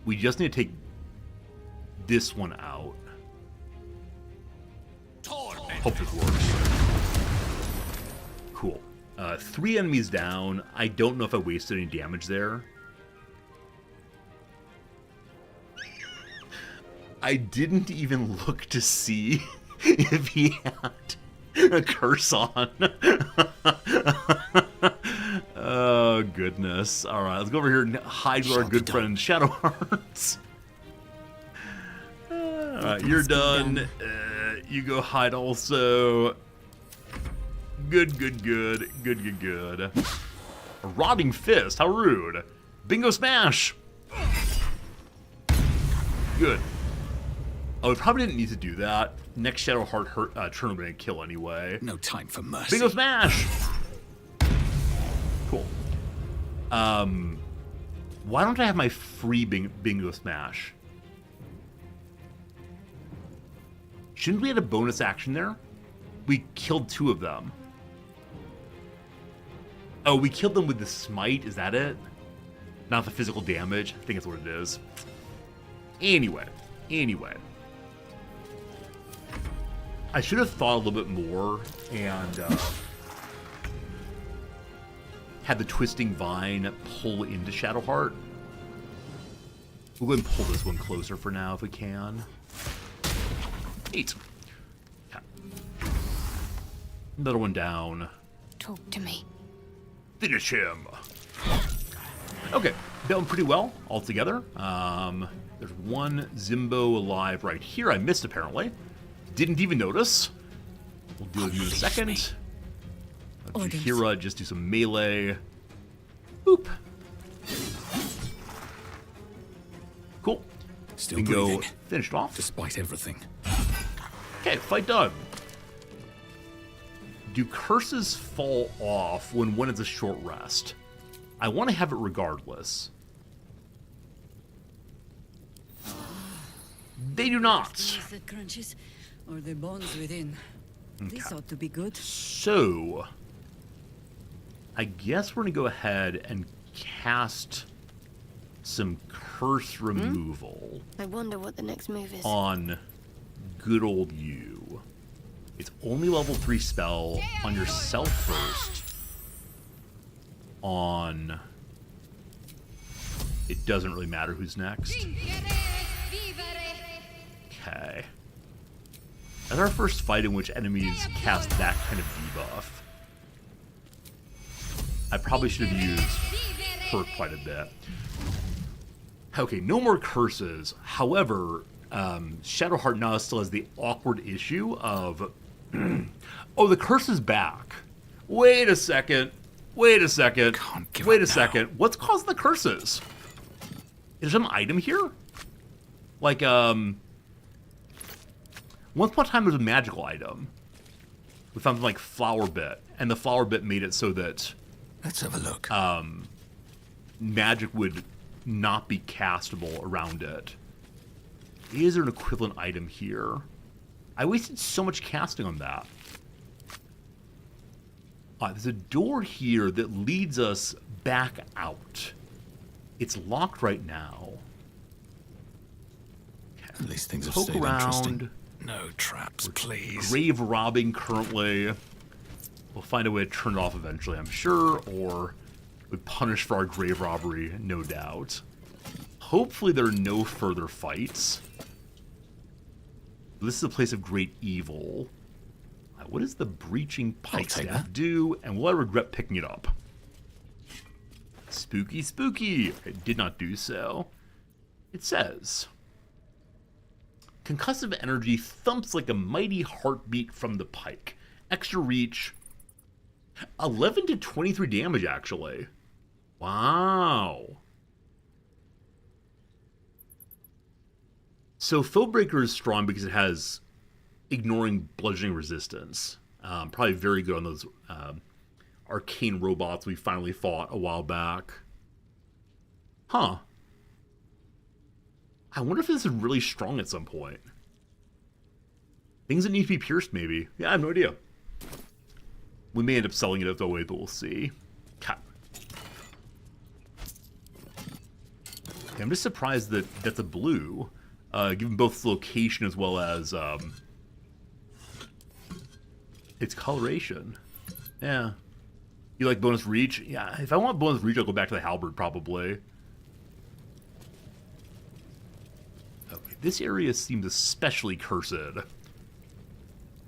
We just need to take this one out. Hope this works. Cool. 3 enemies down. I don't know if I wasted any damage there. I didn't even look to see if he had a curse on. Oh, goodness. Alright, let's go over here and hide with our good friend Shadowhearts. Alright, you're done. You go hide also. Good. A rotting fist. How rude. Bingo smash. Good. Oh, we probably didn't need to do that. Next Shadowheart turn we're gonna kill anyway. No time for mercy. Bingo smash. Cool. Why don't I have my free bingo smash? Shouldn't we have a bonus action there? We killed 2 of them. Oh, we killed them with the smite, is that it? Not the physical damage? I think that's what it is. Anyway. I should have thought a little bit more and had the Twisting Vine pull into Shadowheart. We'll go ahead and pull this one closer for now if we can. 8. Okay. Another one down. Talk to me. Finish him. Okay, done pretty well altogether. There's one Zimbo alive right here. I missed apparently. Didn't even notice. We'll deal with you in a second. Jahira, just do some melee. Boop. Cool. Still Bingo breathing, finished off. despite everything. Okay, fight done. Do curses fall off when one is a short rest? I want to have it regardless. They do not. That crunches, or the bones within. This ought to be good. So, I guess we're going to go ahead and cast some curse removal I wonder what the next move is. on good old you. It's only level 3 spell on yourself first. On... It doesn't really matter who's next. Okay. That's our first fight in which enemies cast that kind of debuff. I probably should have used Perk quite a bit. Okay, no more curses. However, Shadowheart now still has the awkward issue of... oh, the curse is back. Wait a second. Wait a second. Can't give Wait up a second. What's causing the curses? Is there some item here? Like, once upon a time there was a magical item. We found something like Flower Bit, and the Flower Bit made it so that Let's have a look. magic would not be castable around it. Is there an equivalent item here? I wasted so much casting on that. There's a door here that leads us back out. It's locked right now. At least things have Poke stayed around. interesting. No traps, please. Grave robbing currently. We'll find a way to turn it off eventually, I'm sure, or we punish for our grave robbery, no doubt. Hopefully there are no further fights. This is a place of great evil. What does the breaching pike take staff that. do, and will I regret picking it up? Spooky, spooky. I did not do so. It says, concussive energy thumps like a mighty heartbeat from the pike. Extra reach. 11 to 23 damage, actually. Wow. So Foebreaker is strong because it has ignoring bludgeoning resistance. Probably very good on those arcane robots we finally fought a while back. Huh. I wonder if this is really strong at some point. Things that need to be pierced, maybe. Yeah, I have no idea. We may end up selling it that way, but we'll see. Okay. I'm just surprised that that's a blue, given both its location as well as its coloration. Yeah. You like bonus reach? Yeah, if I want bonus reach, I'll go back to the halberd, probably. Okay, this area seems especially cursed.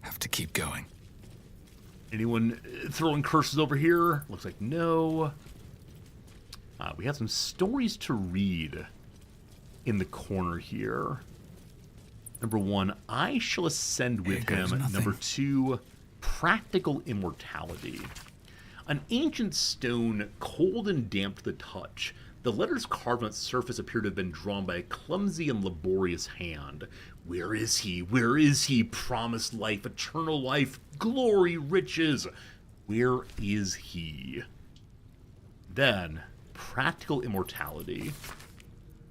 Have to keep going. Anyone throwing curses over here? Looks like no. We have some stories to read in the corner here. Number 1, I shall ascend with Here goes him. nothing. Number 2, practical immortality. An ancient stone, cold and damp to the touch. The letters carved on its surface appear to have been drawn by a clumsy and laborious hand. Where is he? Where is he? Promised life, eternal life, glory, riches. Where is he? Then, practical immortality.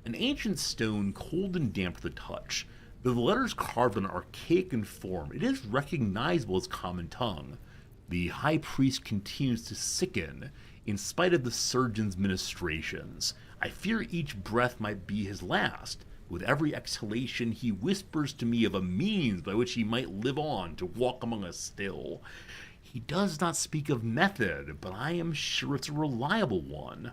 An ancient stone, cold and damp to the touch. Though the letters carved on archaic in form, it is recognizable as common tongue. The high priest continues to sicken, in spite of the surgeon's ministrations. I fear each breath might be his last. With every exhalation, he whispers to me of a means by which he might live on to walk among us still. He does not speak of method, but I am sure it's a reliable one.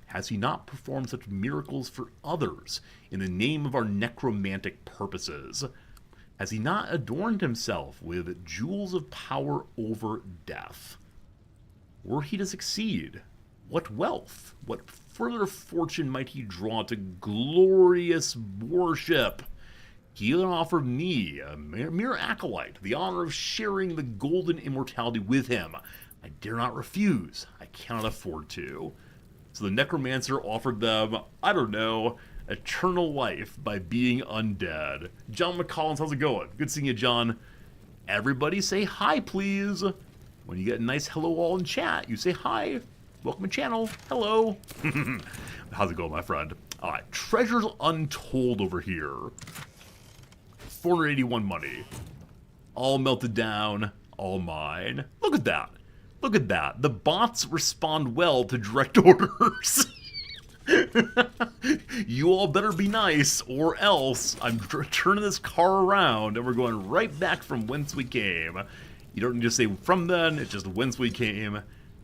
Has he not performed such miracles for others in the name of our necromantic purposes? Has he not adorned himself with jewels of power over death? Were he to succeed, what wealth, what further fortune might he draw to glorious worship? He offered me, a mere acolyte, the honor of sharing the golden immortality with him. I dare not refuse. I cannot afford to. So the necromancer offered them, I don't know, eternal life by being undead. John McCollins, how's it going? Good seeing you, John. Everybody say hi, please. When you get a nice hello all in chat, you say hi. Welcome to channel. Hello. How's it going, my friend? All right, treasures untold over here. 481 money. All melted down, all mine. Look at that. Look at that. The bots respond well to direct orders. You all better be nice, or else I'm turning this car around and we're going right back from whence we came. You don't need to say from then, it's just whence we came.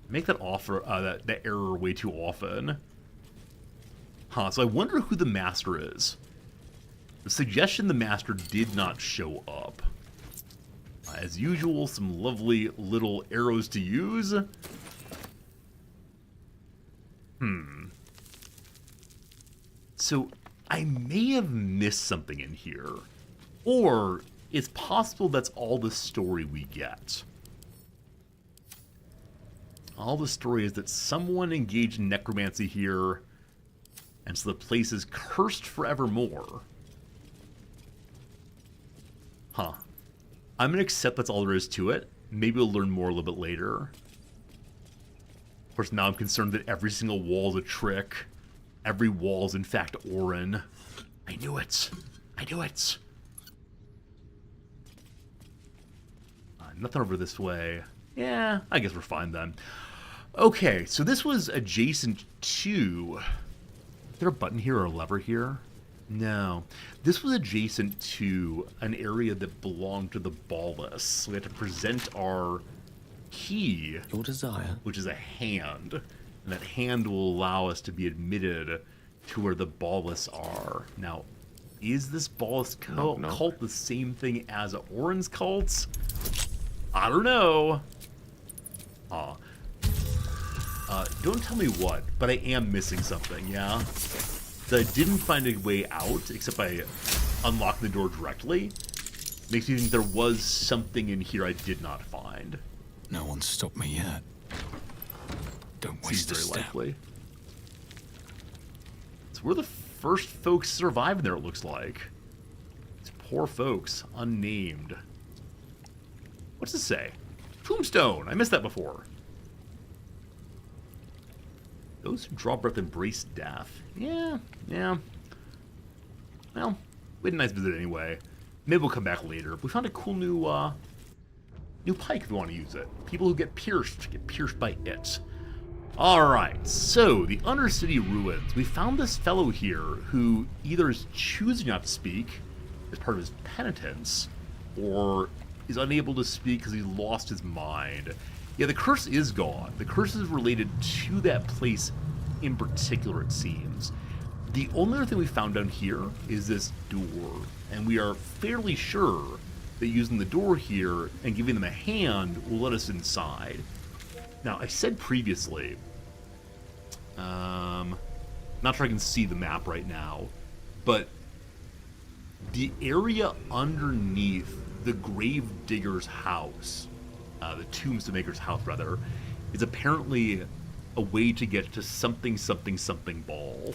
Make that offer, that error way too often. Huh, so I wonder who the master is. The suggestion the master did not show up. As usual, some lovely little arrows to use. So, I may have missed something in here. Or, it's possible that's all the story we get. All the story is that someone engaged in necromancy here, and so the place is cursed forevermore. Huh. I'm going to accept that's all there is to it. Maybe we'll learn more a little bit later. Of course, now I'm concerned that every single wall is a trick. Every wall is, in fact, Orin. I knew it. I knew it. Nothing over this way. Yeah, I guess we're fine then. Okay, so this was adjacent to... Is there a button here or a lever here? No. This was adjacent to an area that belonged to the Ballus. So we had to present our key, Your desire. which is a hand. And that hand will allow us to be admitted to where the Ballus are. Now, is this Ballus cult, Knock, knock. cult the same thing as Orin's cults? I don't know. Don't tell me what, but I am missing something, yeah? So I didn't find a way out, except by unlocking the door directly. Makes me think there was something in here I did not find. No one's stopped me yet. Don't Seems waste a very step. likely. So we're the first folks to survive in there, it looks like. These poor folks, unnamed. What's this say? Tombstone! I missed that before. Those who draw breath embrace death. Yeah. Well, we had a nice visit anyway. Maybe we'll come back later. We found a cool new pike if we want to use it. People who get pierced by it. Alright, so the Undercity Ruins. We found this fellow here who either is choosing not to speak as part of his penitence, or is unable to speak because he lost his mind. Yeah, the curse is gone. The curse is related to that place in particular, it seems. The only other thing we found down here is this door, and we are fairly sure that using the door here and giving them a hand will let us inside. Now, I said previously, not sure I can see the map right now, but the area underneath the grave digger's house, the tombstone maker's house rather, is apparently a way to get to something ball.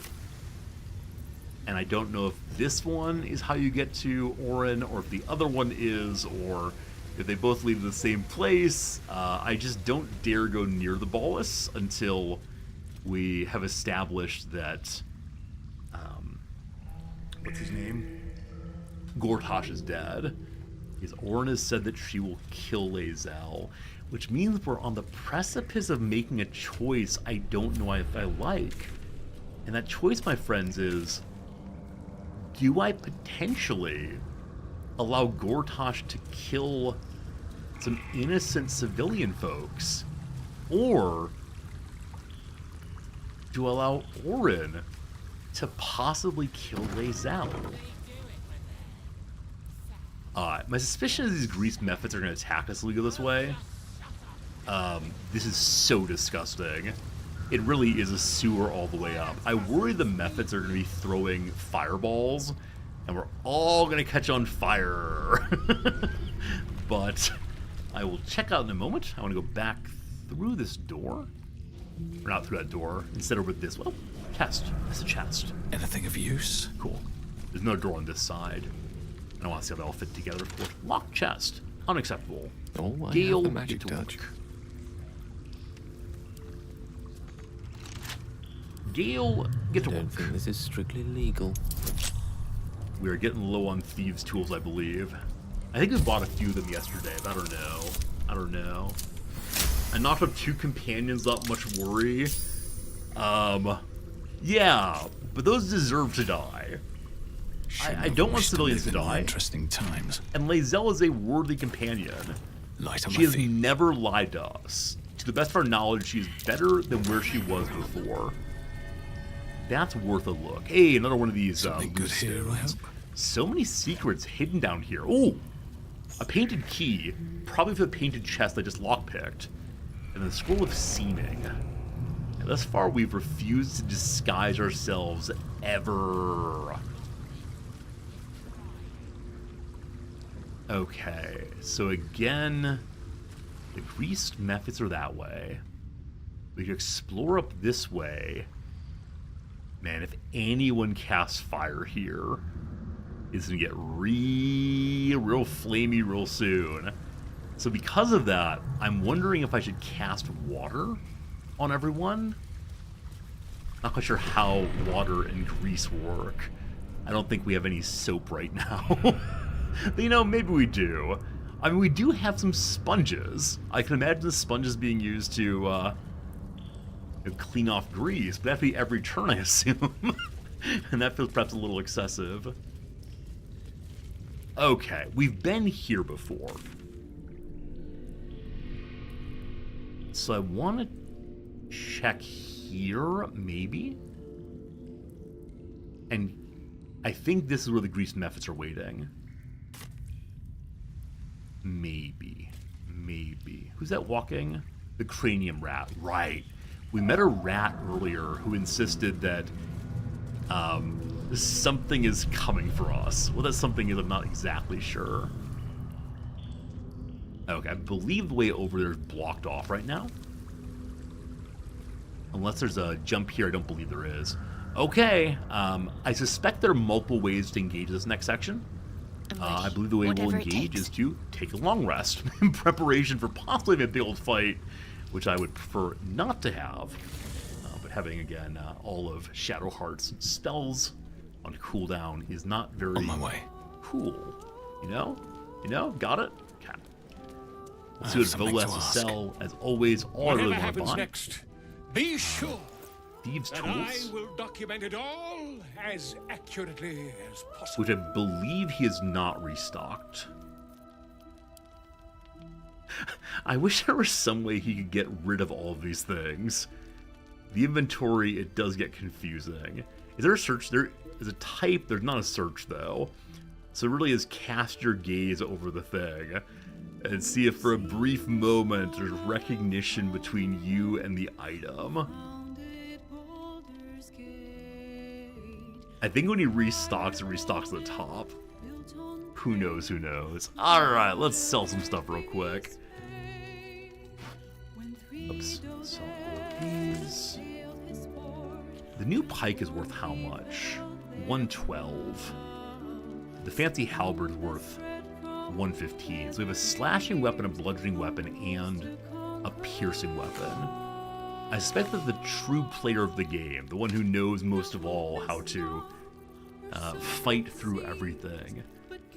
And I don't know if this one is how you get to Orin, or if the other one is, or if they both lead to the same place. I just don't dare go near the Ballus until we have established that, what's his name? Gortash is dead. Because Orin has said that she will kill Lae'zel, which means we're on the precipice of making a choice I don't know if I like. And that choice, my friends, is, do I potentially allow Gortash to kill some innocent civilian folks? Or do I allow Orin to possibly kill Lae'zel? My suspicion is these grease methods are going to attack us if we go this way. This is so disgusting. It really is a sewer all the way up. I worry the methods are going to be throwing fireballs, and we're all going to catch on fire. But I will check out in a moment. I want to go back through this door. Or not through that door. Instead over this. Well, chest. It's a chest. Anything of use? Cool. There's no door on this side. And I want to see how they all fit together, of course. Locked chest. Unacceptable. Oh, I have Gale, the magic get to touch. work. Gale, get to I work. don't think this is strictly legal. We are getting low on thieves' tools, I believe. I think we bought a few of them yesterday, but I don't know. I knocked up 2 companions, not much worry. Yeah, but those deserve to die. I don't want civilians to die. Interesting times. And Lae'zel is a worthy companion. Light on She my has feet. never lied to us. To the best of our knowledge, she is better than where she was before. That's worth a look. Hey, another one of these Something good loose here, I stones. hope. So many secrets hidden down here. Oh, a painted key, probably for the painted chest I just lockpicked, and the scroll of seeming. And thus far, we've refused to disguise ourselves ever. Okay, so again, the greased methods are that way. We can explore up this way. Man, if anyone casts fire here, it's gonna get real flamey real soon. So because of that, I'm wondering if I should cast water on everyone. Not quite sure how water and grease work. I don't think we have any soap right now. But you know, maybe we do. I mean, we do have some sponges. I can imagine the sponges being used to clean off grease, but that'd be every turn, I assume. And that feels perhaps a little excessive. Okay, we've been here before. So I want to check here, maybe? And I think this is where the grease methods are waiting. Maybe. Who's that walking? The cranium rat, right. We met a rat earlier who insisted that something is coming for us. What that something is, I'm not exactly sure. Okay, I believe the way over there is blocked off right now. Unless there's a jump here, I don't believe there is. Okay, I suspect there are multiple ways to engage this next section. I believe the way we'll engage is to take a long rest in preparation for possibly a big old fight, which I would prefer not to have. But having, again, all of Shadowheart's spells on cooldown is not very On my way. cool. You know? Got it? Okay. Let's see what Vola has to sell. As always, all I really want to buy. Next, be sure Thieves' that Tools. I will document it all as accurately as possible. Which I believe he has not restocked. I wish there was some way he could get rid of all of these things. The inventory, it does get confusing. Is there a search? There is a type, there's not a search though. So it really is cast your gaze over the thing and see if for a brief moment there's recognition between you and the item. I think when he restocks, it restocks the top. Who knows, Alright, let's sell some stuff real quick. Oops, sell all of these. The new pike is worth how much? 112. The fancy halberd is worth 115. So we have a slashing weapon, a bludgeoning weapon, and a piercing weapon. I suspect that the true player of the game, the one who knows most of all how to fight through everything,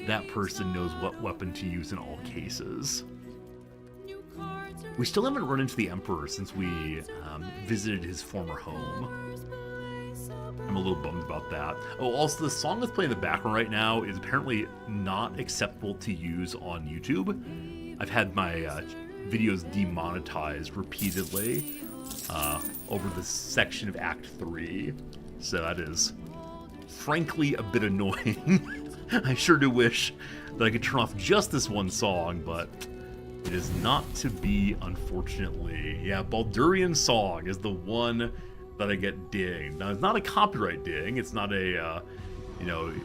that person knows what weapon to use in all cases. We still haven't run into the Emperor since we visited his former home. I'm a little bummed about that. Oh, also the song that's playing in the background right now is apparently not acceptable to use on YouTube. I've had my videos demonetized repeatedly over the section of Act 3, so that is frankly a bit annoying. I sure do wish that I could turn off just this one song, but it is not to be, unfortunately. Yeah, Baldurian Song is the one that I get dinged. Now, it's not a copyright ding. It's not a,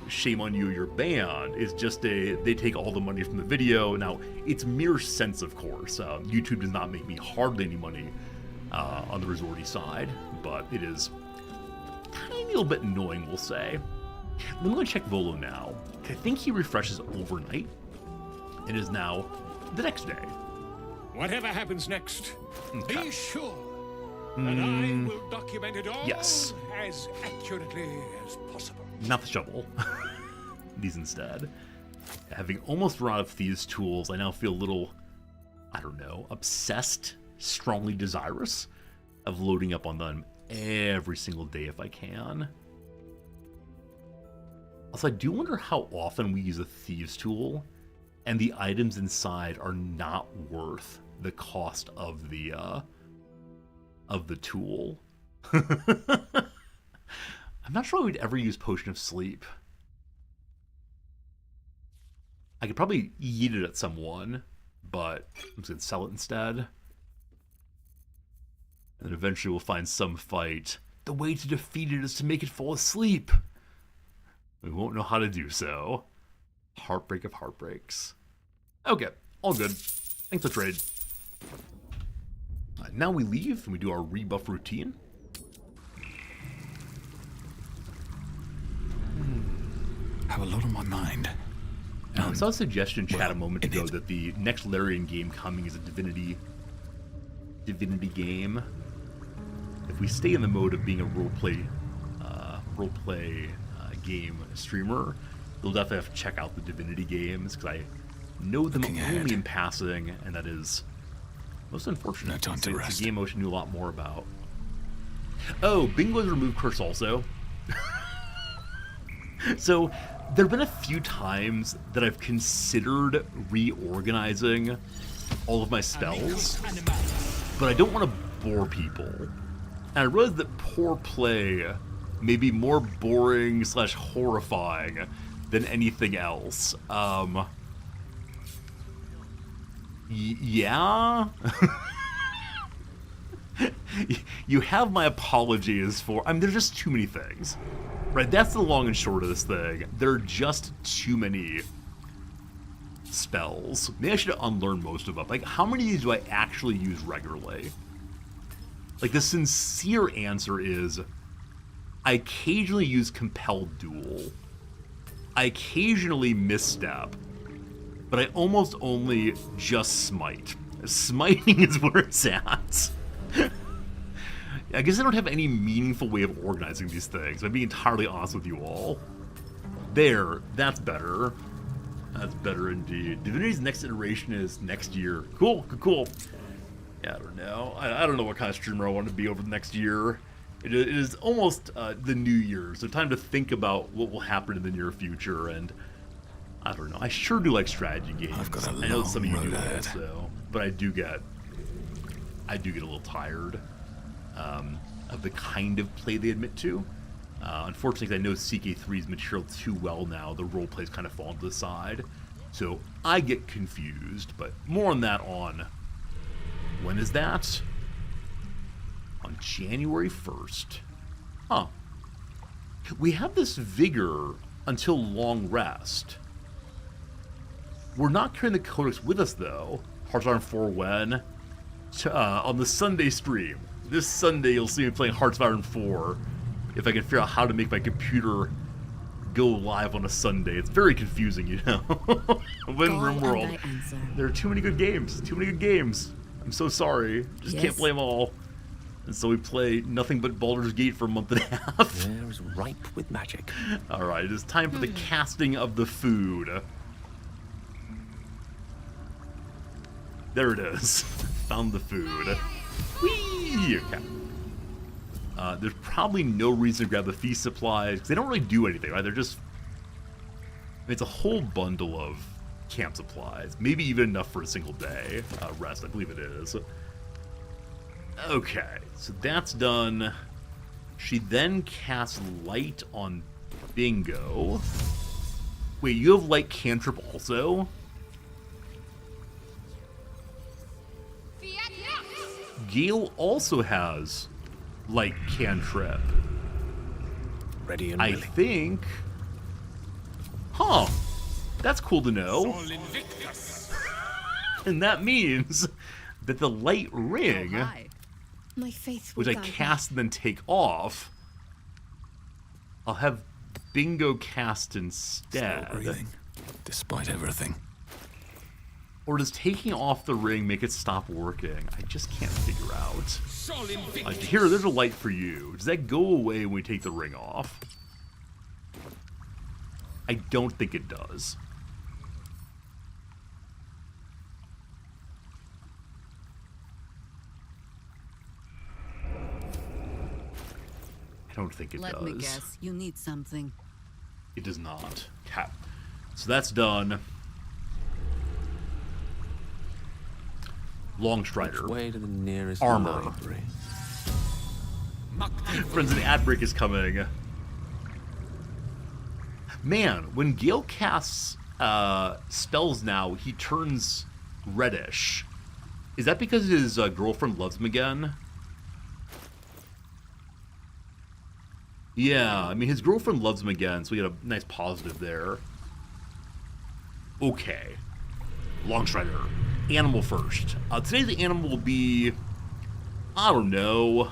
shame on you, you're banned. It's just they take all the money from the video. Now, it's mere cents, of course. YouTube does not make me hardly any money on the resorty side, but it is a tiny little bit annoying, we'll say. Let me go check Volo now. I think he refreshes overnight. It is now the next day. Whatever happens next, Okay. be sure that I will document it all Yes. as accurately as possible. Not the shovel. These instead. Having almost run out of Thieves' Tools, I now feel a little, I don't know, obsessed, strongly desirous of loading up on them every single day if I can. Also, I do wonder how often we use a Thieves' Tool and the items inside are not worth the cost of the tool. I'm not sure I would ever use Potion of Sleep. I could probably yeet it at someone, but I'm just gonna sell it instead. And then eventually we'll find some fight. The way to defeat it is to make it fall asleep. We won't know how to do so. Heartbreak of heartbreaks. Okay, all good. Thanks for trade. Now we leave and we do our rebuff routine. Have a lot on my mind. I saw a suggestion in chat well, a moment it ago is- that the next Larian game coming is a Divinity game. If we stay in the mode of being a roleplay game streamer, you'll definitely have to check out the Divinity games, because know them Looking only ahead. in passing, and that is most unfortunate. No time to It's rest. a game I wish I knew a lot more about. Oh, Bingo's removed curse also. So, there have been a few times that I've considered reorganizing all of my spells, but I don't want to bore people. And I realize that poor play may be more boring / horrifying than anything else. Yeah? You have my apologies for... I mean, there's just too many things. Right, that's the long and short of this thing. There are just too many spells. Maybe I should unlearn most of them. Like, how many of these do I actually use regularly? Like, the sincere answer is, I occasionally use Compelled Duel. I occasionally Misstep. But I almost only just Smite. Smiting is where it's at. I guess I don't have any meaningful way of organizing these things. I'm being entirely honest with you all. There, that's better. That's better indeed. Divinity's next iteration is next year. Cool, cool. Yeah, I don't know. I don't know what kind of streamer I want to be over the next year. It is almost the new year, so time to think about what will happen in the near future, and I don't know. I sure do like strategy games. I've got a I know some of you long do road ahead. also, but I do get a little tired of the kind of play they admit to. Unfortunately, I know CK3's material too well now. The roleplay's kind of fallen to the side. So I get confused, but more on that on... When is that? On January 1st. Huh. We have this vigor until long rest. We're not carrying the Codex with us, though. Hearts Iron 4 when? On the Sunday stream. This Sunday, you'll see me playing Hearts of Iron 4, if I can figure out how to make my computer go live on a Sunday. It's very confusing, you know? When Call RimWorld, and I answer. there are too many good games. Too many good games. I'm so sorry. Just can't Yes. play them all. And so we play nothing but Baldur's Gate for a month and a half. There is ripe with magic. Alright, it is time for the casting of the food. There it is. Found the food. Whee! Okay. There's probably no reason to grab the feast supplies, because they don't really do anything, right? They're just... It's a whole bundle of camp supplies. Maybe even enough for a single day rest, I believe it is. Okay, so that's done. She then casts Light on Bingo. Wait, you have Light cantrip also? Gale also has Light cantrip. Ready and I willing. think... Huh. That's cool to know. And that means that the Light Ring, Hi. My faith will which I guide me. cast and then take off, I'll have Bingo cast Still instead. breathing, despite everything. Or does taking off the ring make it stop working? I just can't figure out. Like, here, there's a light for you. Does that go away when we take the ring off? I don't think it does. I don't think it Let does. me guess. You need something. It does not. Okay. So that's done. Long Strider. Way to the nearest Armor. library. Friends, an ad break is coming. Man, when Gale casts spells now, he turns reddish. Is that because his girlfriend loves him again? Yeah, I mean, his girlfriend loves him again, so we get a nice positive there. Okay. Longstrider. Animal first. Today's animal will be... I don't know.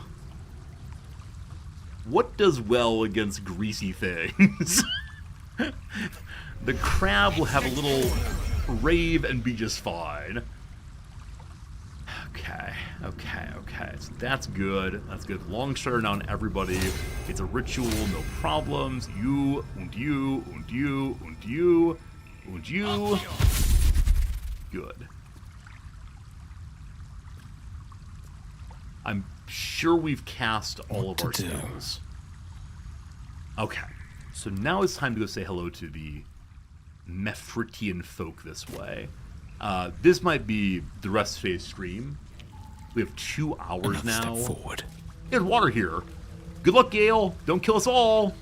What does well against greasy things? The crab will have a little rave and be just fine. Okay. So that's good. That's good. Long Strider now on everybody. It's a ritual, no problems. You, and you, and you, and you, and you. good. I'm sure we've cast all of our spells. Okay, so now it's time to go say hello to the Mephritian folk this way. This might be the rest of today's stream. We have 2 hours now. Step forward. There's water here. Good luck, Gale. Don't kill us all.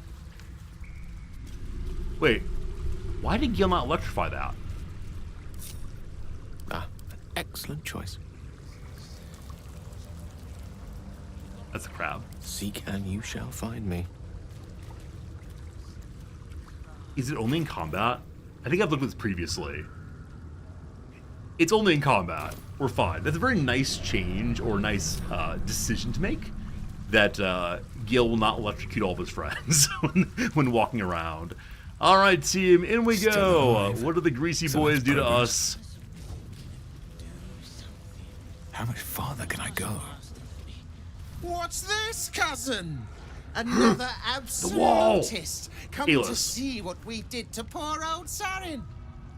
Wait, why did Gale not electrify that? Ah, an excellent choice. That's a crab. Seek and you shall find me. Is it only in combat? I think I've looked at this previously. It's only in combat. We're fine. That's a very nice change or nice decision to make. That Gil will not electrocute all of his friends when walking around. All right, team, in we go. What do the greasy boys do to us? How much farther can I go? What's this, cousin? Another wall. absolutist come Aelus. to see what we did to poor old Sarin.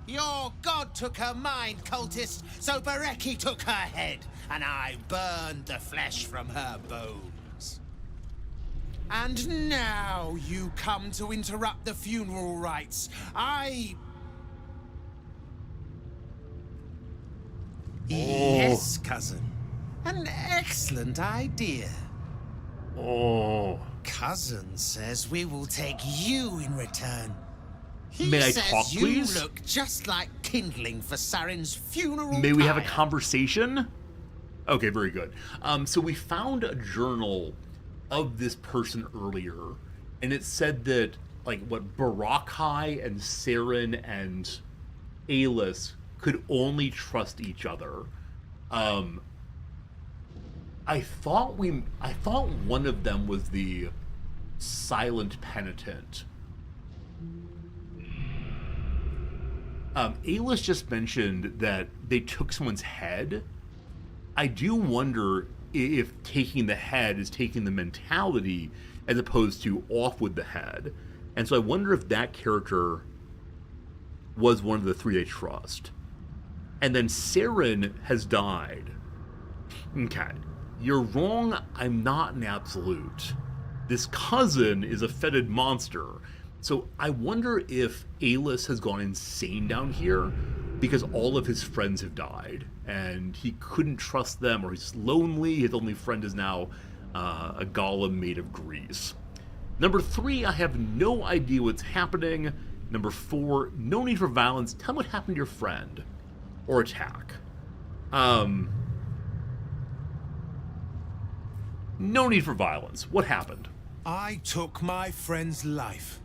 Your god took her mind, cultist, so Bereki took her head, and I burned the flesh from her bones. And now you come to interrupt the funeral rites. Yes, cousin. An excellent idea. Oh. Cousin says we will take you in return. He May I says talk, you please? look just like kindling for Sarin's funeral. May we have a pyre. conversation? Okay, very good. So we found a journal of this person earlier, and it said that, like, what, Barakai and Saren and Aelus could only trust each other. I thought one of them was the silent penitent. Aelus just mentioned that they took someone's head. I do wonder if taking the head is taking the mentality as opposed to off with the head. And so I wonder if that character was one of the 3 they trust. And then Saren has died. Okay. You're wrong, I'm not an absolute. This cousin is a fetid monster. So I wonder if Aelus has gone insane down here because all of his friends have died and he couldn't trust them, or he's lonely. His only friend is now a golem made of grease. Number 3, I have no idea what's happening. Number 4, no need for violence. Tell me what happened to your friend. Or attack. No need for violence. What happened? I took my friend's life,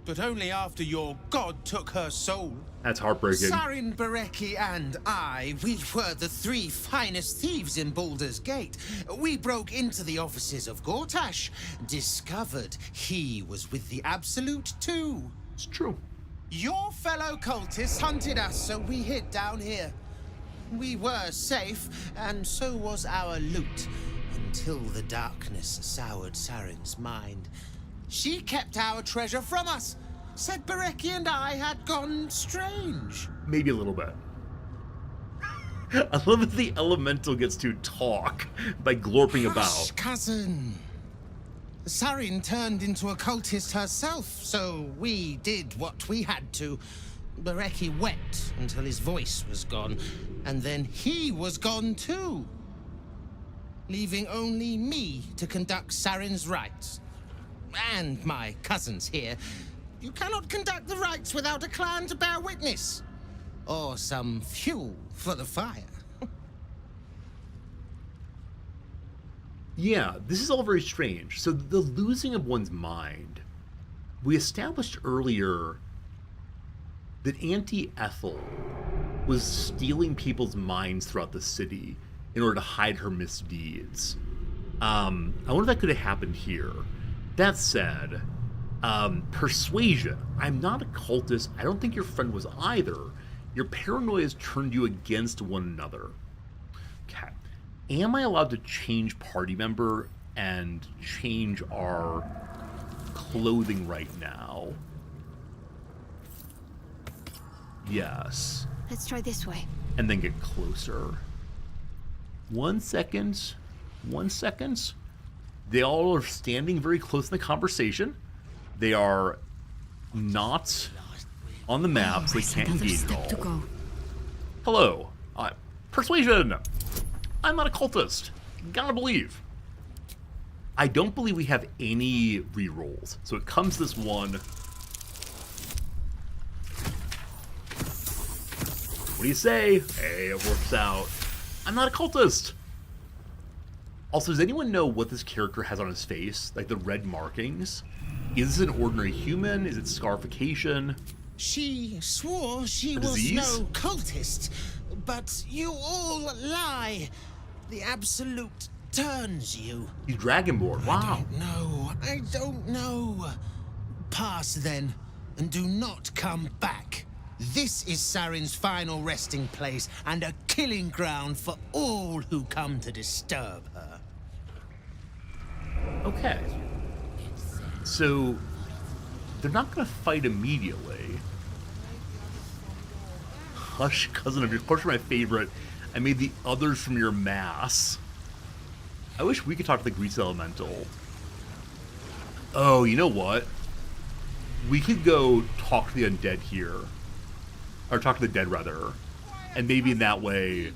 but only after your god took her soul. That's heartbreaking. Sarin, Bereki, and I, we were the 3 finest thieves in Baldur's Gate. We broke into the offices of Gortash, discovered he was with the Absolute too. It's true. Your fellow cultists hunted us, so we hid down here. We were safe, and so was our loot, until the darkness soured Sarin's mind. She kept our treasure from us, said Bereki and I had gone strange. Maybe a little bit. I love that the elemental gets to talk by glorping Hush, about. cousin. Sarin turned into a cultist herself, so we did what we had to. Bereki wept until his voice was gone, and then he was gone too, leaving only me to conduct Sarin's rites. And my cousins here. You cannot conduct the rites without a clan to bear witness, or some fuel for the fire. Yeah, this is all very strange. So the losing of one's mind. We established earlier that Auntie Ethel was stealing people's minds throughout the city in order to hide her misdeeds. I wonder if that could have happened here. That said, persuasion. I'm not a cultist. I don't think your friend was either. Your paranoia has turned you against one another. Okay. Am I allowed to change party member and change our clothing right now? Yes. Let's try this way. and then get closer. 1 second. 1 second. They all are standing very close in the conversation. They are not on the map, so they can't Another engage at step to all. go. Hello. Persuasion. I'm not a cultist. Gotta believe. I don't believe we have any rerolls. So it comes this one. What do you say? Hey, it works out. I'm not a cultist. Also, does anyone know what this character has on his face? Like the red markings? Is this an ordinary human? Is it scarification? She swore she A was disease? no cultist, but you all lie. The Absolute turns you. He's Dragonborn. Wow. I don't know. Pass then, and do not come back. This is Sarin's final resting place and a killing ground for all who come to disturb her. Okay. So, they're not going to fight immediately. Hush, cousin of yours. Of course, my favorite. I made the others from your mass. I wish we could talk to the Grease Elemental. Oh, you know what? We could go talk to the undead here. Or talk to the dead, rather. And maybe in that way,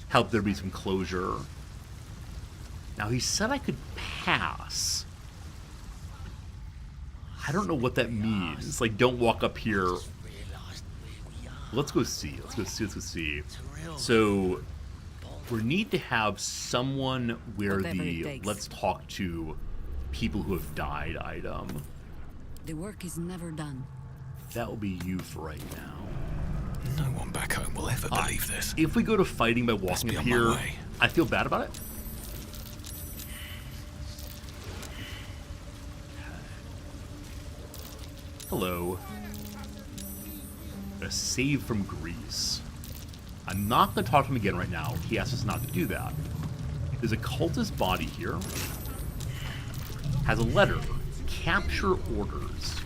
help there be some closure. Now, he said I could pass. I don't know what that means. Like, don't walk up here. Let's go see. Let's go see. So, we need to have someone wear Whatever it the takes. let's talk to people who have died item. The work is never done. That will be you for right now. No one back home will ever believe this. If we go to fighting by Best walking be up on my here, way. I feel bad about it. Hello. A save from Greece. I'm not going to talk to him again right now. He asked us not to do that. There's a cultist body here. Has a letter. Capture orders.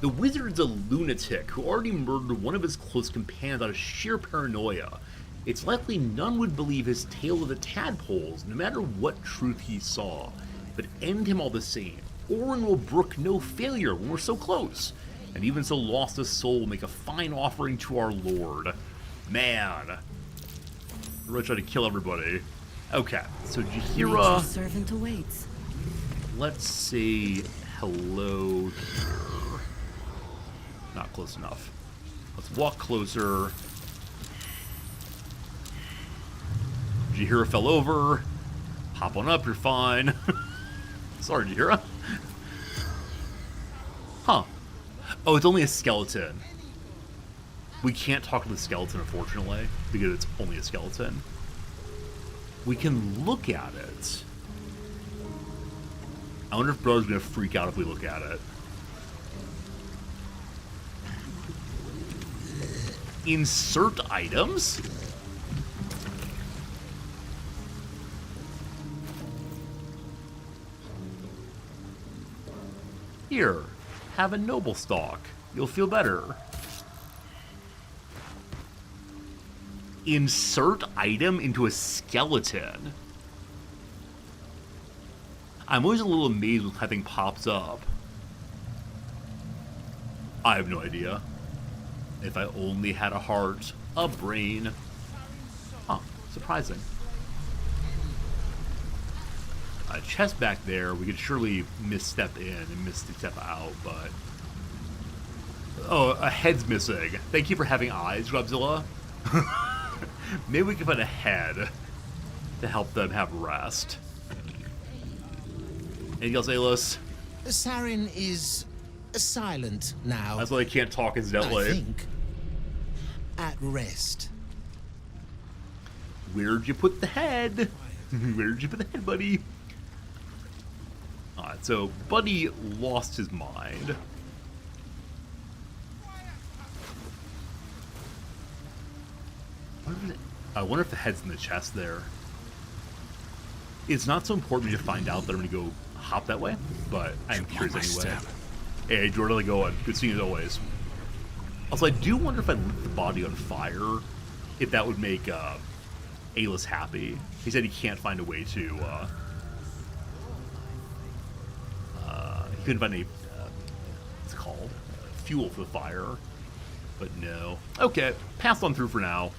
The wizard's a lunatic who already murdered one of his close companions out of sheer paranoia. It's likely none would believe his tale of the tadpoles, no matter what truth he saw, but end him all the same. Orin will brook no failure when we're so close, and even so lost a soul will make a fine offering to our lord. Man. We're really trying to kill everybody. Okay, so Nature's Jahira, servant awaits. let's say hello here. Not close enough. Let's walk closer. Jahira fell over. Hop on up, you're fine. Sorry, Jahira. Huh. Oh, it's only a skeleton. We can't talk to the skeleton, unfortunately, because it's only a skeleton. We can look at it. I wonder if Brother's gonna freak out if we look at it. Insert items? Here, have a noble stock. You'll feel better. Insert item into a skeleton. I'm always a little amazed when something pops up. I have no idea. If I only had a heart, a brain. Huh, surprising. A chest back there, we could surely misstep in and misstep out, but... Oh, a head's missing. Thank you for having eyes, Godzilla. Maybe we can find a head to help them have rest. Anything else, Alis? Sarin is silent now. That's why they can't talk, I incidentally. think. At rest. Where'd you put the head? Where'd you put the head, buddy? Alright, so Buddy lost his mind. I wonder if the head's in the chest there. It's not so important to find out that I'm going to go hop that way, but I'm curious my anyway. step. Hey, Jordan, going. Good seeing you as always. Also, I do wonder if I lit the body on fire, if that would make Alis happy. He said he can't find a way to. He couldn't find any. What's it called? Fuel for the fire. But no. Okay, pass on through for now.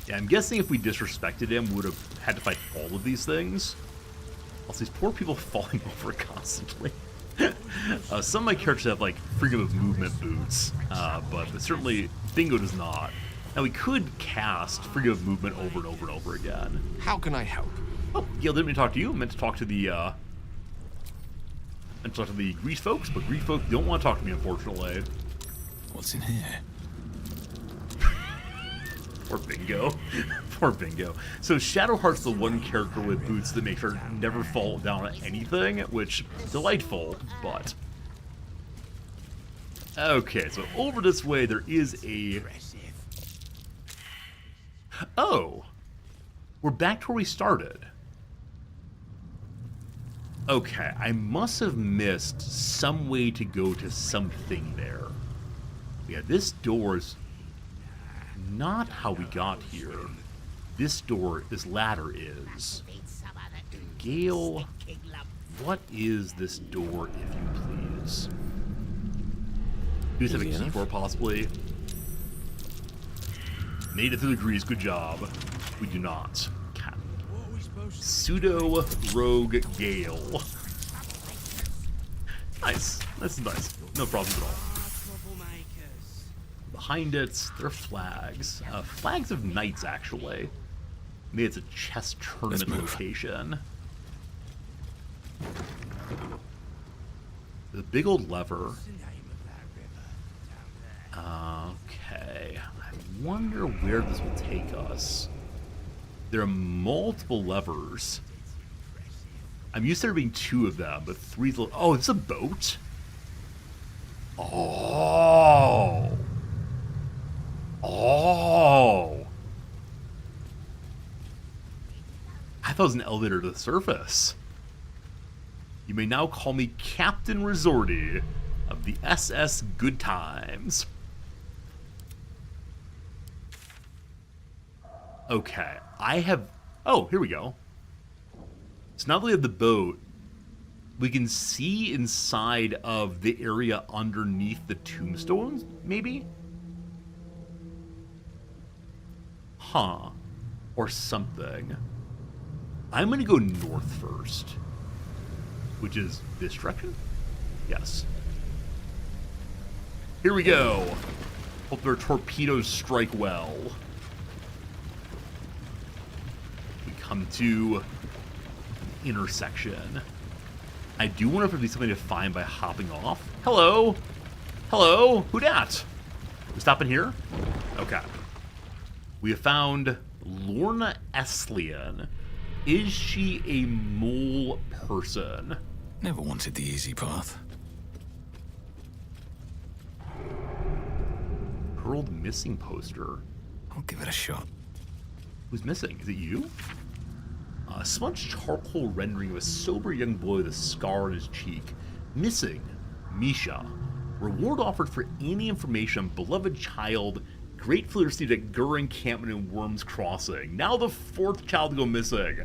Yeah, I'm guessing if we disrespected him, we would have had to fight all of these things. Also, these poor people falling over constantly. Some of my characters have, like, freedom of movement boots, but certainly Bingo does not. Now, we could cast freedom of movement over and over and over again. How can I help? Oh, Gale didn't mean to talk to you. I meant to talk to the, Grease folks, but Grease folks don't want to talk to me, unfortunately. What's in here? Poor Bingo. Poor Bingo. So Shadowheart's the one character with boots that makes her never fall down at anything, which, delightful, but... Okay, so over this way there is a... Oh! We're back to where we started. Okay, I must have missed some way to go to something there. Yeah, this door is not how we got here. This door, this ladder is. Gale, what is this door, if you please? Do you have a key for it, possibly? Made it through the grease, good job. We do not. Pseudo rogue Gale. Nice. That's nice. No problem at all. Behind it, there are flags. Flags of knights, actually. Maybe it's a chess tournament location. The big old lever. Okay. I wonder where this will take us. There are multiple levers. I'm used to there being two of them, but three... Oh, it's a boat? Oh! Oh! I thought it was an elevator to the surface. You may now call me Captain Resorty of the SS Good Times. Okay, I have... Oh, here we go. So now that we have the boat, we can see inside of the area underneath the tombstones, maybe? Huh. Or something. I'm going to go north first. Which is this direction? Yes. Here we go. Hope their torpedoes strike well. We come to intersection. I do wonder if there'd be something to find by hopping off. Hello? Hello? Who dat? We stopping here? Okay. We have found Lorna Eslian. Is she a mole person? Never wanted the easy path. Hurled missing poster. I'll give it a shot. Who's missing? Is it you? A smudged charcoal rendering of a sober young boy with a scar on his cheek. Missing. Misha. Reward offered for any information on beloved child gratefully received at Gur encampment in Worms Crossing. Now the fourth child to go missing.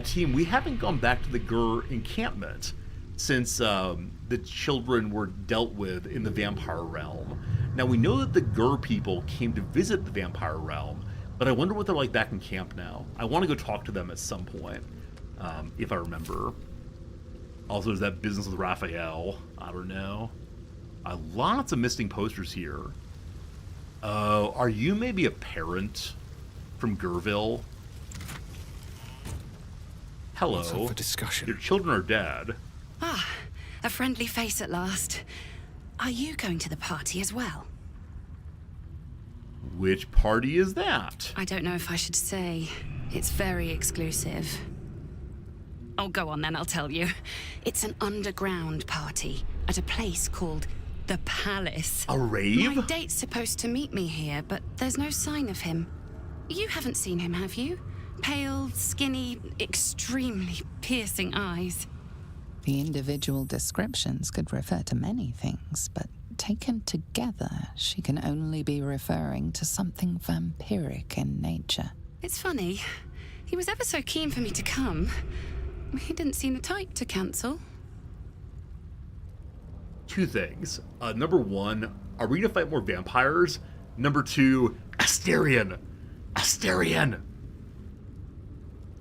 Team, we haven't gone back to the Gur encampment since the children were dealt with in the Vampire Realm. Now we know that the Gur people came to visit the Vampire Realm, but I wonder what they're like back in camp now. I want to go talk to them at some point, if I remember. Also, there's that business with Raphael. I don't know. Lots of missing posters here. Are you maybe a parent from Gurville? Hello. What's up for discussion? Your children are dead. Ah, a friendly face at last. Are you going to the party as well? Which party is that? I don't know if I should say. It's very exclusive. Oh, go on then, I'll tell you. It's an underground party at a place called The Palace. A rave? My date's supposed to meet me here, but there's no sign of him. You haven't seen him, have you? Pale, skinny, extremely piercing eyes. The individual descriptions could refer to many things, but taken together, she can only be referring to something vampiric in nature. It's funny. He was ever so keen for me to come. He didn't seem the type to cancel. Two things. Number one, are we gonna fight more vampires? Number two, Asterion! Asterion!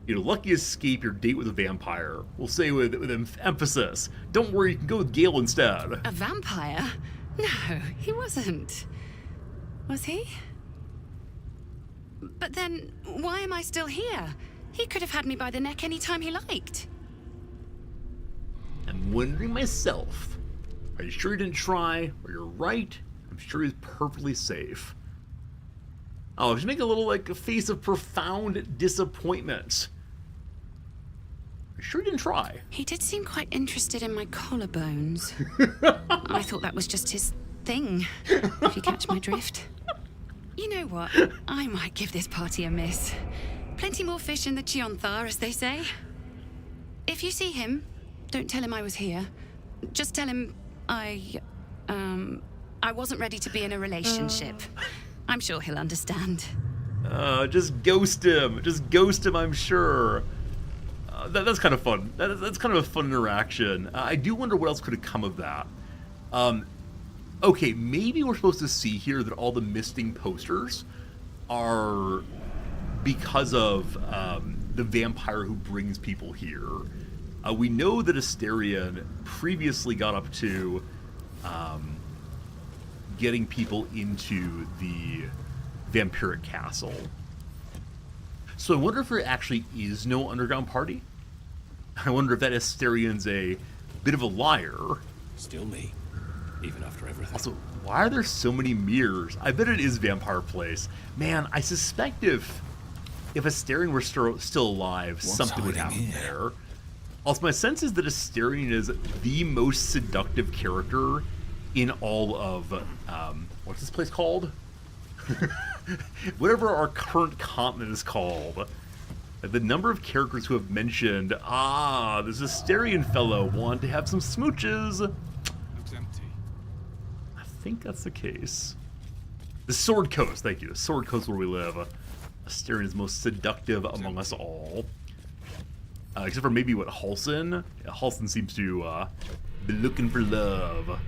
You know, lucky escape your date with a vampire. We'll say with emphasis. Don't worry, you can go with Gale instead. A vampire? No, he wasn't. Was he? But then, why am I still here? He could have had me by the neck any time he liked. I'm wondering myself. Are you sure you didn't try? Or you're right? I'm sure he's perfectly safe. Oh, just make a little, like, a face of profound disappointment. Are you sure you didn't try? He did seem quite interested in my collarbones. I thought that was just his thing, if you catch my drift. You know what? I might give this party a miss. Plenty more fish in the Chionthar, as they say. If you see him, don't tell him I was here. Just tell him I wasn't ready to be in a relationship. I'm sure he'll understand. Just ghost him. Just ghost him, I'm sure. That's kind of fun. That's kind of a fun interaction. I do wonder what else could have come of that. Okay, maybe we're supposed to see here that all the misting posters are because of the vampire who brings people here. We know that Asterion previously got up to getting people into the vampiric castle. So I wonder if there actually is no underground party. I wonder if that Asterion's a bit of a liar. Still me, even after everything. Also, why are there so many mirrors? I bet it is Vampire Place. Man, I suspect if Asterion were still alive, What's something would hiding happen here? there. Also, my sense is that Asterion is the most seductive character in all of, what's this place called? Whatever our current continent is called. The number of characters who have mentioned, this Asterion fellow want to have some smooches. Looks empty. I think that's the case. The Sword Coast, thank you. The Sword Coast where we live. Asterion is most seductive among us all. Except for maybe, Halsin? Yeah, Halsin seems to be looking for love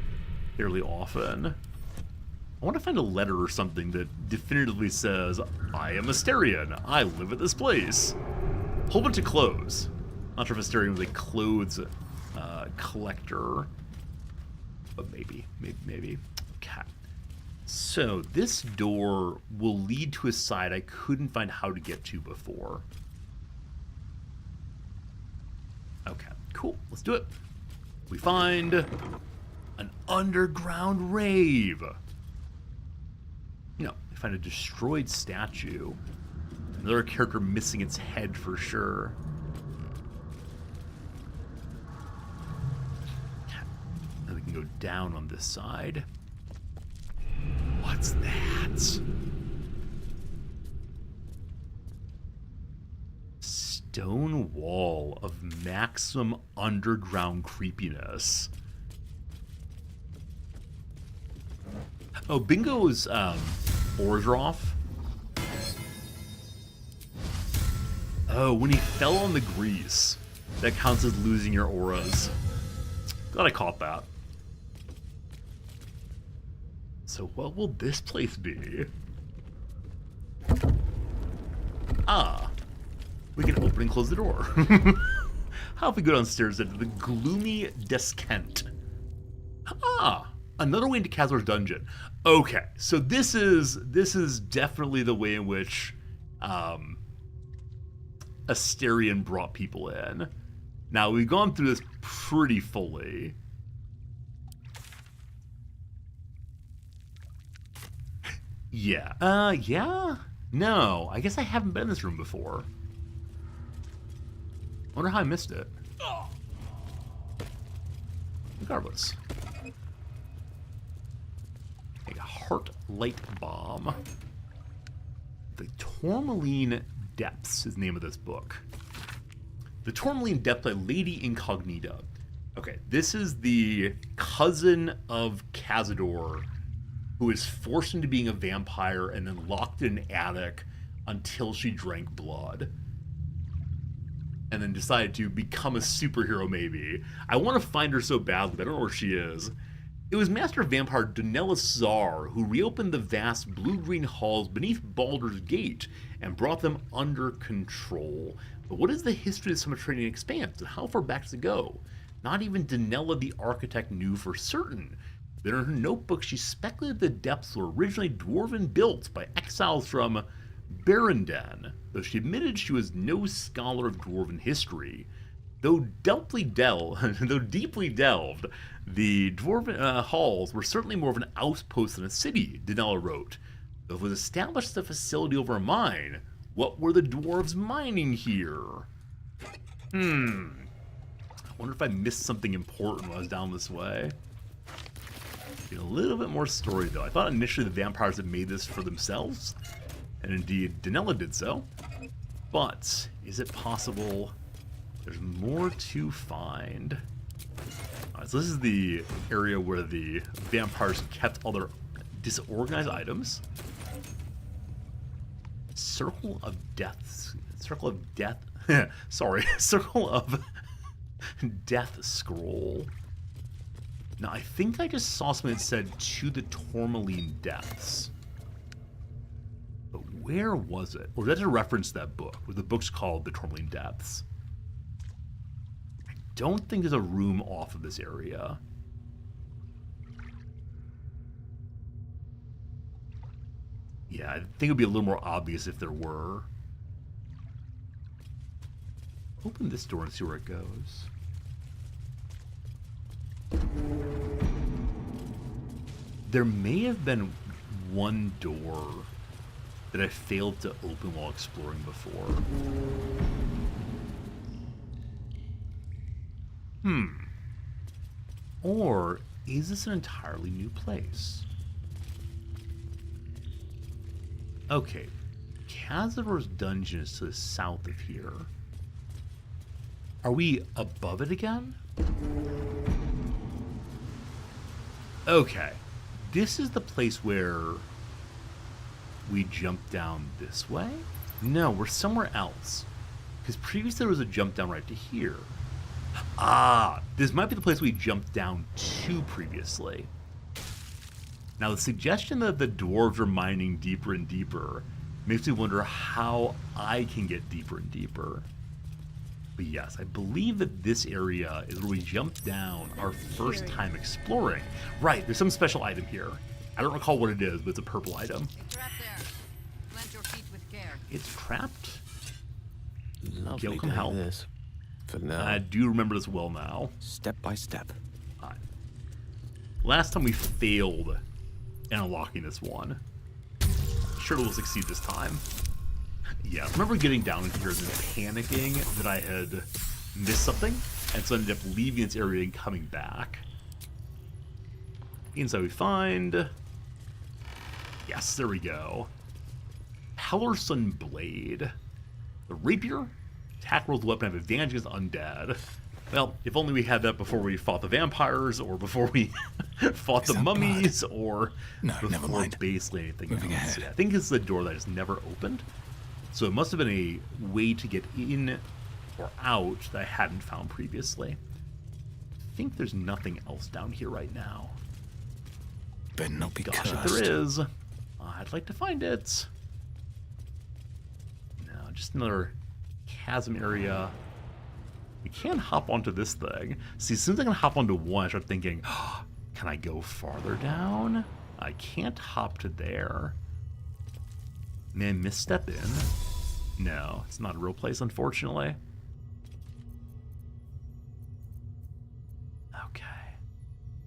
fairly often. I want to find a letter or something that definitively says, I am Asterion. I live at this place. Whole bunch of clothes. Not sure if Asterion was a clothes collector. But maybe. Okay. So this door will lead to a side I couldn't find how to get to before. Okay, cool. Let's do it. We find an underground rave. No, we find a destroyed statue. Another character missing its head for sure. Then we can go down on this side. What's that? Stone wall of maximum underground creepiness. Oh, Bingo's Orzhov. Oh, when he fell on the grease, that counts as losing your auras. Glad I caught that. So what will this place be? We can open and close the door. How if we go downstairs into the gloomy Descent? Another way into Kazor's dungeon. Okay, so this is definitely the way in which Asterion brought people in. Now we've gone through this pretty fully. Yeah. Yeah? No, I guess I haven't been in this room before. Wonder how I missed it. Regardless. A heart light bomb. The Tourmaline Depths is the name of this book. The Tourmaline Depths by Lady Incognita. Okay, this is the cousin of Cazador, who is forced into being a vampire and then locked in an attic until she drank blood. And then decided to become a superhero, maybe. I want to find her so badly, but I don't know where she is. It was Master Vampire Dunella Czar who reopened the vast blue-green halls beneath Baldur's Gate and brought them under control. But what is the history of the subterranean expanse, and how far back does it go? Not even Dunella the architect knew for certain. Then in her notebook, she speculated the depths were originally dwarven built by exiles from Barrenden, though she admitted she was no scholar of dwarven history. Though deeply delved, the dwarven halls were certainly more of an outpost than a city, Dunella wrote. Though it was established as a facility over a mine, what were the dwarves mining here? I wonder if I missed something important when I was down this way. Get a little bit more story, though. I thought initially the vampires had made this for themselves, and indeed Dunella did so. But is it possible there's more to find? Alright, so this is the area where the vampires kept all their disorganized items. Circle of Death. Circle of Death. Sorry. Circle of Death Scroll. Now, I think I just saw something that said to the Tourmaline Depths. But where was it? Or did I reference that book? Where the book's called The Tourmaline Depths. I don't think there's a room off of this area. Yeah, I think it would be a little more obvious if there were. Open this door and see where it goes. There may have been one door that I failed to open while exploring before. Or is this an entirely new place? Okay, Cazador's dungeon is to the south of here. Are we above it again? Okay, this is the place where we jumped down this way? No, we're somewhere else. Because previously there was a jump down right to here. Ah, this might be the place we jumped down to previously. Now, the suggestion that the dwarves are mining deeper and deeper makes me wonder how I can get deeper and deeper. But yes, I believe that this area is where we jumped down our first time exploring. Right, there's some special item here. I don't recall what it is, but it's a purple item. It's trapped there. Plant your feet with care. It's trapped? Lovely Gil, come day help. this. For now, I do remember this well now. step by step. Alright. Last time we failed in unlocking this one. Sure we'll succeed this time. Yeah, I remember getting down into here and then panicking that I had missed something, and so I ended up leaving this area and coming back. Inside we find... Yes, there we go. Hellerson Blade. The rapier. Attack rolls the weapon have advantage against undead. Well, if only we had that before we fought the vampires, or before we fought the mummies, or No, never before mind. basically anything Moving else. ahead. Yeah, I think it's the door that I just never opened. So it must have been a way to get in or out that I hadn't found previously. I think there's nothing else down here right now. Better not be Gosh, cursed. if there is, I'd like to find it. No, just another chasm area. We can hop onto this thing. See, as soon as I can hop onto one, I start thinking, oh, can I go farther down? I can't hop to there. May I misstep in? No, it's not a real place, unfortunately. Okay.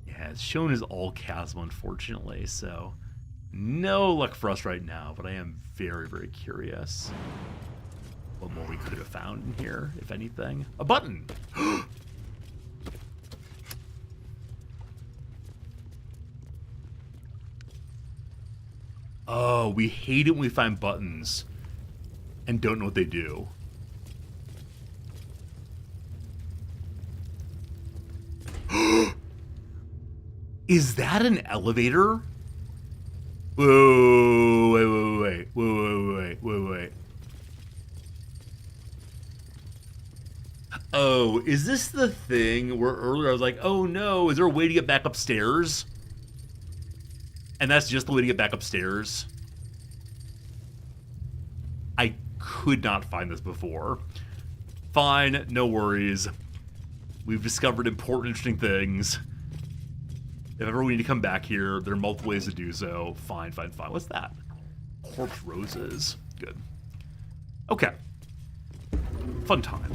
Yeah, it's shown as all chasm, unfortunately, so no luck for us right now, but I am very, very curious what more we could have found in here, if anything. A button! Oh, we hate it when we find buttons and don't know what they do. Is that an elevator? Whoa, wait. Oh, is this the thing where earlier I was like, oh no, is there a way to get back upstairs? And that's just the way to get back upstairs? I could not find this before. Fine, no worries. We've discovered important, interesting things. If ever we need to come back here, there are multiple ways to do so. Fine. What's that? Corpse roses. Good. Okay. Fun time.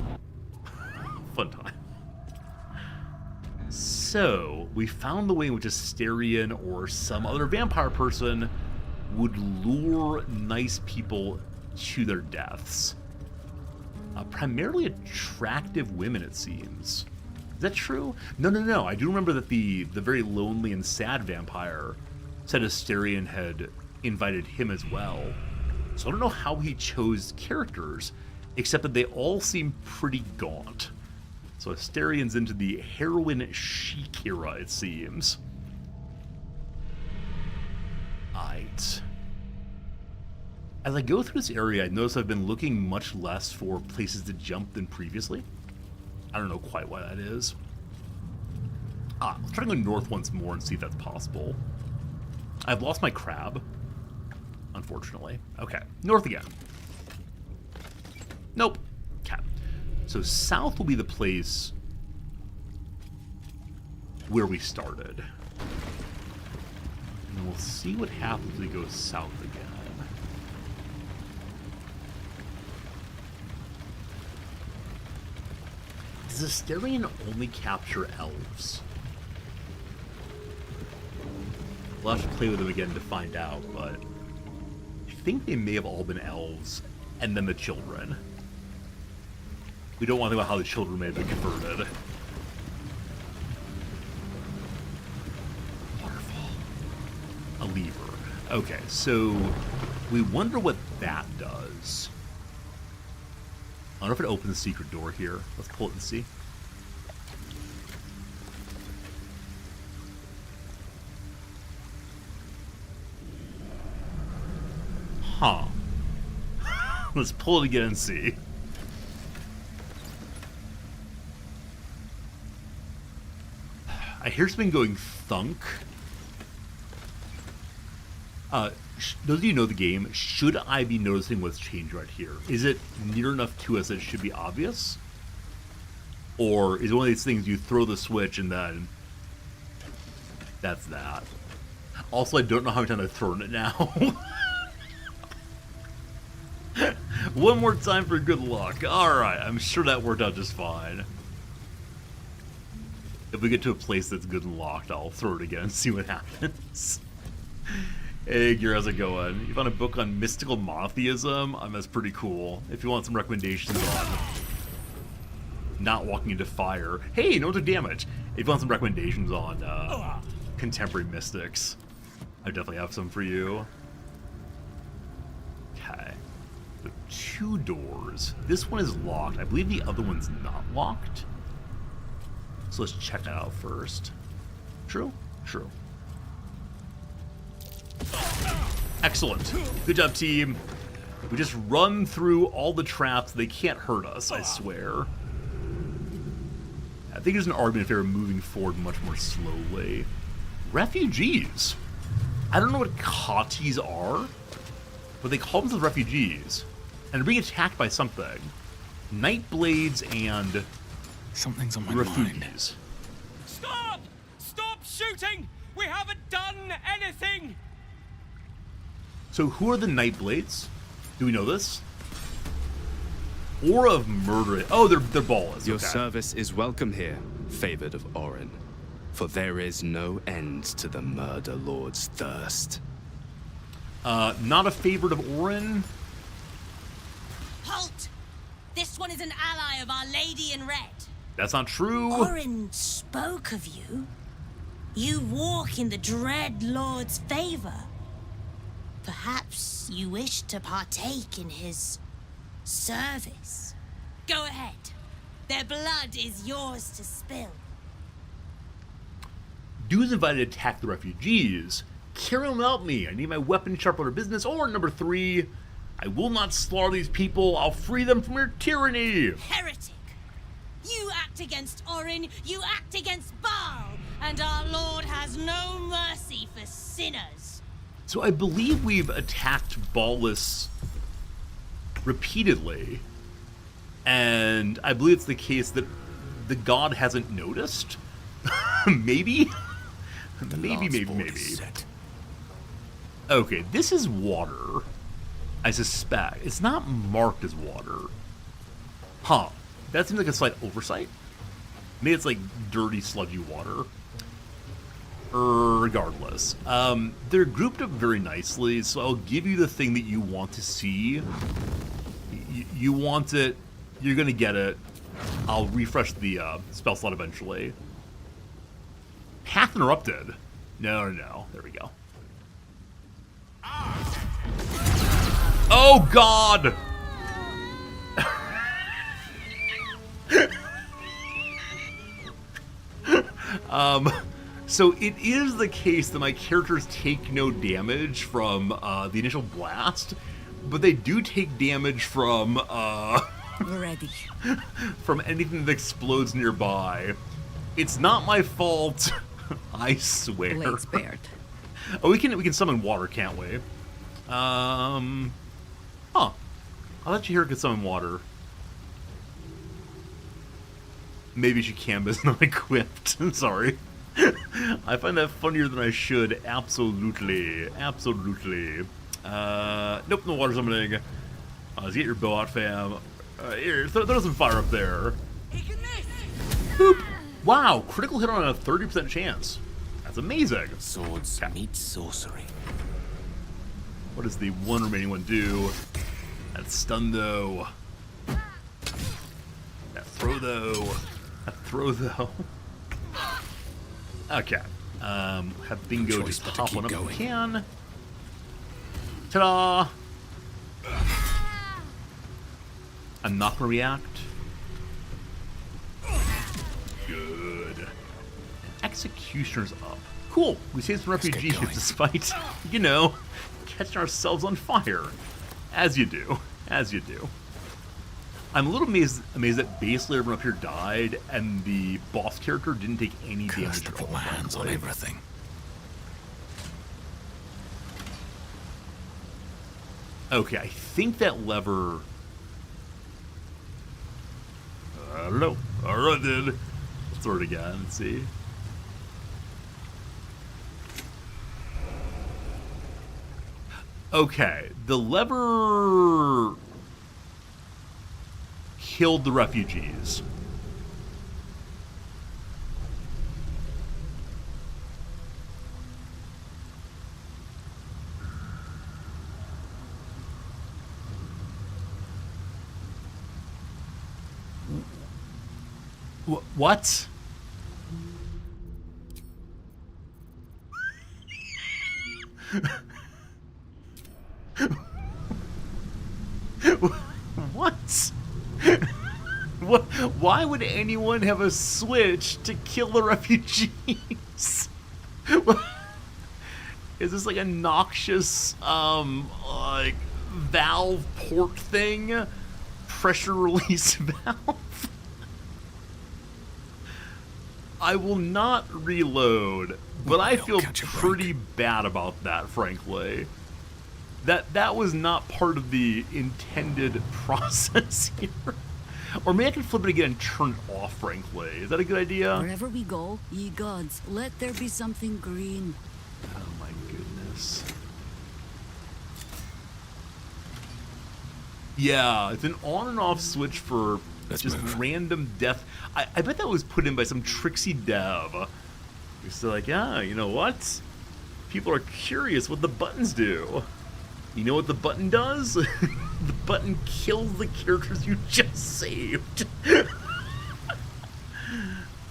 So, we found the way in which Asterion or some other vampire person would lure nice people to their deaths. Primarily attractive women, it seems. Is that true? No. I do remember that the very lonely and sad vampire said Asterion had invited him as well. So I don't know how he chose characters, except that they all seem pretty gaunt. So Asterion's into the heroin chic era, it seems. Aight. As I go through this area, I notice I've been looking much less for places to jump than previously. I don't know quite why that is. Let's try to go north once more and see if that's possible. I've lost my crab, unfortunately. Okay, north again. Nope. Okay. So south will be the place where we started. And we'll see what happens if we go south again. Does Asterion only capture elves? We'll have to play with them again to find out, but I think they may have all been elves, and then the children. We don't want to think about how the children may have been converted. Waterfall. A lever. Okay, so we wonder what that does. I don't know if it opens the secret door here. Let's pull it and see. Huh. Let's pull it again and see. I hear something going thunk. Those of you who know the game, should I be noticing what's changed right here? Is it near enough to us that it should be obvious? Or is it one of these things you throw the switch and then that's that? Also, I don't know how many times I've thrown it now. One more time for good luck. Alright, I'm sure that worked out just fine. If we get to a place that's good and locked, I'll throw it again and see what happens. Hey, Gear, how's it going? You found a book on mystical monotheism? That's pretty cool. If you want some recommendations on not walking into fire. Hey, no took damage. If you want some recommendations on contemporary mystics, I definitely have some for you. Okay. So 2 doors. This one is locked. I believe the other one's not locked. So let's check that out first. True? True. Excellent. Good job, team. We just run through all the traps. They can't hurt us, I swear. I think there's an argument if they were moving forward much more slowly. Refugees. I don't know what Katis are, but they call themselves refugees. And they're being attacked by something. Nightblades and Something's on my refugees. mind. Stop! Stop shooting! We haven't done anything! So who are the Nightblades? Do we know this? Aura of murder. Oh, they're balls. Your okay. service is welcome here, favored of Orin, for there is no end to the Murder Lord's thirst. Not a favorite of Orin. Halt! This one is an ally of Our Lady in Red. That's not true. Orin spoke of you. You walk in the Dread Lord's favor. Perhaps you wish to partake in his service. Go ahead. Their blood is yours to spill. Dude's invited to attack the refugees. Carry them without me. I need my weapon sharper business. Or number 3, I will not slaughter these people. I'll free them from your tyranny. Heretic! You act against Orin, you act against Baal, and our Lord has no mercy for sinners. So I believe we've attacked Baldur repeatedly, and I believe it's the case that the god hasn't noticed. Maybe? Maybe. Okay, this is water, I suspect. It's not marked as water. Huh. That seems like a slight oversight. Maybe it's like dirty, sludgy water. Regardless. They're grouped up very nicely, so I'll give you the thing that you want to see. You want it, you're gonna get it. I'll refresh the spell slot eventually. Path interrupted. No. There we go. Oh, God! So it is the case that my characters take no damage from the initial blast, but they do take damage from Ready. from anything that explodes nearby. It's not my fault. I swear. Blade spared. Oh, we can summon water, can't we? Huh. I'll let you hear it can summon water. Maybe she can, but it's not equipped. I'm sorry. I find that funnier than I should. Absolutely. Nope, no water summoning. Let's get your bow out, fam. Here, throw some fire up there. Boop. Wow, critical hit on a 30% chance. That's amazing. Swords meet sorcery. What does the one remaining one do? That stun, though. That throw, though. Okay. Have Bingo just pop one up if we can. Ta-da! I'm not gonna react. Good. Executioner's up. Cool. We saved some refugees despite, you know, catching ourselves on fire. As you do. I'm a little amazed that basically everyone up here died, and the boss character didn't take any damage at all. Put my hands on everything. Okay, I think that lever... I don't know. Alright then. Let's throw it again and see. Okay, the lever killed the refugees. What? What? Why would anyone have a switch to kill the refugees? Is this like a noxious, like, valve port thing? Pressure release valve? I will not reload, but I feel pretty bad about that, frankly. That was not part of the intended process here. Or maybe I can flip it again and turn it off, frankly. Is that a good idea? Wherever we go, ye gods, let there be something green. Oh my goodness. Yeah, it's an on and off switch for just random death. I bet that was put in by some tricksy dev. It's like, yeah, you know what? People are curious what the buttons do. You know what the button does? The button kills the characters you just saved.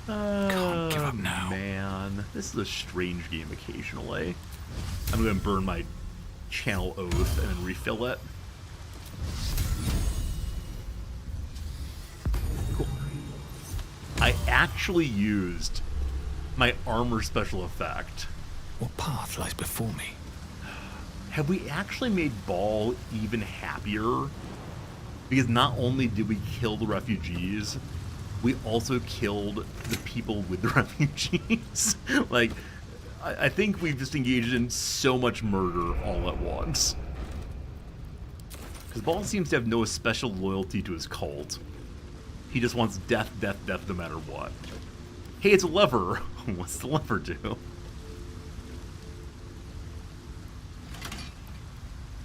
Can't give up now. Man, this is a strange game occasionally. I'm going to burn my channel oath and then refill it. Cool. I actually used my armor special effect. What path lies before me? Have we actually made Ball even happier? Because not only did we kill the refugees, we also killed the people with the refugees. Like, I think we've just engaged in so much murder all at once. Because Ball seems to have no special loyalty to his cult. He just wants death, death, death no matter what. Hey, it's a lever. What's the lever do?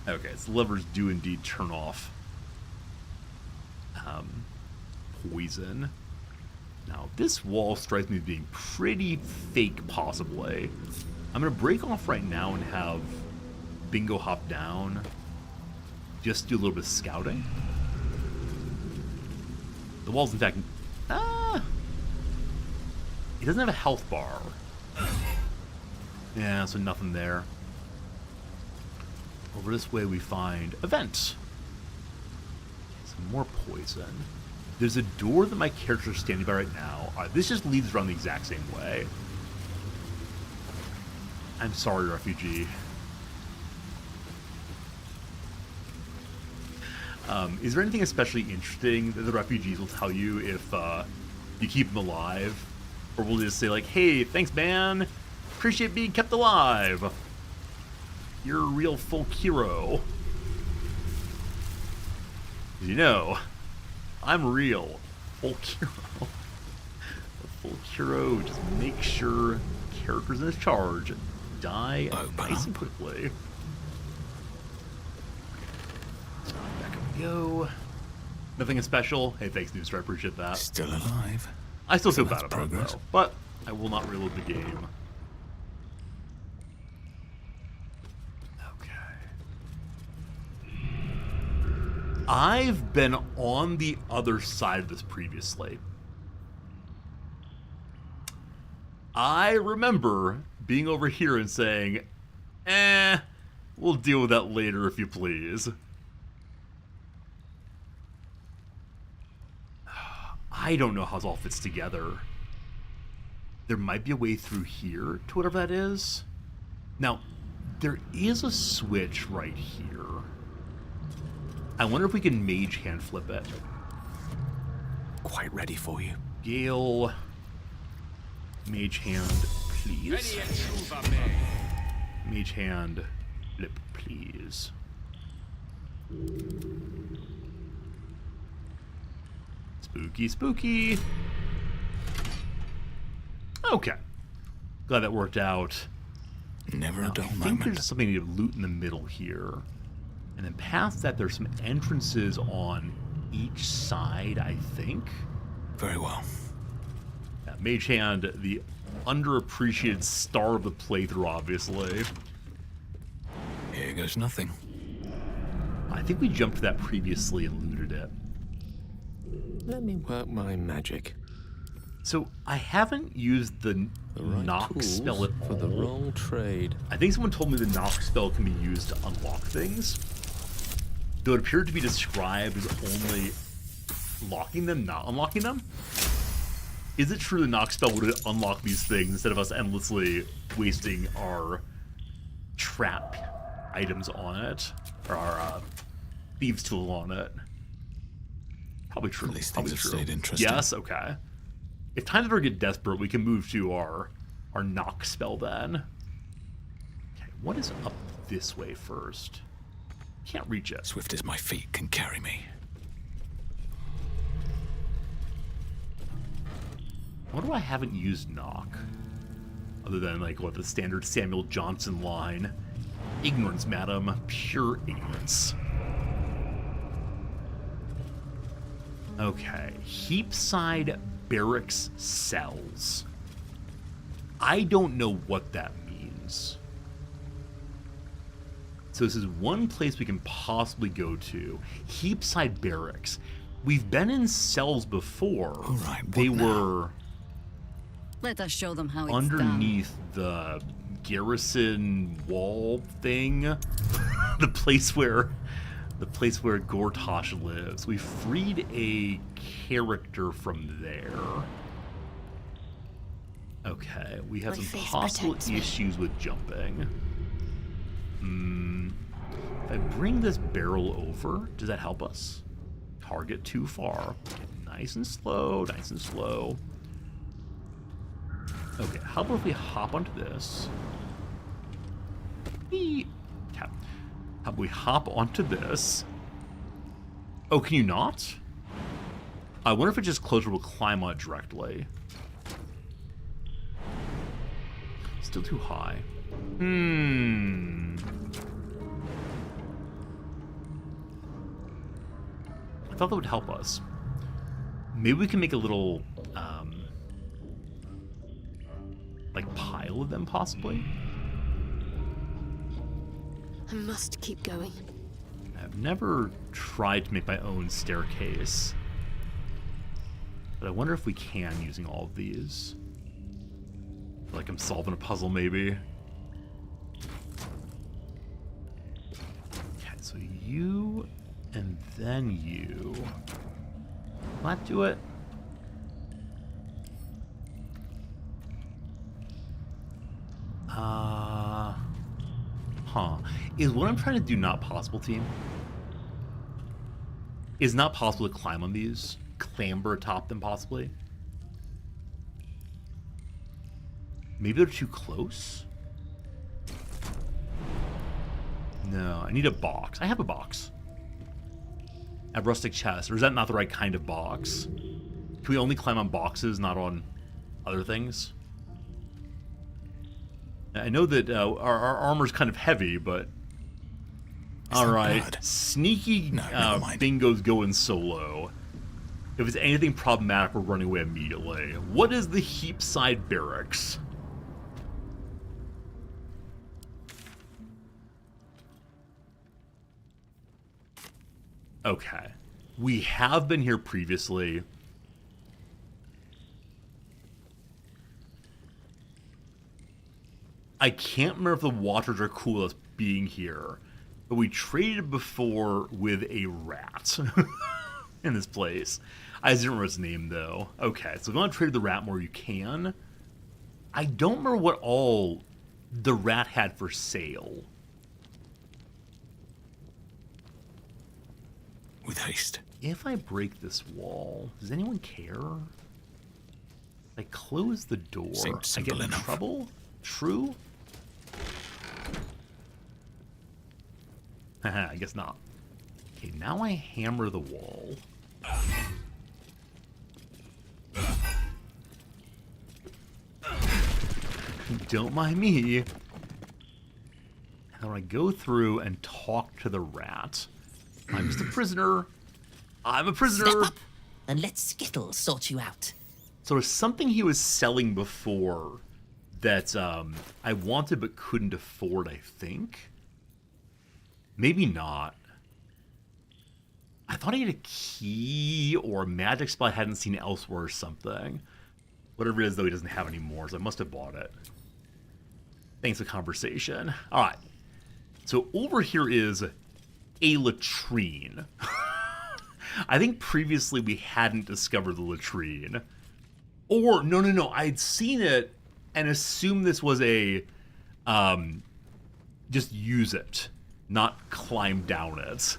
Okay, so levers do indeed turn off poison. Now, this wall strikes me as being pretty fake, possibly. I'm going to break off right now and have Bingo hop down. Just do a little bit of scouting. The wall's, in fact... it doesn't have a health bar. Yeah, so nothing there. Over this way we find a vent. Some more poison. There's a door that my character's standing by right now. This just leads around the exact same way. I'm sorry, refugee. Is there anything especially interesting that the refugees will tell you if you keep them alive? Or will they just say like, hey, thanks man, appreciate being kept alive. You're a real folk hero. You know, I'm real. Folk hero. The folk hero just makes sure characters in his charge die nice and quickly. Back up we go. Nothing special. Hey, thanks, Newster. I appreciate that. Still alive. I still feel bad about it, though. But I will not reload the game. I've been on the other side of this previously. I remember being over here and saying, we'll deal with that later if you please. I don't know how this all fits together. There might be a way through here to whatever that is. Now, there is a switch right here. I wonder if we can mage hand flip it. Quite ready for you. Gale. Mage hand, please. Mage hand flip, please. Spooky, spooky. Okay. Glad that worked out. Never a dull moment. I think there's something to loot in the middle here. And then past that, there's some entrances on each side, I think. Very well. Yeah, Mage Hand, the underappreciated star of the playthrough, obviously. Here goes nothing. I think we jumped to that previously and looted it. Let me work my magic. So, I haven't used the knock spell at all. For the wrong trade. I think someone told me the knock spell can be used to unlock things. Though it appeared to be described as only locking them, not unlocking them. Is it true the knock spell would unlock these things instead of us endlessly wasting our trap items on it? Or our thieves tool on it? Probably true. At least Probably things have true. stayed interesting. Yes, okay. If times ever get desperate, we can move to our knock spell then. Okay, what is up this way first? Can't reach it. Swift as my feet can carry me. I wonder why I haven't used knock. Other than, like, what, the standard Samuel Johnson line. Ignorance, madam. Pure ignorance. Okay. Heapside barracks cells. I don't know what that means. So this is one place we can possibly go to. Heapside barracks. We've been in cells before. All right, they were Let us show them how it's underneath the garrison wall thing. the place where Gortosh lives. We freed a character from there. Okay, we have My some face possible protects me. issues with jumping. If I bring this barrel over, does that help us? Target too far. Okay, nice and slow, nice and slow. Okay, how about if we hop onto this? Whee! Okay. How about we hop onto this? Oh, can you not? I wonder if it's just closer, we'll climb on it directly. Still too high. I thought that would help us. Maybe we can make a little, like, pile of them, possibly? I must keep going. I've never tried to make my own staircase. But I wonder if we can using all of these. I feel like I'm solving a puzzle, maybe. Okay, so you, and then you. Will that do it? Is what I'm trying to do not possible, team? Is it not possible to climb on these? Clamber atop them, possibly? Maybe they're too close? No, I need a box. I have a box. A rustic chest. Or is that not the right kind of box? Can we only climb on boxes, not on other things? I know that our armor's kind of heavy, but... Alright, sneaky bingo's going solo. If it's anything problematic, we're running away immediately. What is the Heapside Barracks? Okay. We have been here previously. I can't remember if the Watchers are cool as being here, but we traded before with a rat in this place. I just didn't remember its name, though. Okay, so if you want to trade the rat more, you can. I don't remember what all the rat had for sale. With haste. If I break this wall, does anyone care? I close the door. I get in trouble? True? Haha, I guess not. Okay, now I hammer the wall. Don't mind me. And then I go through and talk to the rat. I'm just a prisoner. I'm a prisoner. Step up and let Skittles sort you out. So there's something he was selling before that I wanted but couldn't afford, I think. Maybe not. I thought he had a key or a magic spell I hadn't seen elsewhere or something. Whatever it is, though, he doesn't have anymore, so I must have bought it. Thanks for the conversation. All right. So over here is a latrine. I think previously we hadn't discovered the latrine. Or, no. I'd seen it and assumed this was a, just use it, not climb down it.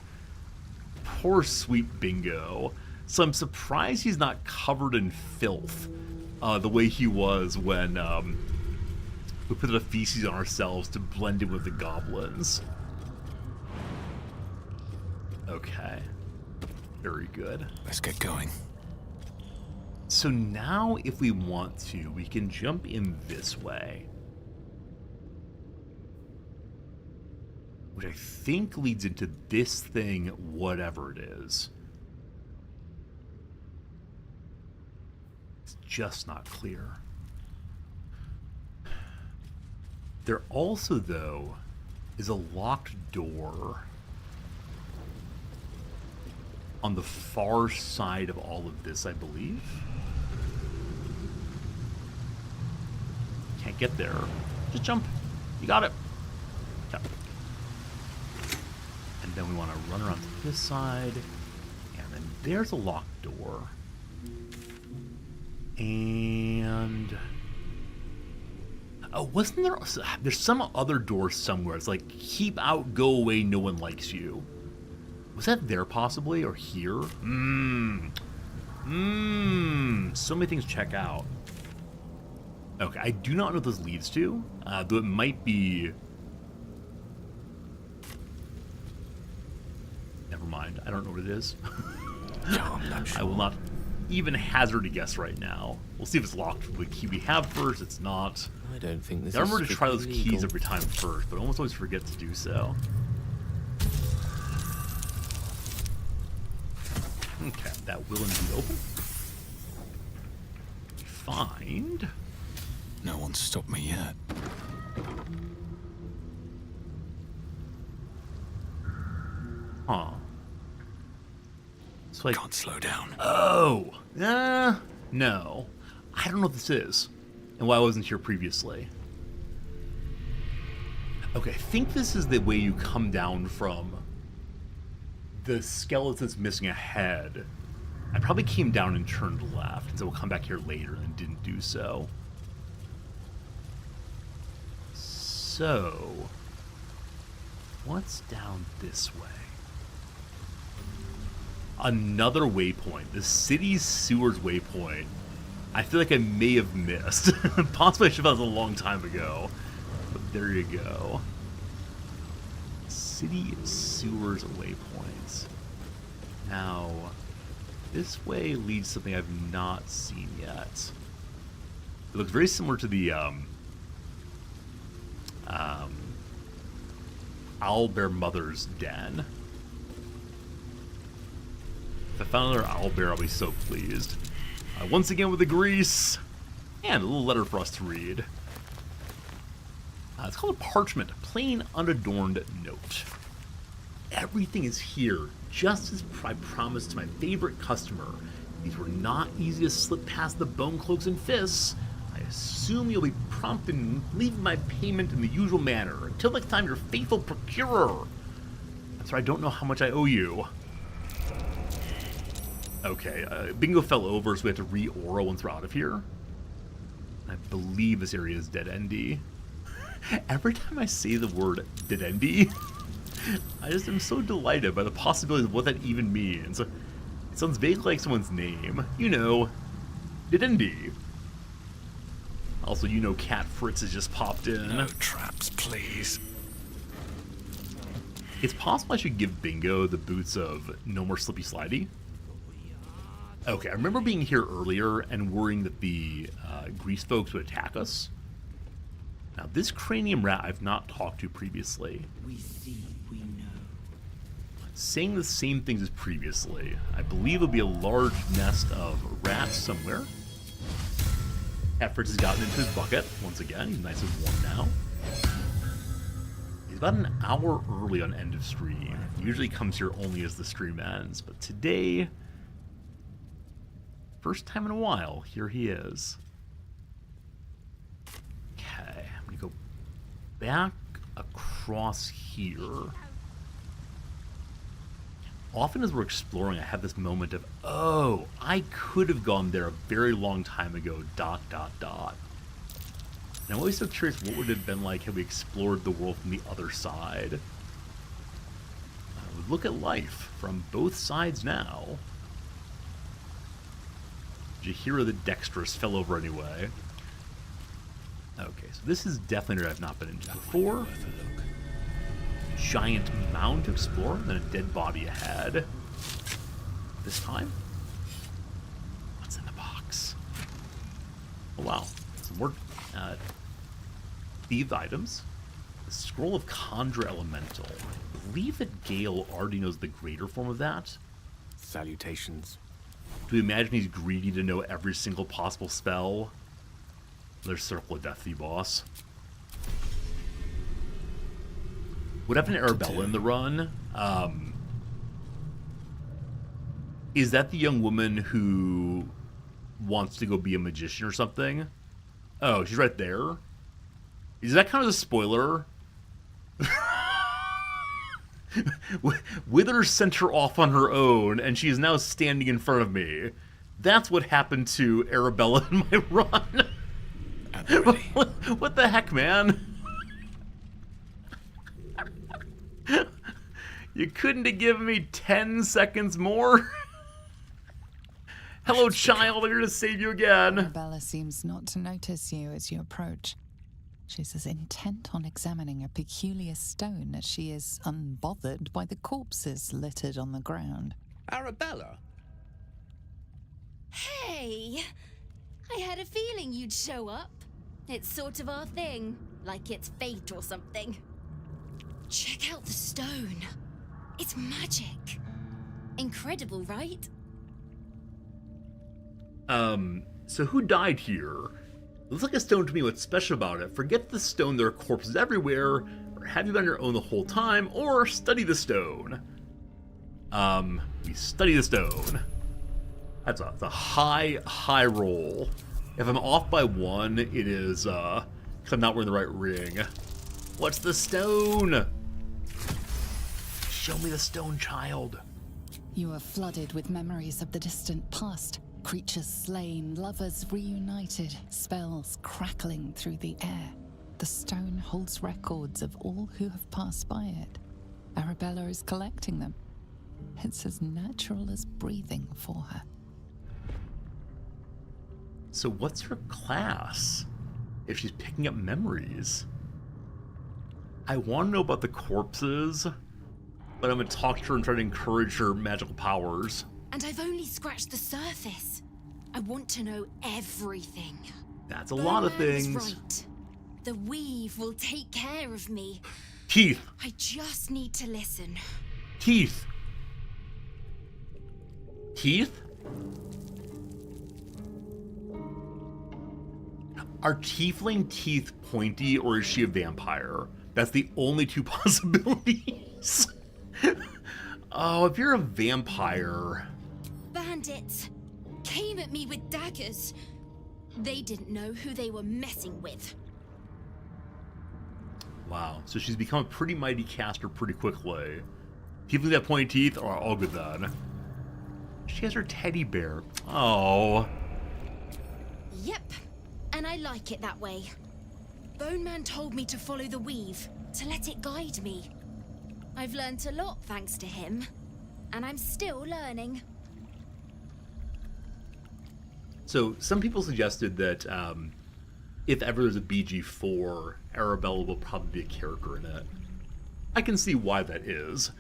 Poor sweet Bingo. So I'm surprised he's not covered in filth the way he was when we put the feces on ourselves to blend in with the goblins. Okay. Very good. Let's get going. So now, if we want to, we can jump in this way. Which I think leads into this thing, whatever it is. It's just not clear. There also, though, is a locked door on the far side of all of this, I believe. Can't get there. Just jump. You got it. Okay. And then we want to run around to this side. And then there's a locked door. And Oh, wasn't there... There's some other door somewhere. It's like, keep out, go away, no one likes you. Was that there possibly? Or here? So many things check out. Okay, I do not know what this leads to. Though it might be... Never mind. I don't know what it is. I'm not sure. I will not even hazard a guess right now. We'll see if it's locked with the key we have first. It's not. I don't think this I remember is to try those strictly keys legal. every time first, but I almost always forget to do so. Okay, that will indeed open. Find. No one's stopped me yet. Huh. So I Can't slow down. Oh. No. I don't know what this is. And why I wasn't here previously. Okay, I think this is the way you come down from the skeleton's missing a head. I probably came down and turned left, and so we'll come back here later and didn't do so. So, what's down this way? Another waypoint, the city's sewers waypoint. I feel like I may have missed. Possibly I should have found it a long time ago. But there you go. City sewers waypoints. Now, this way leads to something I've not seen yet. It looks very similar to the Owlbear Mother's Den. If I found another owlbear, I'll be so pleased. Once again with the grease, and a little letter for us to read. It's called a parchment, plain unadorned note. Everything is here, just as I promised to my favorite customer. These were not easy to slip past the bone cloaks and fists. I assume you'll be prompt in leaving my payment in the usual manner. Until next time, your faithful procurer. I'm sorry, I don't know how much I owe you. Okay, Bingo fell over, so we have to re-aura once we're out of here. I believe this area is dead-endy. Every time I say the word dead-endy, I just am so delighted by the possibility of what that even means. It sounds vaguely like someone's name. You know, dead-endy. Also, you know Cat Fritz has just popped in. No traps, please. It's possible I should give Bingo the boots of No More Slippy Slidey. Okay, I remember being here earlier and worrying that the grease folks would attack us. Now, this cranium rat I've not talked to previously. We see, we know. Saying the same things as previously. I believe there'll be a large nest of rats somewhere. Cat Fritz has gotten into his bucket once again. He's nice and warm now. He's about an hour early on end of stream. He usually comes here only as the stream ends, but today, first time in a while, here he is. Okay, I'm gonna go back across here. Often as we're exploring, I have this moment of, oh, I could have gone there a very long time ago, ... And I'm always so curious what would it have been like had we explored the world from the other side. Look at life from both sides now. Jahira the Dexterous fell over anyway. Okay, so this is definitely where I've not been into before. Giant mound to explore, and then a dead body ahead. This time? What's in the box? Oh wow, some more thieved items. The Scroll of Conjure Elemental. I believe that Gale already knows the greater form of that. Salutations. Do we imagine he's greedy to know every single possible spell? There's Circle of Death, the boss. What happened to Arabella in the run? Is that the young woman who wants to go be a magician or something? Oh, she's right there. Is that kind of a spoiler? Wither sent her off on her own, and she is now standing in front of me. That's what happened to Arabella in my run. What the heck, man? You couldn't have given me 10 seconds more? Hello, child. I'm here to save you again. Arabella seems not to notice you as you approach. She's as intent on examining a peculiar stone as she is unbothered by the corpses littered on the ground. Arabella? Hey! I had a feeling you'd show up. It's sort of our thing, like it's fate or something. Check out the stone. It's magic. Incredible, right? So who died here? It looks like a stone to me. What's special about it? Forget the stone, there are corpses everywhere, or have you been on your own the whole time, or study the stone? We study the stone. That's a high roll. If I'm off by one, it is, because I'm not wearing the right ring. What's the stone? Show me the stone, child. You are flooded with memories of the distant past. Creatures slain, lovers reunited, spells crackling through the air. The stone holds records of all who have passed by it. Arabella is collecting them. It's as natural as breathing for her. So what's her class if she's picking up memories? I want to know about the corpses, but I'm going to talk to her and try to encourage her magical powers. And I've only scratched the surface. I want to know everything. That's a lot of things. Right. The weave will take care of me. Teeth. I just need to listen. Teeth. Teeth? Are tiefling teeth pointy, or is she a vampire? That's the only two possibilities. Oh, if you're a vampire... Bandits came at me with daggers. They didn't know who they were messing with. Wow, so she's become a pretty mighty caster pretty quickly. Tiefling that pointy teeth are all good then. She has her teddy bear. Oh. Yep, and I like it that way. Bone Man told me to follow the weave, to let it guide me. I've learnt a lot thanks to him, and I'm still learning. So, some people suggested that if ever there's a BG4, Arabella will probably be a character in it. I can see why that is.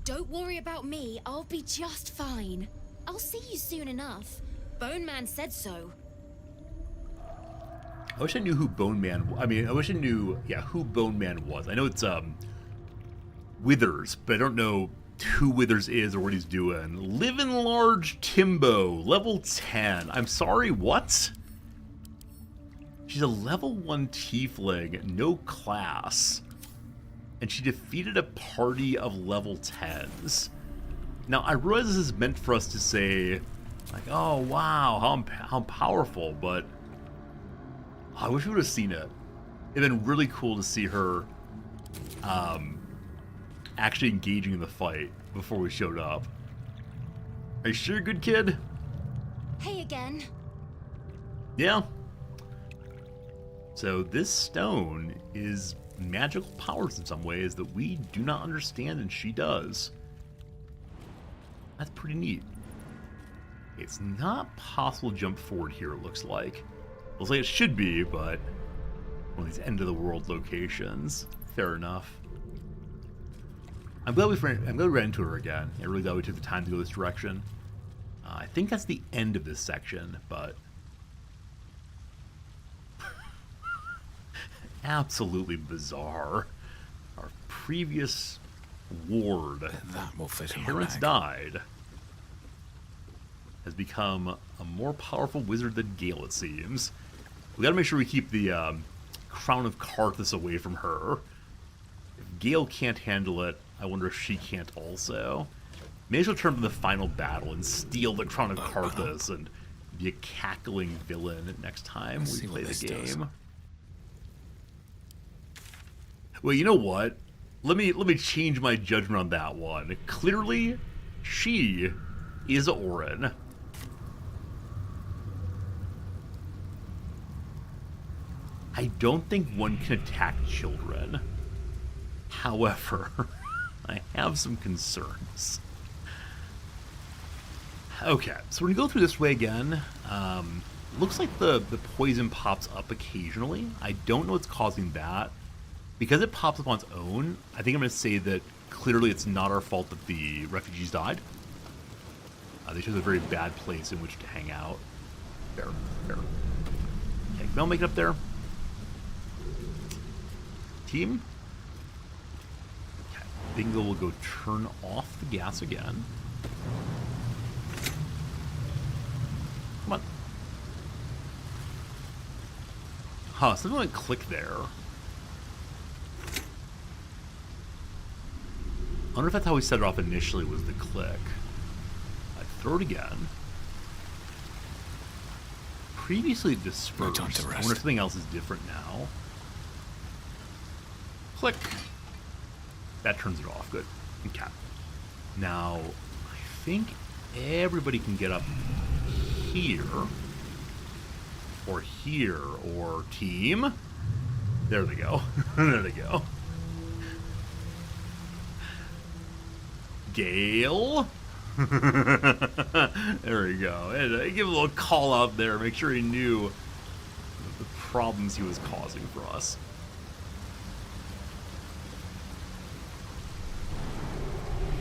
Don't worry about me, I'll be just fine. I'll see you soon enough. Bone Man said so. I wish I knew who Bone Man... I mean, I wish I knew, who Bone Man was. I know it's, Withers, but I don't know who Withers is or what he's doing. Living Large Timbo, level 10. I'm sorry, what? She's a level 1 tiefling, no class. And she defeated a party of level 10s. Now, I realize this is meant for us to say, like, oh, wow, how powerful, but I wish we would have seen it. It'd been really cool to see her actually engaging in the fight before we showed up. Are you sure, good kid? Hey again. Yeah. So this stone is magical powers in some ways that we do not understand, and she does. That's pretty neat. It's not possible to jump forward here, it looks like. Looks like it should be, but one of these end-of-the-world locations. Fair enough. I'm glad we ran into her again. I really glad we took the time to go this direction. I think that's the end of this section, but... absolutely bizarre. Our previous ward, That will fit in my parents bag. died, has become a more powerful wizard than Gale, it seems. We gotta make sure we keep the Crown of Karthus away from her. If Gale can't handle it, I wonder if she can't also. Maybe she'll turn to the final battle and steal the Crown of Karthus and be a cackling villain next time we play the game. Well, you know what? Let me change my judgment on that one. Clearly, she is Orin. I don't think one can attack children. However, I have some concerns. Okay, so we're gonna go through this way again. Looks like the poison pops up occasionally. I don't know what's causing that. Because it pops up on its own, I think I'm gonna say that clearly it's not our fault that the refugees died. They chose a very bad place in which to hang out. Fair, fair. Okay, can Mel make it up there? Team? Okay, Bingo will go turn off the gas again. Come on. Huh, something went click there. I wonder if that's how we set it off initially, was the click. I'd throw it again. Previously dispersed. No time to rest. I wonder if something else is different now. Click. That turns it off. Good. Okay. Now, I think everybody can get up here. Or here. Or team. There they go. There they go. Gale. There we go. And give a little call out there. Make sure he knew the problems he was causing for us.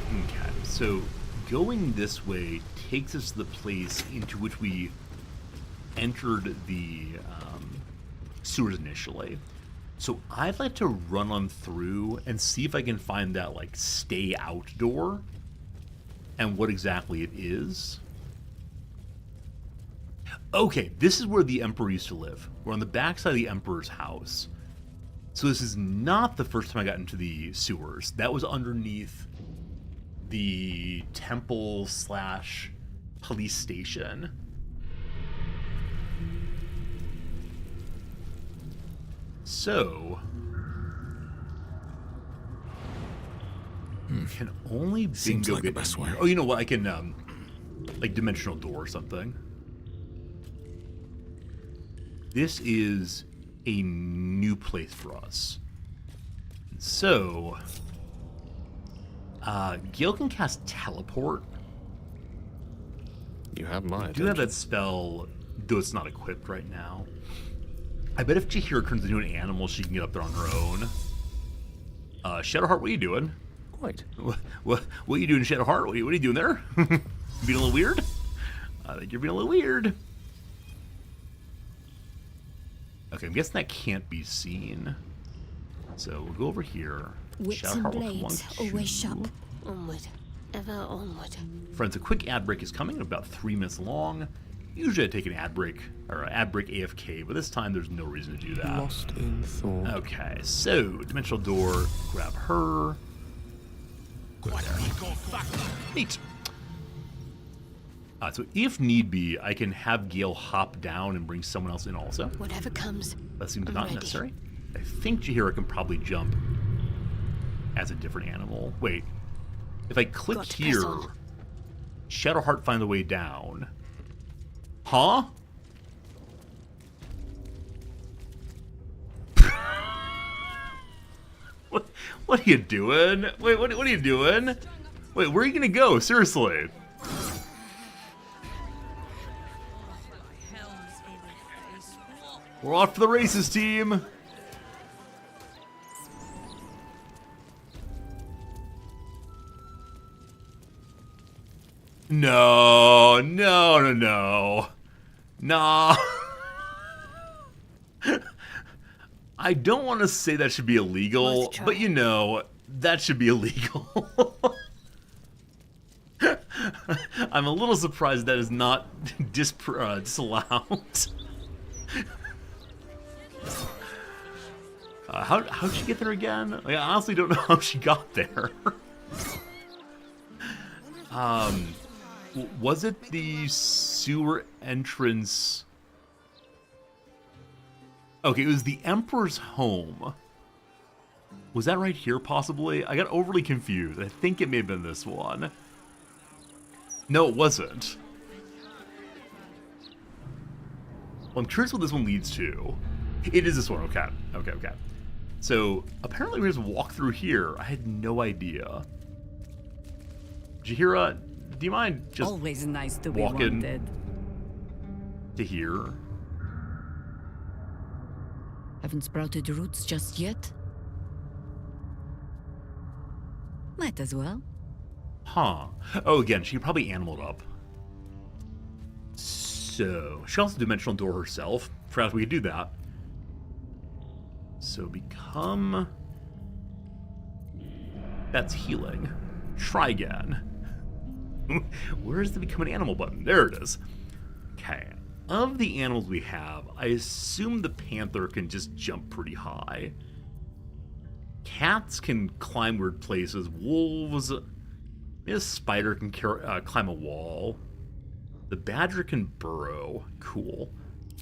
Okay, so going this way takes us to the place into which we entered the sewers initially. So I'd like to run on through and see if I can find that, like, stay out door and what exactly it is. Okay, this is where the Emperor used to live. We're on the backside of the Emperor's house. So this is not the first time I got into the sewers. That was underneath the temple / police station. So, can only Bingo like get the best in way. here? Oh, you know what? I can, like, dimensional door or something. This is a new place for us. So, Gale can cast teleport. You have my I do have that spell, though it's not equipped right now. I bet if Chihiro turns into an animal, she can get up there on her own. Shadowheart, what are you doing? Quite. What are you doing, Shadowheart? What are you doing there? Being a little weird? I think you're being a little weird. Okay, I'm guessing that can't be seen. So we'll go over here. Whips and Shadowheart will come blades, along always too. sharp. Onward, ever onward. Friends, a quick ad break is coming, about 3 minutes long. Usually I take an ad break, or ad break AFK, but this time there's no reason to do that. Lost in thought. Okay, so dimensional door, grab her. Good there. Neat. So if need be, I can have Gale hop down and bring someone else in also. Whatever comes. That seems I'm not ready. necessary. I think Chihiro can probably jump as a different animal. Wait, if I click Got to press here, on. Shadowheart find the way down. Huh? What are you doing? Wait, what are you doing? Wait, where are you gonna go? Seriously. We're off to the races, team. No, no, no, no. Nah. I don't want to say that should be illegal, but you know, that should be illegal. I'm a little surprised that is not disallowed. How'd she get there again? I honestly don't know how she got there. Was it the sewer entrance? Okay, it was the Emperor's home. Was that right here, possibly? I got overly confused. I think it may have been this one. No, it wasn't. Well, I'm curious what this one leads to. It is this one. Okay. Okay. So apparently we just walk through here. I had no idea. Jaheira, do you mind just always nice to be walking wanted to here? Haven't sprouted roots just yet. Might as well. Huh. Oh, again, she could probably animal it up. So, she also dimensional door herself. Perhaps we could do that. So, become... That's healing. Try again. Where's the become an animal button? There it is. Okay. Of the animals we have, I assume the panther can just jump pretty high. Cats can climb weird places. Wolves... Maybe a spider can climb a wall. The badger can burrow. Cool.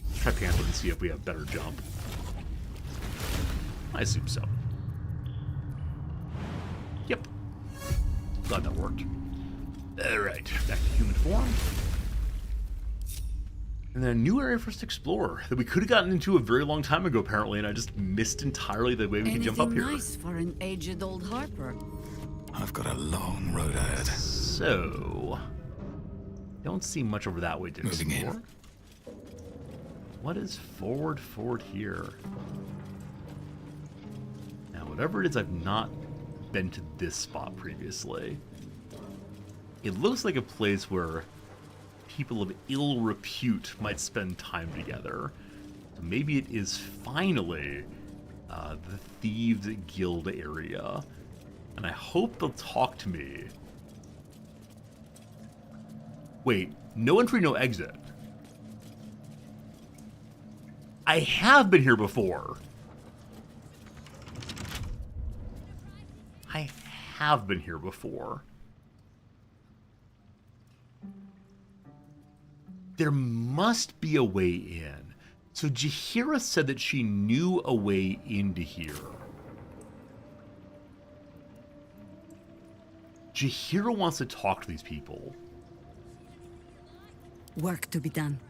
Let's try panther and see if we have better jump. I assume so. Yep. Glad that worked. Alright, back to human form. And then a new area for us to explore that we could have gotten into a very long time ago, apparently, and I just missed entirely the way we can jump up here. Nice for an aged old harper. I've got a long road ahead. So, don't see much over that way to Moving explore. in. What is forward here? Now, whatever it is, I've not been to this spot previously. It looks like a place where people of ill repute might spend time together. So maybe it is finally the Thieves Guild area. And I hope they'll talk to me. Wait, no entry, no exit. I have been here before. I have been here before. There must be a way in. So Jaheira said that she knew a way into here. Jaheira wants to talk to these people. Work to be done.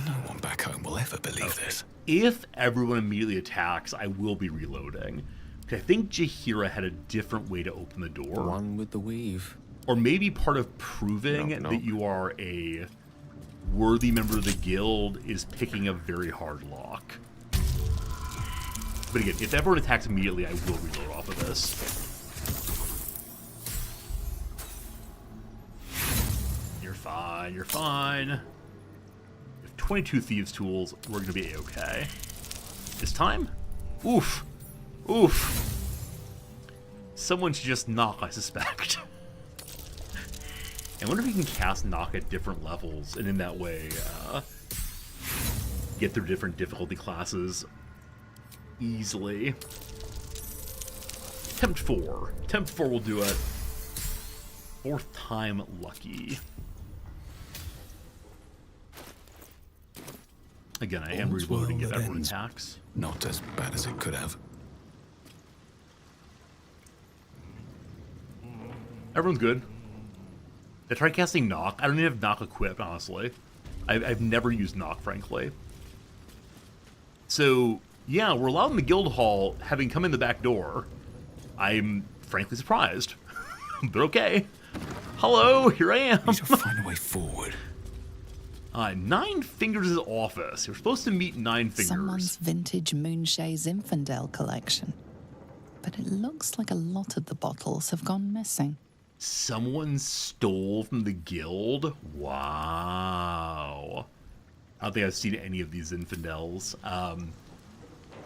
No one back home will ever believe this. If everyone immediately attacks, I will be reloading. I think Jaheira had a different way to open the door. One with the weave. Or maybe part of proving Knock, knock. that you are a worthy member of the guild is picking a very hard lock. But again, if everyone attacks immediately, I will reload off of this. You're fine, you're fine. We have 22 Thieves' Tools, we're gonna be a-okay. This time? Oof. Oof. Someone should just knock, I suspect. I wonder if you can cast knock at different levels, and in that way, get through different difficulty classes easily. Tempt 4. Tempt 4 will do it. 4th time lucky. Again, I am All's reloading well if that everyone ends. attacks. Not as bad as it could have. Everyone's good. I tried casting knock. I don't even have knock equipped, honestly. I've never used knock, frankly. So, yeah, we're allowed in the guild hall, having come in the back door. I'm frankly surprised. But okay. Hello, here I am. Need to find a way forward. 9 Fingers' office. You're supposed to meet 9 Fingers. Someone's vintage Moonshae's Infidel collection. But it looks like a lot of the bottles have gone missing. Someone stole from the guild? Wow. I don't think I've seen any of these infidels.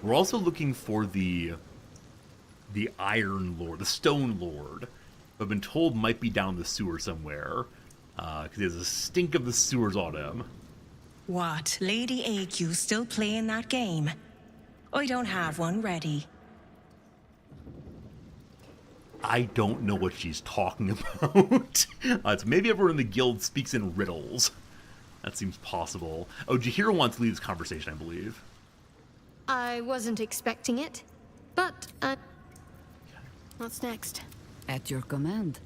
We're also looking for the Iron Lord, the Stone Lord. I've been told might be down the sewer somewhere. Because he has a stink of the sewers on him. What, Lady AQ still playing that game? I don't have one ready. I don't know what she's talking about. So maybe everyone in the guild speaks in riddles. That seems possible. Oh, Jaheira wants to leave this conversation, I believe. I wasn't expecting it, but, what's next? At your command.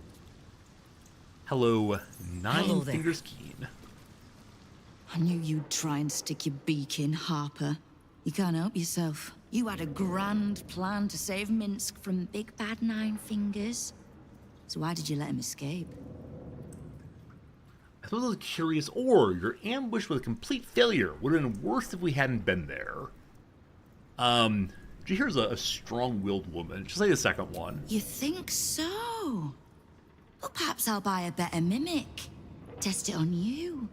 Hello, 9 Hello there. Fingers Keen. I knew you'd try and stick your beak in, Harper. You can't help yourself. You had a grand plan to save Minsk from Big Bad Nine Fingers. So why did you let him escape? I suppose I was curious, or your ambush was a complete failure. Would have been worse if we hadn't been there. Here's a strong-willed woman. Just like the second one. You think so? Well, perhaps I'll buy a better mimic. Test it on you.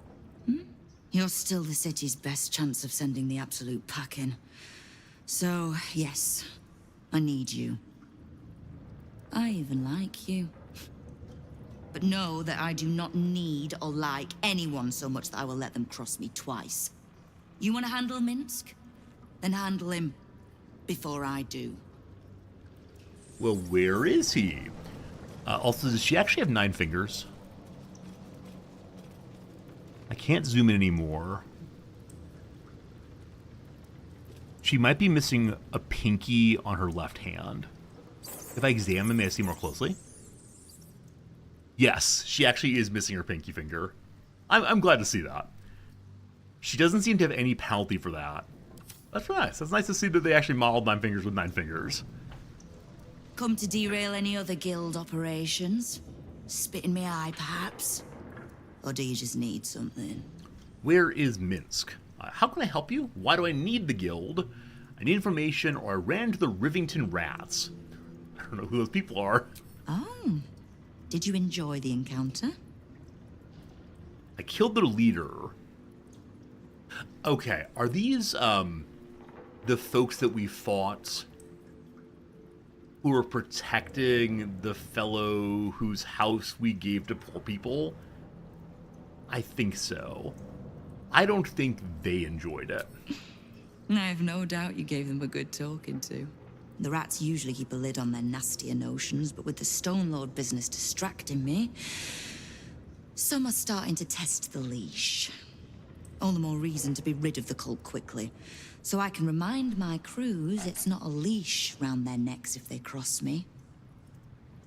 You're still the city's best chance of sending the absolute packing. So, yes, I need you. I even like you. But know that I do not need or like anyone so much that I will let them cross me twice. You want to handle Minsk? Then handle him before I do. Well, where is he? Also, does she actually have 9 fingers? I can't zoom in anymore. She might be missing a pinky on her left hand. If I examine, may I see more closely? Yes, she actually is missing her pinky finger. I'm glad to see that. She doesn't seem to have any penalty for that. That's nice. That's nice to see that they actually modeled 9 fingers with 9 fingers. Come to derail any other guild operations? Spit in my eye, perhaps? Or do you just need something? Where is Minsk? How can I help you? Why do I need the guild? I need information, or I ran into the Rivington Rats. I don't know who those people are. Oh. Did you enjoy the encounter? I killed their leader. Okay, are these, the folks that we fought who were protecting the fellow whose house we gave to poor people? I think so. I don't think they enjoyed it. I have no doubt you gave them a good talking to. The rats usually keep a lid on their nastier notions, but with the Stone Lord business distracting me, some are starting to test the leash. All the more reason to be rid of the cult quickly, so I can remind my crews it's not a leash round their necks if they cross me.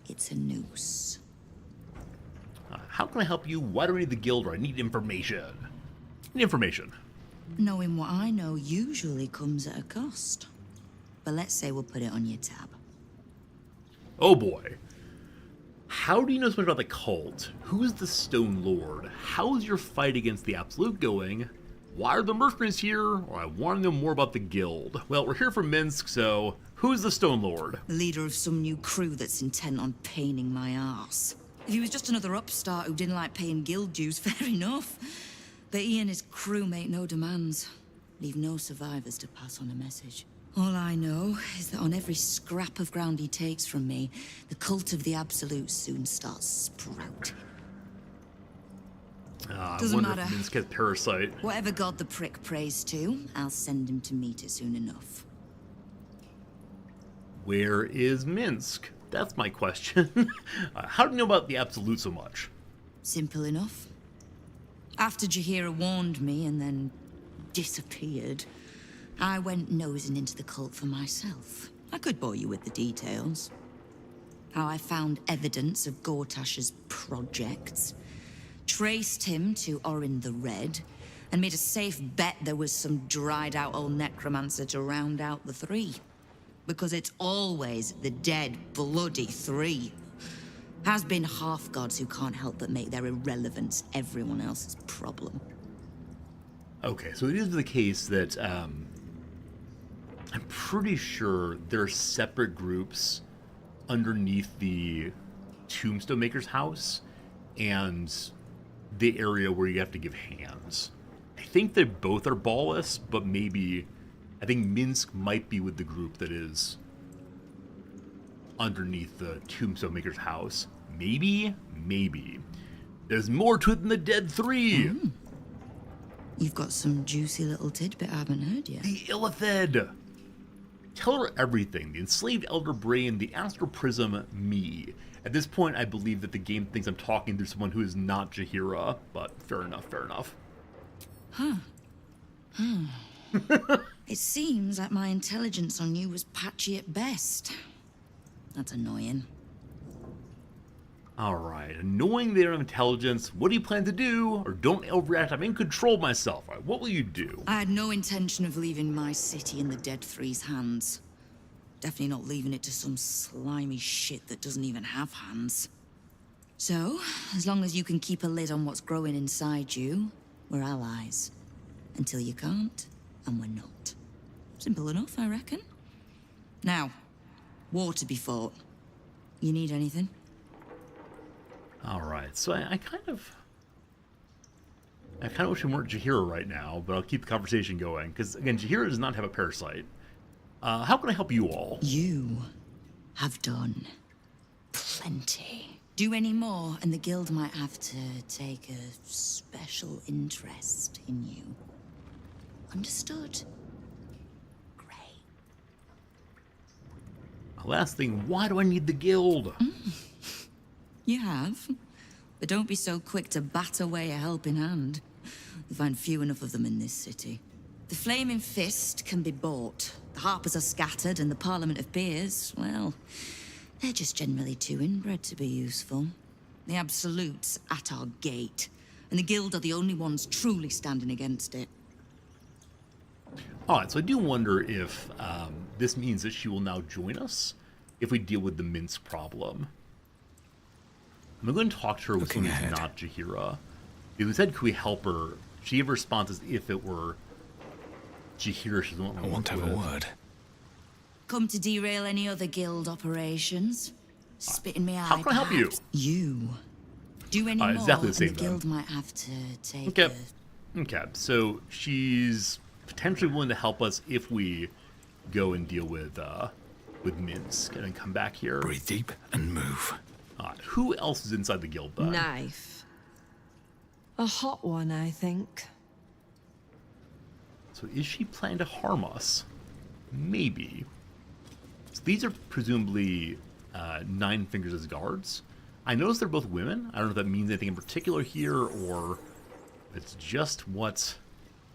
It's a noose. How can I help you? Why do I need the guild? Or I need information. I need information. Knowing what I know usually comes at a cost. But let's say we'll put it on your tab. Oh boy. How do you know so much about the cult? Who's the Stone Lord? How's your fight against the Absolute going? Why are the mercenaries here? Or I want to know more about the guild. Well, we're here for Minsk, so who's the Stone Lord? The leader of some new crew that's intent on paining my arse. If he was just another upstart who didn't like paying guild dues, fair enough. But he and his crew make no demands. Leave no survivors to pass on a message. All I know is that on every scrap of ground he takes from me, the cult of the Absolute soon starts sprouting. I Doesn't wonder matter. if Minsk has Parasite. Whatever god the prick prays to, I'll send him to meet it soon enough. Where is Minsk? That's my question. How do you know about the Absolute so much? Simple enough. After Jaheira warned me and then disappeared, I went nosing into the cult for myself. I could bore you with the details. How I found evidence of Gortash's projects, traced him to Orin the Red, and made a safe bet there was some dried-out old necromancer to round out the 3. Because it's always the dead, bloody 3. Has been half-gods who can't help but make their irrelevance everyone else's problem. Okay, so it is the case that, I'm pretty sure there are separate groups underneath the Tombstone Maker's house and the area where you have to give hands. I think they both are ballless, but maybe... I think Minsk might be with the group that is underneath the Tombstone Maker's house. Maybe? Maybe. There's more to it than the dead 3! You've got some juicy little tidbit I haven't heard yet. The Illithid! Tell her everything. The enslaved Elder Brain, the Astral Prism, me. At this point, I believe that the game thinks I'm talking through someone who is not Jaheira, but fair enough, fair enough. Huh. It seems like my intelligence on you was patchy at best. That's annoying. Alright, knowing their intelligence, what do you plan to do? Or don't overreact, I'm in control of myself. All right, what will you do? I had no intention of leaving my city in the Dead Three's hands. Definitely not leaving it to some slimy shit that doesn't even have hands. So, as long as you can keep a lid on what's growing inside you, we're allies. Until you can't, and we're not. Simple enough, I reckon. Now, war to be fought. You need anything? Alright, so I kind of wish we weren't Jahira right now, but I'll keep the conversation going. Because, again, Jahira does not have a parasite. How can I help you all? You have done plenty. Do any more, and the guild might have to take a special interest in you. Understood? Last thing, why do I need the guild? You have. But don't be so quick to bat away a helping hand. You find few enough of them in this city. The Flaming Fist can be bought. The Harpers are scattered, and the Parliament of Peers, well, they're just generally too inbred to be useful. The Absolute's at our gate, and the Guild are the only ones truly standing against it. Alright, so I do wonder if this means that she will now join us if we deal with the Minsk problem. I'm going to talk to her with someone who's not Jahira. If we said, could we help her, she gave a response as if it were Jahira she doesn't want to have a word. Come to derail any other guild operations? Spitting me out. How can I help you? You. Do any more, exactly the same, and the guild might have to take Okay. Okay, so she's potentially willing to help us if we go and deal with Minsk and then come back here. Breathe deep and move. Who else is inside the guild, then? Knife. A hot one, I think. So is she planning to harm us? Maybe. So these are presumably Nine Fingers as guards. I notice they're both women. I don't know if that means anything in particular here, or it's just what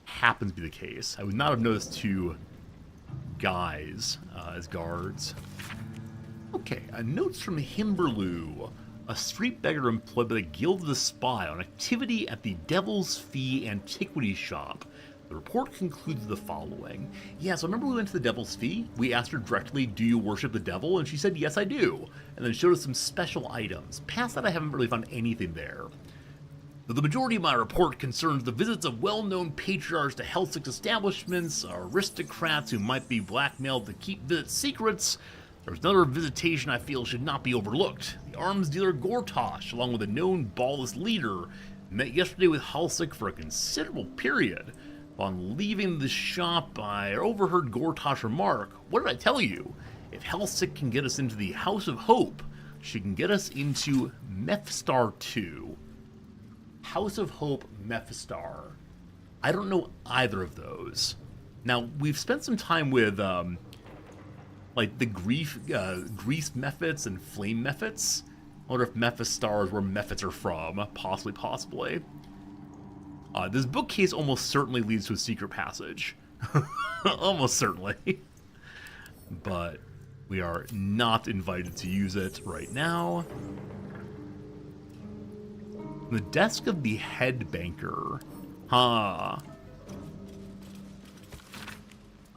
happens to be the case. I would not have noticed two guys as guards. Okay, notes from Himberloo. A street beggar employed by the Guild of the Spy on activity at the Devil's Fee Antiquity Shop. The report concludes the following. Yeah, so remember we went to the Devil's Fee? We asked her directly, do you worship the devil? And she said, yes, I do. And then showed us some special items. Past that, I haven't really found anything there. The majority of my report concerns the visits of well-known patriarchs to Helsing's establishments, aristocrats who might be blackmailed to keep visit secrets. There's another visitation I feel should not be overlooked. The arms dealer Gortosh, along with a known ballless leader, met yesterday with Halsik for a considerable period. Upon leaving the shop, I overheard Gortosh remark, what did I tell you? If Halsik can get us into the House of Hope, she can get us into Mephistar 2. House of Hope, Mephistar. I don't know either of those. Now, we've spent some time with, like, the Grease Mephits and Flame Mephits. I wonder if Mephistar is where Mephits are from. Possibly. This bookcase almost certainly leads to a secret passage. Almost certainly. But we are not invited to use it right now. The desk of the head banker. A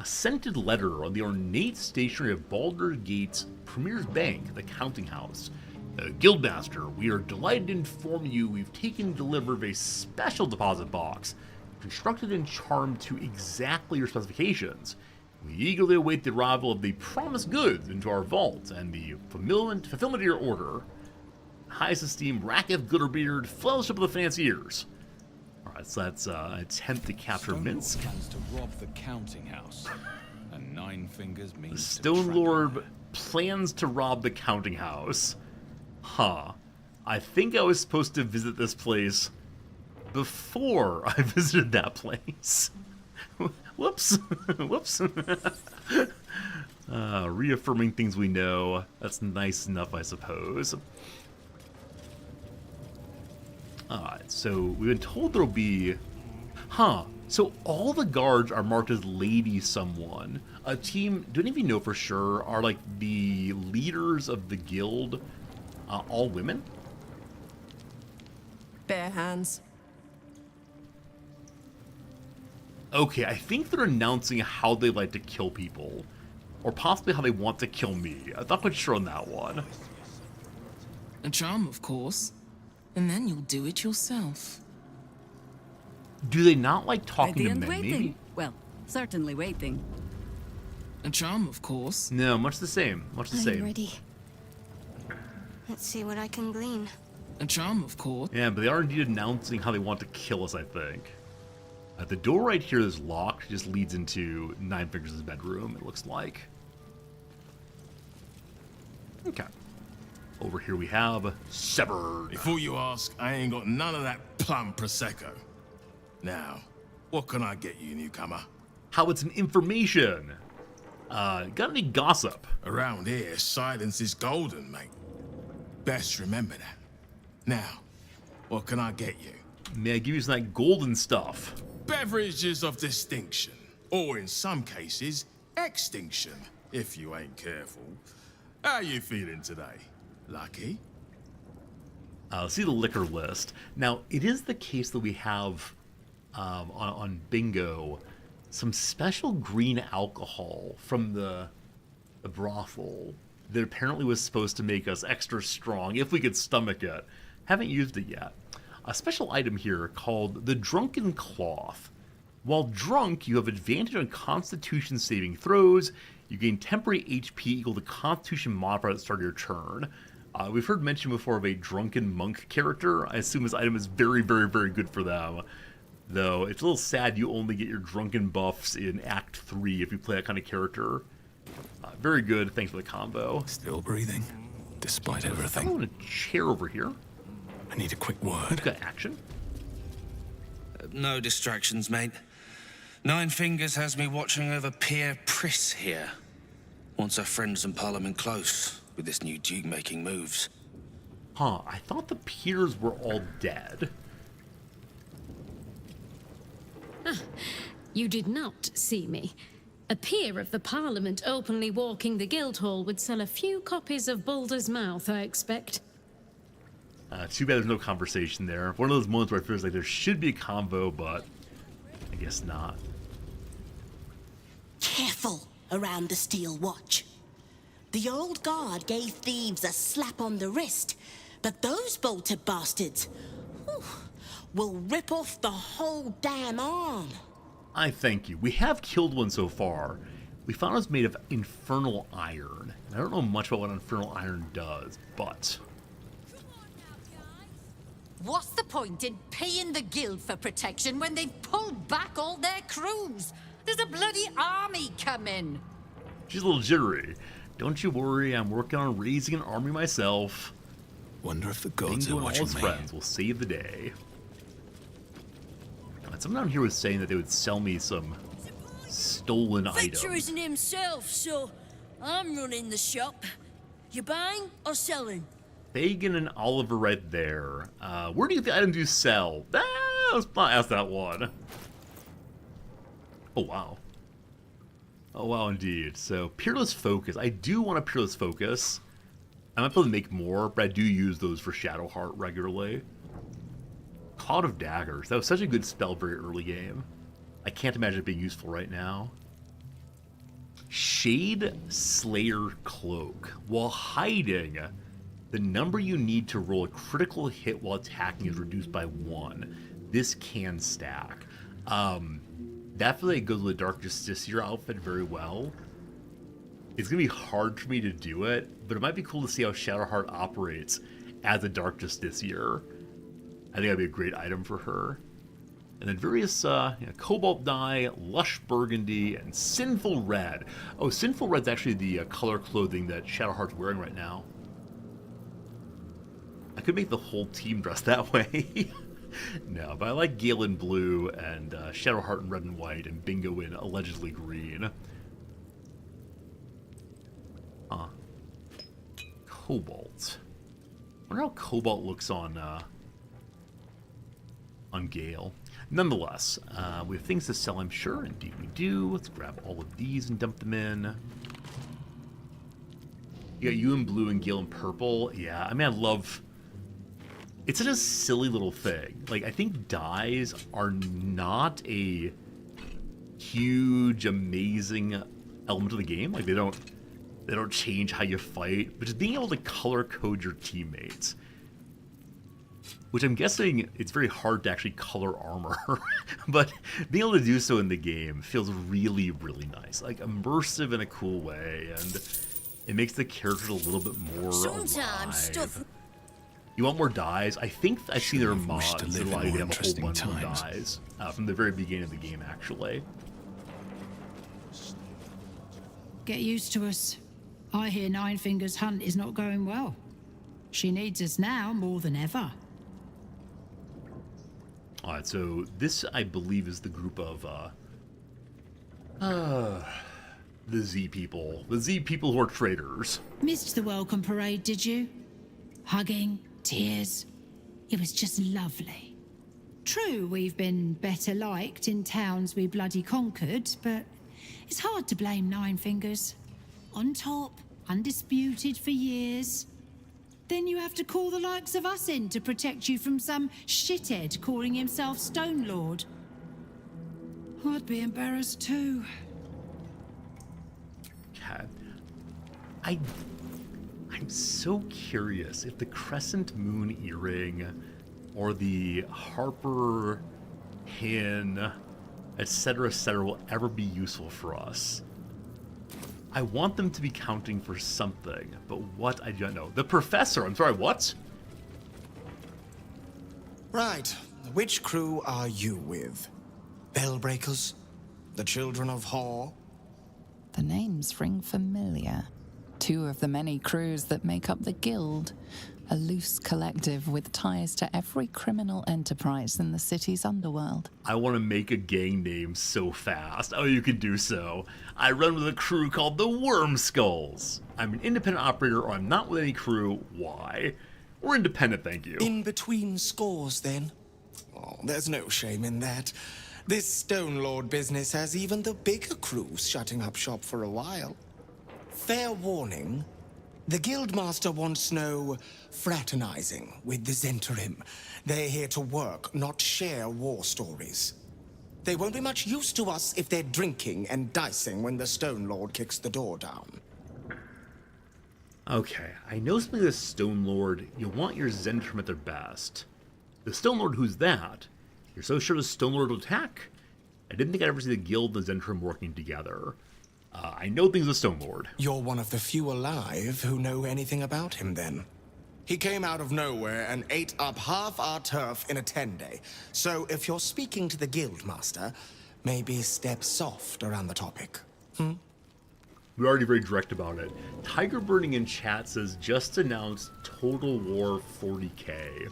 scented letter on the ornate stationery of Baldur Gate's Premier's Bank, the counting house. Guildmaster, we are delighted to inform you we've taken delivery of a special deposit box, constructed and charmed to exactly your specifications. We eagerly await the arrival of the promised goods into our vault and the fulfillment of your order. Highest esteemed Raketh Gooderbeard, Fellowship of the Financiers. Alright, so that's an attempt to capture Minsk. Plans to rob the counting house, and Nine Fingers means The Stone Lord plans to rob the counting house. I think I was supposed to visit this place before I visited that place. Whoops. Whoops. Reaffirming things we know. That's nice enough, I suppose. Alright, so we've been told there'll be... So all the guards are marked as Lady Someone. A team, do any of you know for sure, are like the leaders of the guild all women? bare hands. Okay, I think they're announcing how they like to kill people. Or possibly how they want to kill me. I'm not quite sure on that one. A charm, of course. And then you'll do it yourself. Do they not like talking Ready to and men, waiting. maybe? Well, certainly waiting. A charm, of course. No, much the same. Much the same. Ready. Let's see what I can glean. A charm, of course. Yeah, but they are indeed announcing how they want to kill us, I think. The door right here is locked. Just leads into Nine Fingers' bedroom, it looks like. Okay. Over here we have Severed. Before you ask, I ain't got none of that plum Prosecco. Now, what can I get you, newcomer? How it's an information. Got any gossip? Around here, silence is golden, mate. Best remember that. Now, what can I get you? May I give you some of that golden stuff? Beverages of distinction, or in some cases, extinction, if you ain't careful. How you feeling today? Lucky? See the liquor list. Now, it is the case that we have on Bingo some special green alcohol from the brothel that apparently was supposed to make us extra strong if we could stomach it. Haven't used it yet. A special item here called the Drunken Cloth. While drunk, you have advantage on Constitution saving throws. You gain temporary HP equal to Constitution modifier at the start of your turn. We've heard mention before of a Drunken Monk character. I assume this item is very, very, very good for them. Though, it's a little sad you only get your Drunken buffs in Act 3 if you play that kind of character. Very good, thanks for the combo. Still breathing, despite everything. I want a chair over here. I need a quick word. You've got action. No distractions, mate. Nine Fingers has me watching over Pierre Priss here. Wants our friends in Parliament close with this new Duke making moves. Huh, I thought the peers were all dead. You did not see me. A peer of the Parliament openly walking the Guildhall would sell a few copies of Baldur's Mouth, I expect. Too bad there's no conversation there. One of those moments where it feels like there should be a convo, but I guess not. Careful around the Steel Watch. The old guard gave thieves a slap on the wrist, but those bolted bastards will rip off the whole damn arm. I thank you. We have killed one so far. We found it was made of infernal iron. I don't know much about what infernal iron does, but... What's the point in paying the guild for protection when they've pulled back all their crews? There's a bloody army coming. She's a little jittery. Don't you worry, I'm working on raising an army myself. Wonder if the gods Bingo are and all watching his me. friends will save the day. Someone down here was saying that they would sell me some stolen items. Victor isn't himself, so I'm running the shop. You buying or selling? Fagin and Oliver right there. Where do you get the items you sell? Let's not ask that one. Oh, wow. Oh, wow, indeed. So, Peerless Focus. I do want a Peerless Focus. I might be able to make more, but I do use those for Shadowheart regularly. Cloud of Daggers. That was such a good spell very early game. I can't imagine it being useful right now. Shade Slayer Cloak. While hiding, the number you need to roll a critical hit while attacking is reduced by 1. This can stack. Definitely goes with the Dark Justiciar outfit very well. It's going to be hard for me to do it, but it might be cool to see how Shadowheart operates as a Dark Justiciar. I think that'd be a great item for her. And then various Cobalt Dye, Lush Burgundy, and Sinful Red. Oh, Sinful Red's actually the color clothing that Shadowheart's wearing right now. I could make the whole team dress that way. No, but I like Gale in blue, and Shadowheart in red and white, and Bingo in allegedly green. Cobalt. I wonder how Cobalt looks on Gale. Nonetheless, we have things to sell, I'm sure. Indeed we do. Let's grab all of these and dump them in. You got you in blue and Gale in purple. Yeah, I mean, It's such a silly little thing. Like, I think dyes are not a huge, amazing element of the game. Like, they don't change how you fight, but just being able to color code your teammates. Which I'm guessing it's very hard to actually color armor, but being able to do so in the game feels really, really nice. Like, immersive in a cool way, and it makes the characters a little bit more alive. You want more dyes? I think I see there are mods that allow you to have a whole bunch of dyes from the very beginning of the game, actually. Get used to us. I hear Nine Fingers' hunt is not going well. She needs us now more than ever. Alright, so this, I believe, is the group of, the Z people. The Z people who are traitors. Missed the welcome parade, did you? Hugging, tears. It was just lovely. True, we've been better liked in towns we bloody conquered, but it's hard to blame Nine Fingers. On top, undisputed for years. Then you have to call the likes of us in to protect you from some shithead calling himself Stone Lord. I'd be embarrassed too. Okay. I'm so curious if the Crescent Moon earring or the Harper pin, etc., will ever be useful for us. I want them to be counting for something, but what, I don't know. The Professor, I'm sorry, what? Right. Which crew are you with? Bellbreakers? The Children of Hor? The names ring familiar. Two of the many crews that make up the Guild, a loose collective with ties to every criminal enterprise in the city's underworld. I want to make a gang name so fast. Oh, you can do so. I run with a crew called the Worm Skulls. I'm an independent operator, or I'm not with any crew. Why? We're independent, thank you. In between scores, then? Oh, there's no shame in that. This Stone Lord business has even the bigger crews shutting up shop for a while. Fair warning, the Guildmaster wants no fraternizing with the Zentrim. They're here to work, not share war stories. They won't be much use to us if they're drinking and dicing when the Stone Lord kicks the door down. Okay, I know something of the Stone Lord. You want your Zentrim at their best. The Stone Lord, who's that? You're so sure the Stone Lord will attack? I didn't think I'd ever see the Guild and the Zentrim working together. I know things of Stone Lord. You're one of the few alive who know anything about him, then. He came out of nowhere and ate up half our turf in a 10-day. So if you're speaking to the Guildmaster, maybe step soft around the topic. We're already very direct about it. Tiger Burning in chat says, just announced Total War 40k.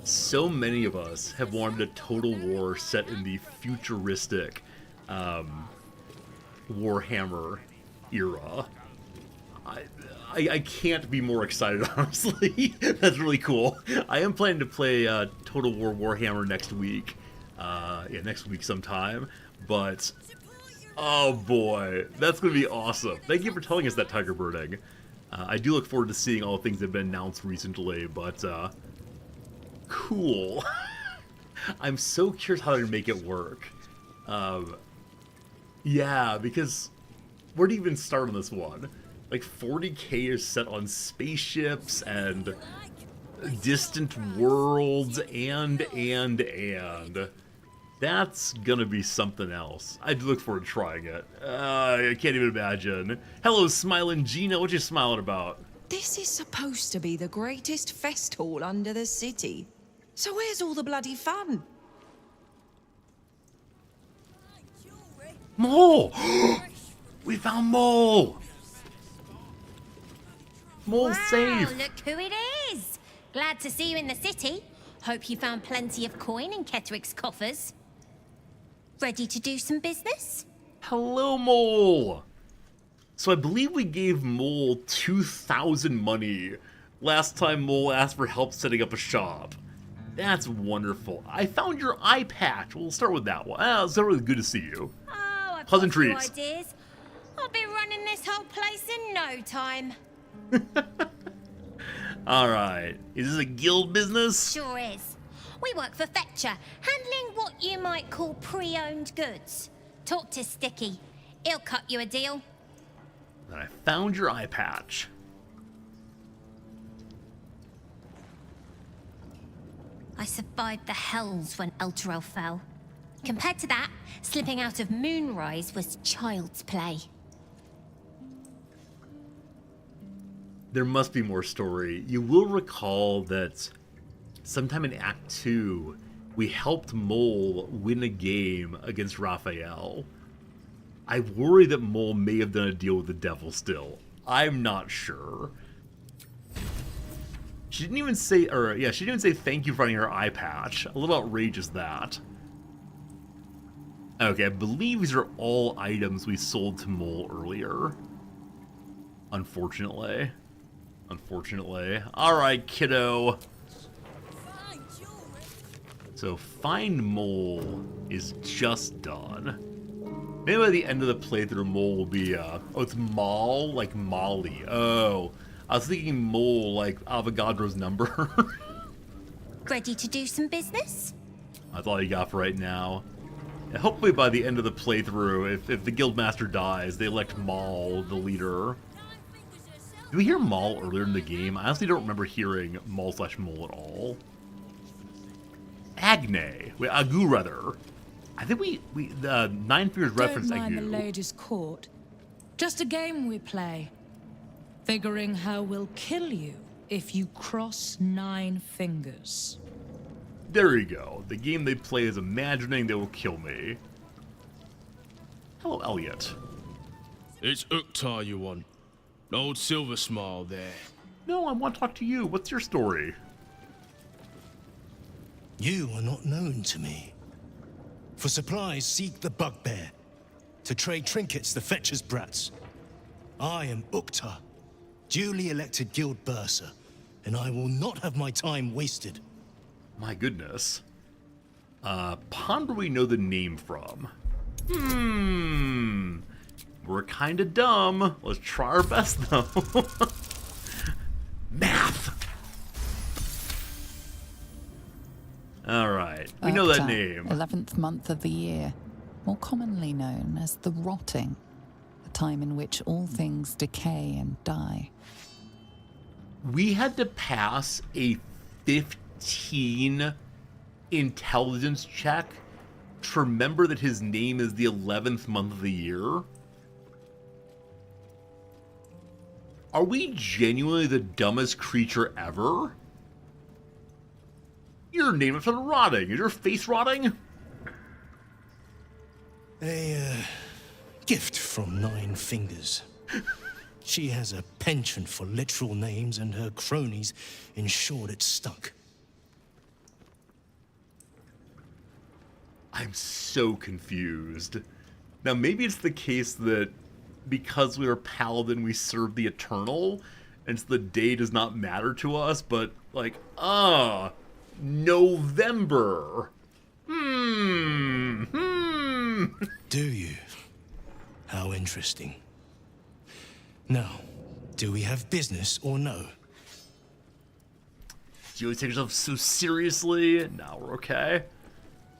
So many of us have wanted a Total War set in the futuristic Warhammer era. I can't be more excited, honestly. That's really cool. I am planning to play Total War Warhammer next week. Yeah, next week sometime. But, oh boy, that's going to be awesome. Thank you for telling us that, Tiger Burning. I do look forward to seeing all the things that have been announced recently, but cool. I'm so curious how they're going to make it work. Yeah, because where do you even start on this one? Like, 40k is set on spaceships and distant worlds and. That's gonna be something else. I do look forward to trying it. I can't even imagine. Hello, Smiling Gina, what you smiling about? This is supposed to be the greatest fest hall under the city. So where's all the bloody fun? Mole! We found Mole! Mole safe! Look who it is! Glad to see you in the city. Hope you found plenty of coin in Ketteric's coffers. Ready to do some business? Hello, Mole! So I believe we gave Mole 2,000 money last time Mole asked for help setting up a shop. That's wonderful. I found your eye patch. We'll start with that one. It's really good to see you. Oh, I've Pleasant got a few trees. ideas. I'll be running this whole place in no time. Alright. Is this a guild business? Sure is. We work for Fetcher, handling what you might call pre-owned goods. Talk to Sticky. He'll cut you a deal. And I found your eye patch. I survived the hells when Elturel fell. Compared to that, slipping out of Moonrise was child's play. There must be more story. You will recall that sometime in Act 2, we helped Mole win a game against Raphael. I worry that Mole may have done a deal with the devil still. I'm not sure. She didn't even say, she didn't even say thank you for finding her eye patch. A little outrageous, that. Okay, I believe these are all items we sold to Mole earlier. Unfortunately. Alright, kiddo. So, Find Mole is just done. Maybe by the end of the playthrough, Mole will be, oh, it's Mal, like Molly. Oh, I was thinking Mole, like Avogadro's number. Ready to do some business? That's all you got for right now. And hopefully by the end of the playthrough, if the Guildmaster dies, they elect Mal the leader. Did we hear Mal earlier in the game? I honestly don't remember hearing Mal/Mole at all. Agne. Wait, Agu, rather. I think the Nine Fingers referenced Don't mind Agu. the ladies' court. Just a game we play. Figuring how we'll kill you if you cross 9 fingers. There you go. The game they play is imagining they will kill me. Hello, Elliot. It's Uktar you want. Old Silver Smile there. No, I want to talk to you. What's your story? You are not known to me. For supplies, seek the Bugbear. To trade trinkets, the Fetcher's Brats. I am Uktar, duly elected Guild Bursar, and I will not have my time wasted. My goodness. Ponder we know the name from? We're kinda dumb. Let's try our best, though. Math! Alright, we know that name. 11th month of the year, more commonly known as the Rotting, a time in which all things decay and die. We had to pass a 15 intelligence check to remember that his name is the 11th month of the year. Are we genuinely the dumbest creature ever? Your name is rotting. Is your face rotting? A gift from Nine Fingers. She has a penchant for literal names, and her cronies ensured it stuck. I'm so confused. Now, maybe it's the case that because we are Paladin, we serve the Eternal, and so the day does not matter to us, but, like, November. Do you? How interesting. Now, do we have business or no? Do you always take yourself so seriously? No, we're okay.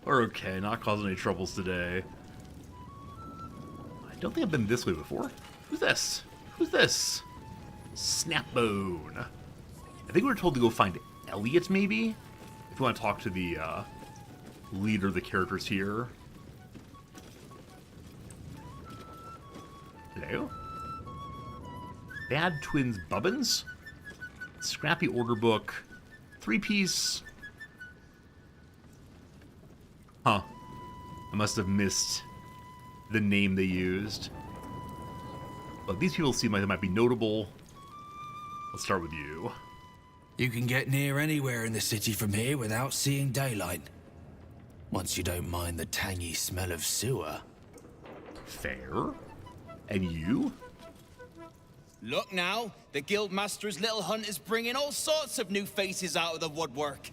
We're okay, not causing any troubles today. I don't think I've been this way before. Who's this? Who's this? Snapbone. I think we were told to go find Elliot, maybe? If you want to talk to the leader of the characters here. Hello? Bad Twins Bubbins? Scrappy order book. 3-piece. Huh. I must have missed the name they used. But these people seem like they might be notable. Let's start with you. You can get near anywhere in the city from here without seeing daylight. Once you don't mind the tangy smell of sewer. Fair. And you? Look now, the Guildmaster's little hunt is bringing all sorts of new faces out of the woodwork.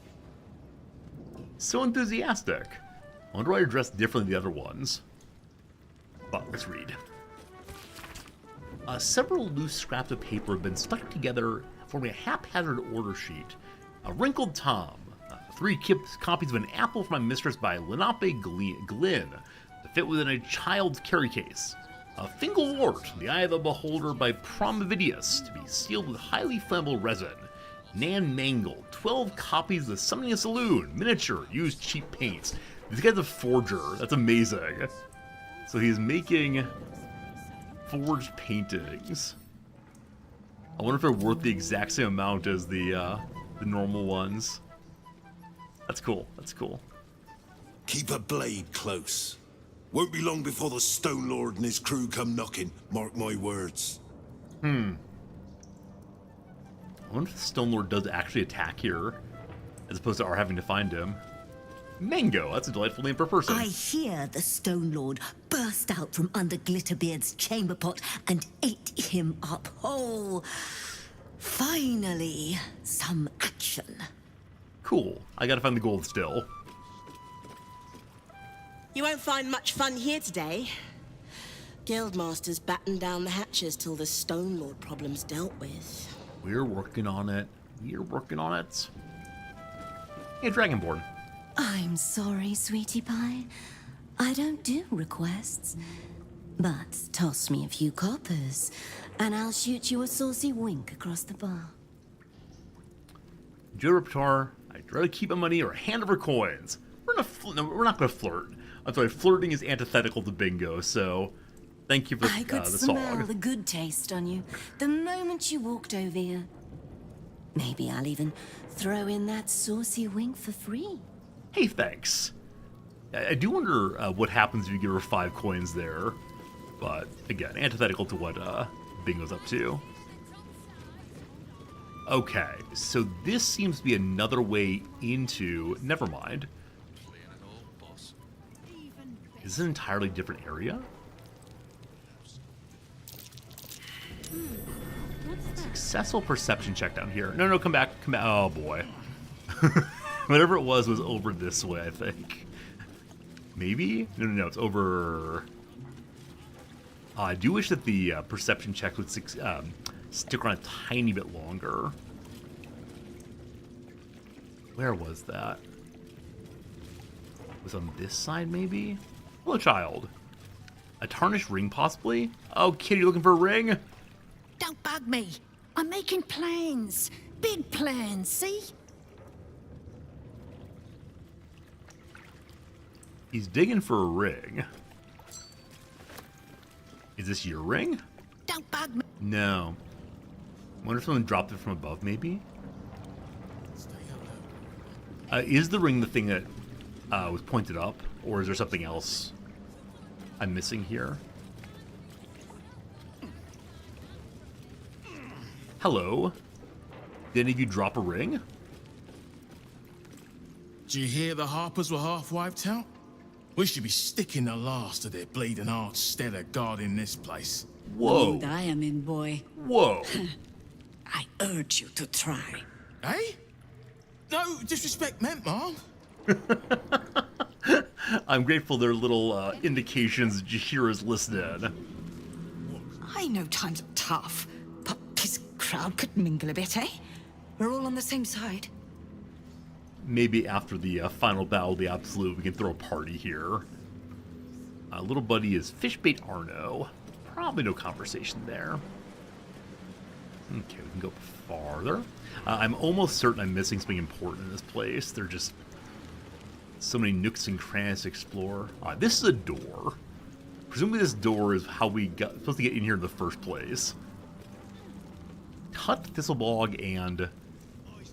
So enthusiastic. I wonder why you're dressed differently than the other ones. But let's read. Several loose scraps of paper have been stuck together forming a haphazard order sheet. A wrinkled Tom. 3 copies of An Apple for My Mistress by Lenape Glynn to fit within a child's carry case. A Fingal Wart, The Eye of the Beholder by Promovidius, to be sealed with highly flammable resin. Nan Mangle, 12 copies of The Summoning a Saloon, miniature, used cheap paints. This guy's a forger, that's amazing. So he's making forged paintings. I wonder if they're worth the exact same amount as the normal ones. That's cool, that's cool. Keep a blade close. Won't be long before the Stone Lord and his crew come knocking, mark my words. I wonder if the Stone Lord does actually attack here, as opposed to our having to find him. Mango, that's a delightful name for a person. I hear the Stone Lord burst out from under Glitterbeard's chamber pot and ate him up whole. Finally, some action. Cool. I gotta find the gold still. You won't find much fun here today. Guildmasters batten down the hatches till the Stone Lord problem's dealt with. We're working on it. We're working on it. Hey, Dragonborn. I'm sorry, sweetie pie. I don't do requests. But toss me a few coppers, and I'll shoot you a saucy wink across the bar. Joe repertoire. I'd rather keep my money or hand over coins. We're not gonna flirt. I'm sorry, flirting is antithetical to bingo, so thank you for I could the smell song. the good taste on you the moment you walked over here. Maybe I'll even throw in that saucy wink for free. Hey, thanks. I do wonder what happens if you give her 5 coins there. But, again, antithetical to what bingo's up to. Okay, so this seems to be another way into... Never mind. Is this an entirely different area? Successful perception check down here. No, come back. Come back. Oh, boy. Whatever it was over this way, I think. Maybe? No, it's over... I do wish that the perception check would stick around a tiny bit longer. Where was that? Was it on this side, maybe? Hello, child. A tarnished ring, possibly? Oh, kid, you looking for a ring? Don't bug me. I'm making plans. Big plans, see? He's digging for a ring. Is this your ring? Don't bug me. No. Wonder if someone dropped it from above, maybe? Is the ring the thing that was pointed up? Or is there something else I'm missing here? Hello? Did any of you drop a ring? Did you hear the Harpers were half wiped out? We should be sticking the last of their bleeding hearts instead of guarding this place. Whoa. Mood I am in, boy. Whoa. I urge you to try. Eh? No disrespect meant, Mom. I'm grateful there are little indications that Jahira's listening. I know times are tough, but this crowd could mingle a bit, eh? We're all on the same side. Maybe after the final battle of the Absolute, we can throw a party here. Little buddy is Fishbait Arno. Probably no conversation there. Okay, we can go farther. I'm almost certain I'm missing something important in this place. There are just so many nooks and crannies to explore. This is a door. Presumably this door is how we got supposed to get in here in the first place. Tut, Thistlebog, and a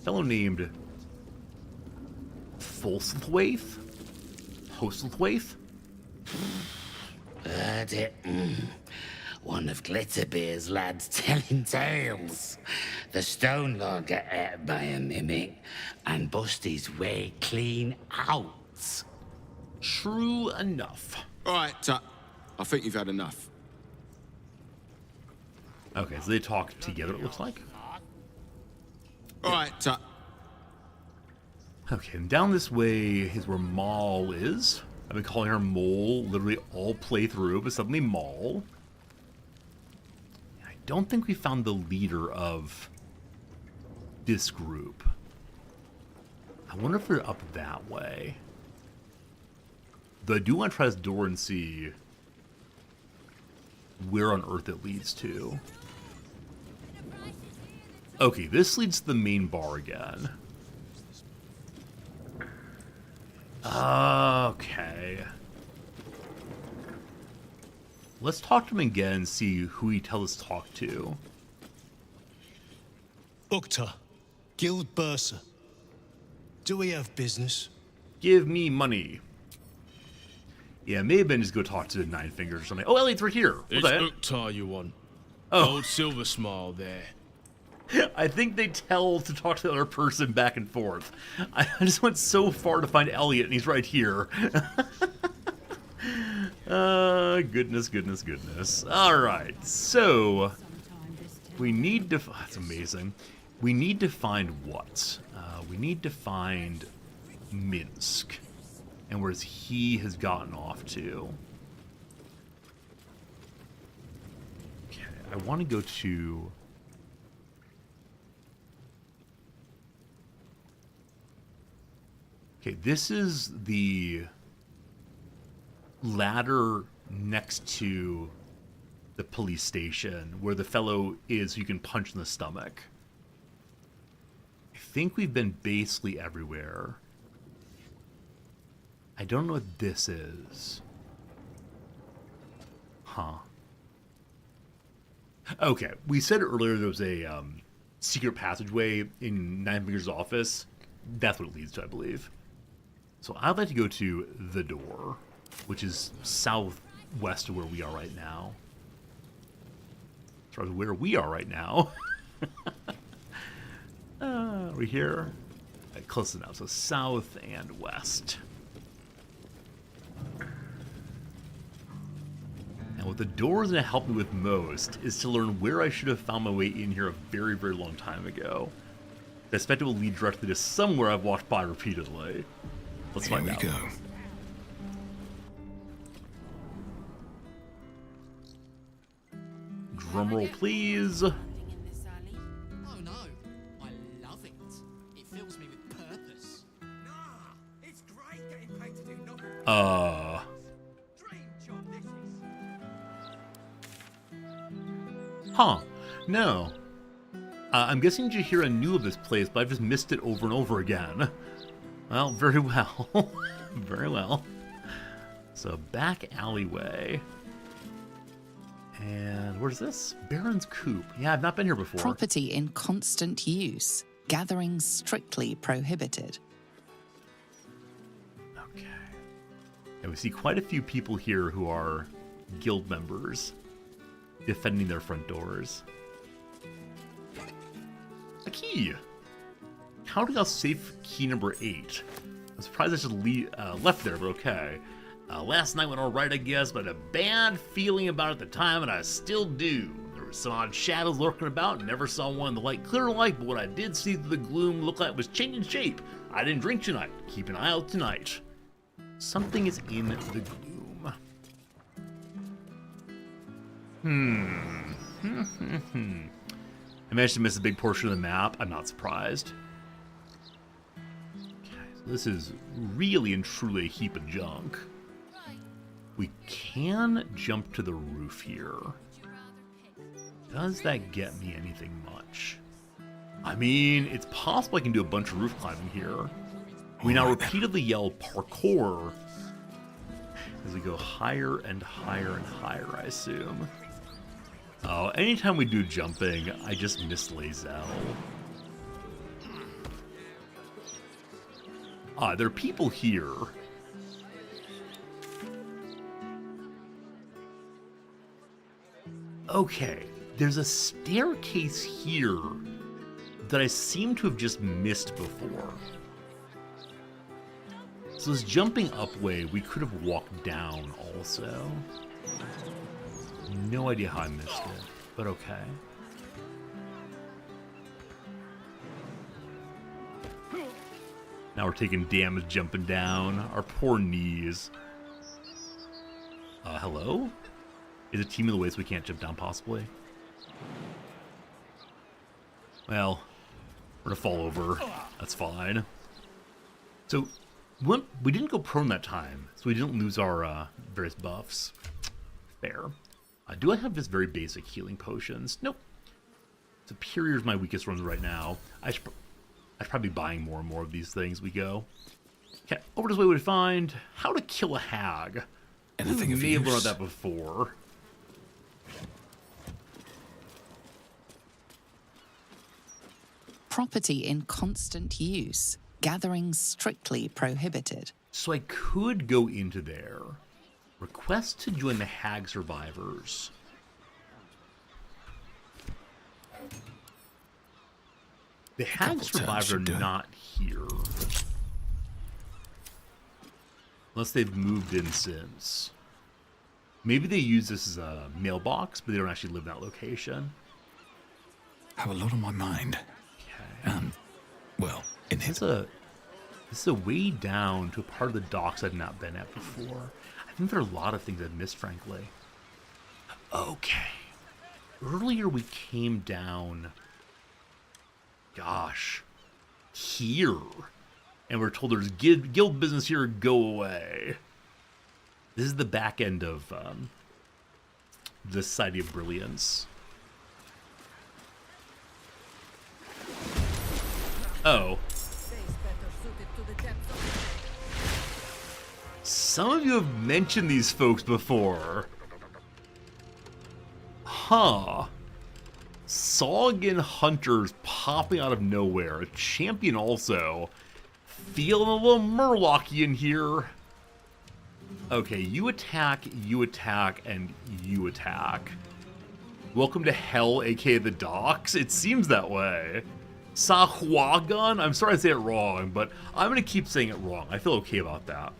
fellow named Folslthwaite? Hostlthwaite? Heard it. One of Glitterbeard's lads telling tales. The Stone Lord got ate by a mimic and bust his way clean out. True enough. All right, Tut. I think you've had enough. Okay, so they talk together, it looks like. All right, Tut. Okay, and down this way is where Maul is. I've been calling her Mole literally all playthrough, but suddenly Maul. I don't think we found the leader of this group. I wonder if they're up that way. Though I do want to try this door and see where on earth it leads to. Okay, this leads to the main bar again. Okay. Let's talk to him again and see who he tells us to talk to. Ukta, Guild Bursar. Do we have business? Give me money. Yeah, may have been just go talk to Nine Fingers or something. Oh, Elliot's right here. It's Uktar you want. Oh. Old Silver Smile there. I think they tell to talk to the other person back and forth. I just went so far to find Elliot, and he's right here. Goodness, goodness, goodness. All right, so we need to... That's amazing. We need to find what? We need to find Minsk, and where he has gotten off to. Okay, I want to go to... Okay, this is the ladder next to the police station where the fellow is who you can punch in the stomach. I think we've been basically everywhere. I don't know what this is. Huh. Okay, we said earlier there was a secret passageway in Nine Fingers' office. That's what it leads to, I believe. So I'd like to go to the door, which is southwest of where we are right now. As far as where we are right now. Are we here? Right, close enough. So south and west. And what the door is going to help me with most is to learn where I should have found my way in here a very, very long time ago. I expect it will lead directly to somewhere I've walked by repeatedly. Let's find out. Here we go. Drumroll, please. Oh no, I love it. It fills me with purpose. Nah, it's great getting paid to do nothing. Dream job this is. Huh. No. I'm guessing Jahira knew of this place, but I've just missed it over and over again. Well, very well. Very well. So, back alleyway. And where's this? Baron's Coop. Yeah, I've not been here before. Property in constant use. Gathering strictly prohibited. Okay. And we see quite a few people here who are guild members defending their front doors. A key! Counting out safe key number 8. I'm surprised I just left there, but okay. Last night went alright, I guess, but I had a bad feeling about it at the time, and I still do. There were some odd shadows lurking about, and never saw one in the light clear light, but what I did see through the gloom looked like it was changing shape. I didn't drink tonight. Keep an eye out tonight. Something is in the gloom. I managed to miss a big portion of the map. I'm not surprised. This is really and truly a heap of junk. We can jump to the roof here. Does that get me anything much? I mean, it's possible I can do a bunch of roof climbing here. We now repeatedly yell parkour as we go higher and higher and higher, I assume. Oh, anytime we do jumping, I just miss Lae'zel. Ah, there are people here. Okay, there's a staircase here that I seem to have just missed before. So this jumping up way, we could have walked down also. No idea how I missed it, but okay. Now we're taking damage jumping down. Our poor knees. Hello? Is it team of the ways we can't jump down, possibly? Well, We're gonna fall over. That's fine. So, we didn't go prone that time, so we didn't lose our various buffs. Fair. Do I have just very basic healing potions? Nope. Superior's my weakest ones right now. I should probably be buying more and more of these things as we go. Okay, over this way we find how to kill a hag. Anything We of may have use? learned that before. Property in constant use. Gathering strictly prohibited. So I could go into there. Request to join the hag survivors. The hag survivors are not here. Unless they've moved in since. Maybe they use this as a mailbox, but they don't actually live in that location. Have a lot on my mind. Well, This is a way down to a part of the docks I've not been at before. I think there are a lot of things I've missed, frankly. Okay. Earlier we came down, gosh, here. And we're told there's guild business here, go away. This is the back end of the Society of Brilliance. Oh. Some of you have mentioned these folks before. Huh. Saugin Hunters popping out of nowhere. A champion also. Feeling a little Murlockian here. Okay, you attack, and you attack. Welcome to hell, aka the docks. It seems that way. Sahuagin? I'm sorry I say it wrong, but I'm going to keep saying it wrong. I feel okay about that.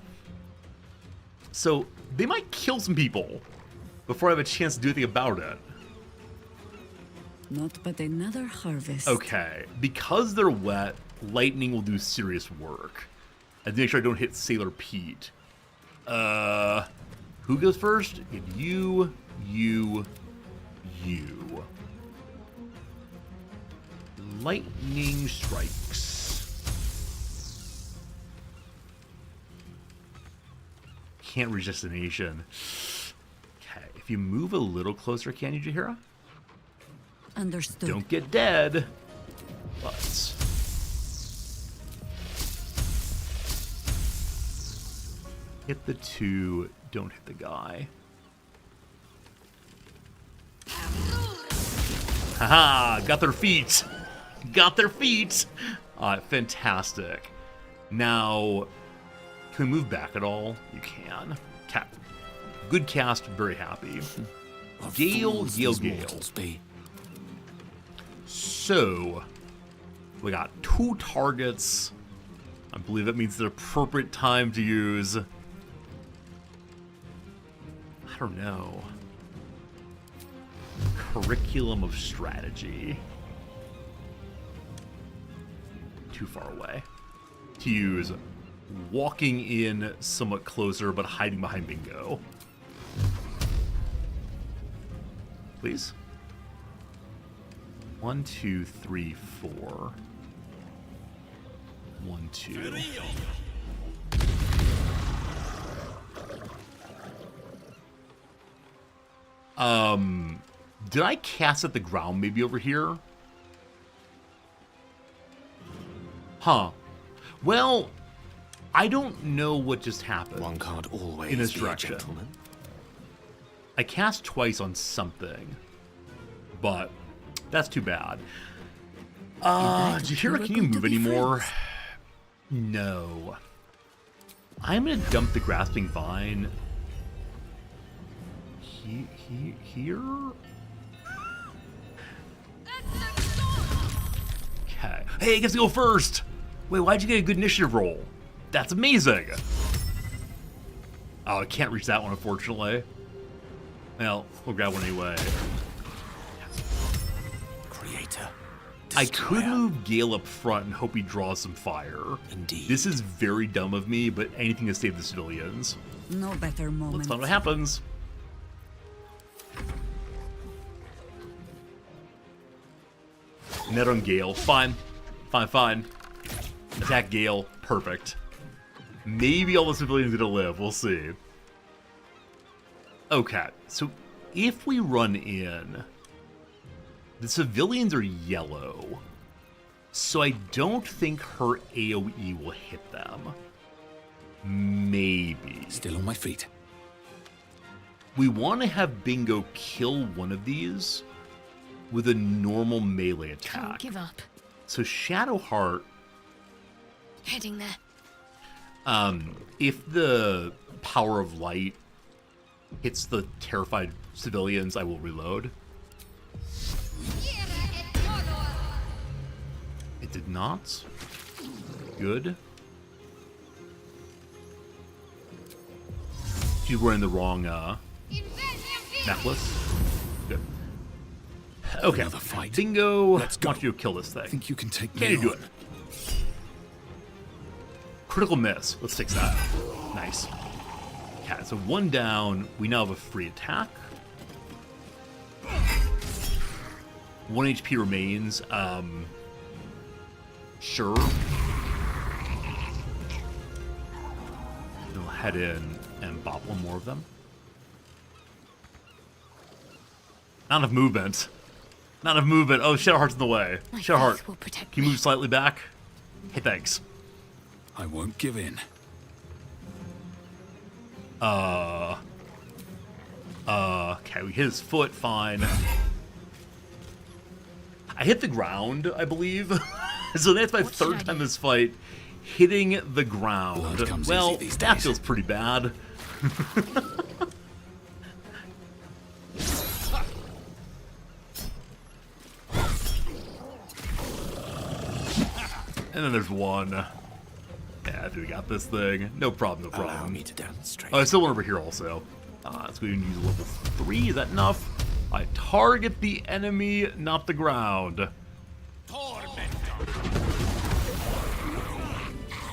So, they might kill some people before I have a chance to do anything about it. Not but another harvest. Okay, because they're wet, lightning will do serious work. I have to make sure I don't hit Sailor Pete. Who goes first? You. Lightning strikes. Can't reach destination. Okay, if you move a little closer, can you, Jaheira? Understood. Don't get dead. But hit the two, don't hit the guy. Haha, got their feet. Got their feet. Fantastic. Now, can we move back at all? You can. Good cast, very happy. Gale. So, we got 2 targets. I believe that means the appropriate time to use. I don't know. Curriculum of strategy. Too far away. To use walking in somewhat closer, but hiding behind bingo. Please. 1, 2, 3, 4. 1, 2. Did I cast at the ground maybe over here? Huh. Well, I don't know what just happened. One can't always in this be direction. a gentleman. I cast twice on something, but that's too bad. Jaheira, can you move anymore? No. I'm gonna dump the Grasping Vine. Here? Okay. Hey, I get to go first! Wait, why'd you get a good initiative roll? That's amazing! Oh, I can't reach that one, unfortunately. Well, we'll grab one anyway. Creator. I could move Gale up front and hope he draws some fire. Indeed. This is very dumb of me, but anything to save the civilians. No better moment. Let's find what happens. Net on Gale. Fine. Fine. Attack Gale. Perfect. Maybe all the civilians are gonna live. We'll see. Okay, so if we run in, the civilians are yellow, so I don't think her AoE will hit them. Maybe. Still on my feet. We want to have Bingo kill one of these with a normal melee attack. Can't give up. So Shadowheart, Heading there. if the power of light hits the terrified civilians, I will reload. It did not. Good. She's wearing the wrong necklace. Good. Okay. Another fight. Bingo. Let's go. I want you to kill this thing. I think you can take Can me you do on. it? Critical miss. Let's fix that. Nice. Okay, so one down. We now have a free attack. 1 HP remains. Sure. We'll head in and bop one more of them. Not enough movement. Not enough movement. Oh, Shadowheart's in the way. Shadowheart, can you move slightly back? Hey, thanks. I won't give in. Okay, we hit his foot, fine. I hit the ground, I believe. So that's my third time this fight. Hitting the ground. Well, that feels pretty bad. And then there's one. Yeah, we got this thing. No problem, no problem. Allow me to demonstrate. Oh, I still one over here also. So we can use level 3. Is that enough? I target the enemy, not the ground.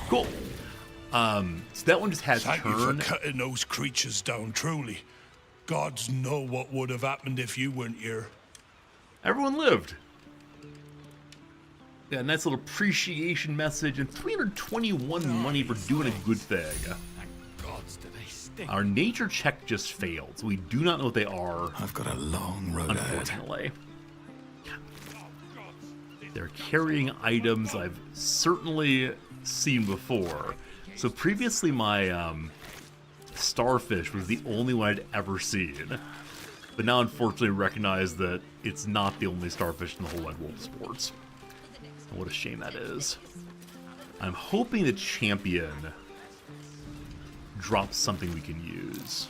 Cool. So that one just has Thank you for turn. cutting those creatures down, truly. Gods know what would have happened if you weren't here. Everyone lived. Yeah, nice little appreciation message and 321 money for doing a good thing. Our nature check just failed, so we do not know what they are. I've got a long road ahead. Unfortunately. They're carrying items I've certainly seen before. So previously my starfish was the only one I'd ever seen. But now unfortunately recognize that it's not the only starfish in the whole wide world of sports. What a shame that is. I'm hoping the champion drops something we can use.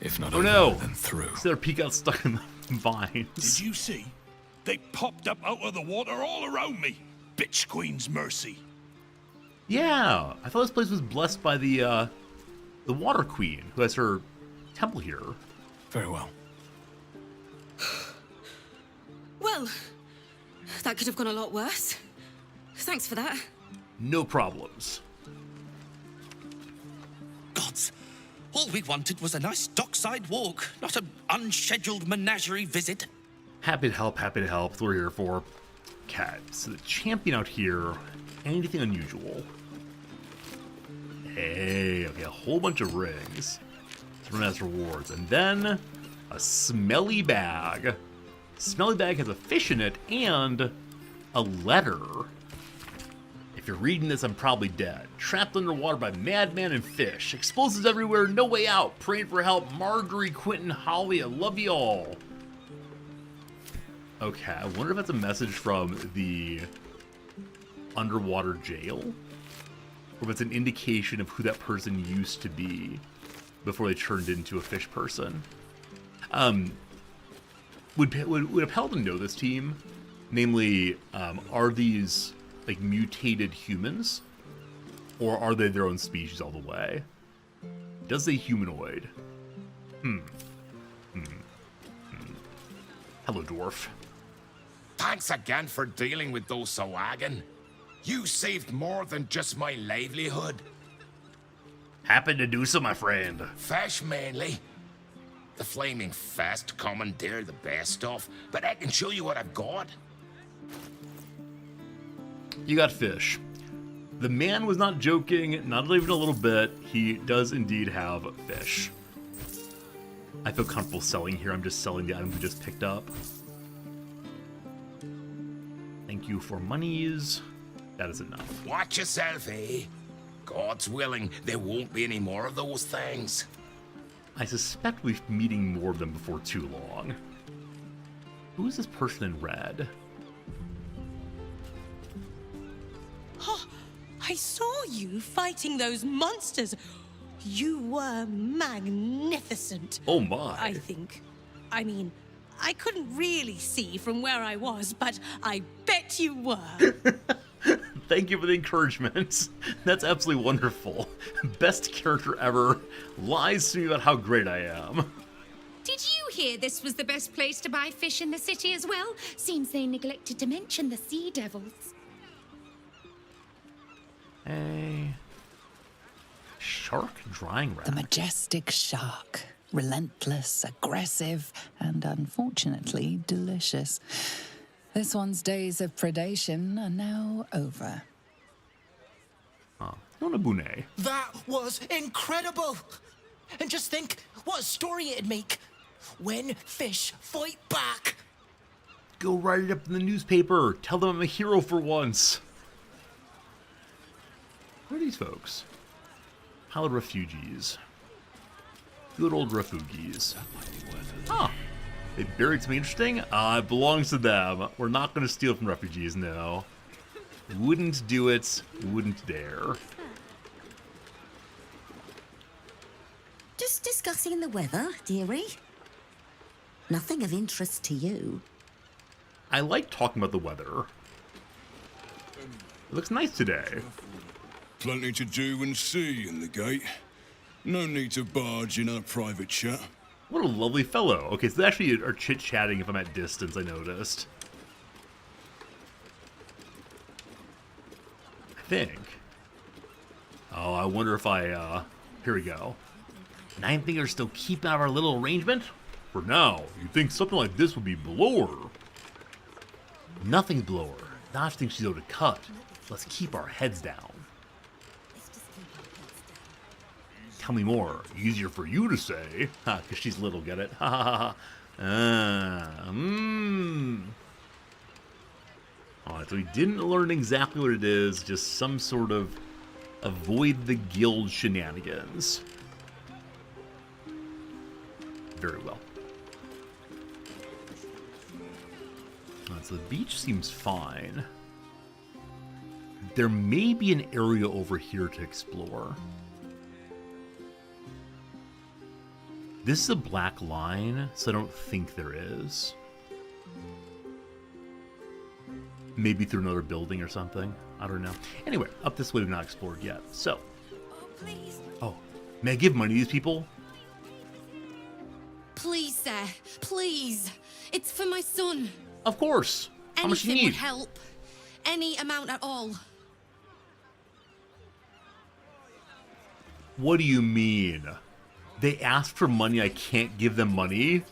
If not oh over, no! then through. So their peak got stuck in the vines. Did you see? They popped up out of the water all around me. Bitch Queen's mercy. Yeah, I thought this place was blessed by the Water Queen, who has her temple here. Very well. Well, that could have gone a lot worse. Thanks for that. No problems. Gods, all we wanted was a nice dockside walk, not an unscheduled menagerie visit. Happy to help, That's what we're here for. Okay, so the champion out here, anything unusual? Hey, okay, a whole bunch of rings. Thrown as rewards. And then a smelly bag. Smelly bag has a fish in it and a letter. If you're reading this, I'm probably dead. Trapped underwater by madman and fish. Explosives everywhere, no way out. Praying for help. Marjorie, Quentin, Holly, I love you all. Okay, I wonder if that's a message from the underwater jail? Or if it's an indication of who that person used to be before they turned into a fish person. Would Appelton know this team? Namely, are these like mutated humans? Or are they their own species all the way? Does they humanoid? Hello, dwarf. Thanks again for dealing with those Sawagan. You saved more than just my livelihood. Happy to do so, my friend. Fish mainly. The flaming fest commandeer the best stuff, but I can show you what I've got. You got fish. The man was not joking, not even a little bit. He does indeed have fish. I feel comfortable selling here. I'm just selling the item we just picked up. Thank you for monies. That is enough. Watch yourself, eh? God's willing, there won't be any more of those things. I suspect we'll be meeting more of them before too long. Who is this person in red? Oh, I saw you fighting those monsters. You were magnificent. Oh my. I think. I mean, I couldn't really see from where I was, but I bet you were. Thank you for the encouragement. That's absolutely wonderful. Best character ever. Lies to me about how great I am. Did you hear this was the best place to buy fish in the city as well? Seems they neglected to mention the sea devils. A shark drying rack. The majestic shark. Relentless, aggressive, and unfortunately delicious. This one's days of predation are now over. Nonabune. That was incredible! And just think what a story it'd make when fish fight back. Go write it up in the newspaper. Tell them I'm a hero for once. Who are these folks? Pile of refugees. Good old refugees. Ah, they buried something interesting? It belongs to them. We're not going to steal from refugees, no. Wouldn't do it. Wouldn't dare. Just discussing the weather, dearie. Nothing of interest to you. I like talking about the weather. It looks nice today. Plenty to do and see in the gate. No need to barge in our private chat. What a lovely fellow. Okay, so they actually are chit-chatting if I'm at distance, I noticed. I think. Oh, I wonder if I, here we go. 9 fingers still keep out of our little arrangement? For now, you'd think something like this would be below her. Nothing's below her. Notch thinks she's owed to cut. Let's keep our heads down. Tell me more. Easier for you to say. Ha, because she's little, get it? Ha ha ha. Alright, so we didn't learn exactly what it is, just some sort of avoid the guild shenanigans. Very well. So the beach seems fine. There may be an area over here to explore. This is a black line, so I don't think there is. Maybe through another building or something. I don't know. Anyway, up this way we've not explored yet. So. Oh, may I give money to these people? Please, sir. Please. It's for my son. Of course. How much do you Anything need? would help. Any amount at all. What do you mean? They asked for money, I can't give them money?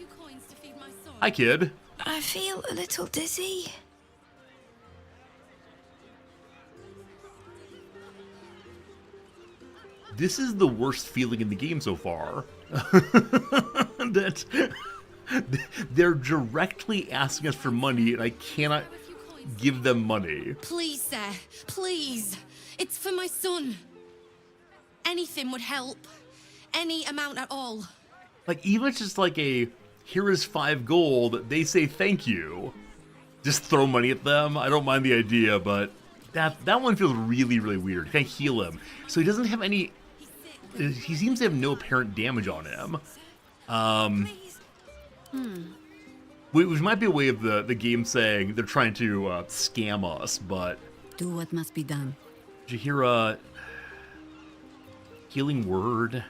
Hi, kid. I feel a little dizzy. This is the worst feeling in the game so far. That they're directly asking us for money and I cannot give them money. Please, sir. Please. It's for my son. Anything would help. Any amount at all. Like, even if it's just like a, here is 5 gold, they say thank you. Just throw money at them. I don't mind the idea, but that one feels really, really weird. Can I heal him? So he doesn't have any, he seems to have no apparent damage on him. Which might be a way of the game saying they're trying to scam us, but... Do what must be done. Did you hear a healing word?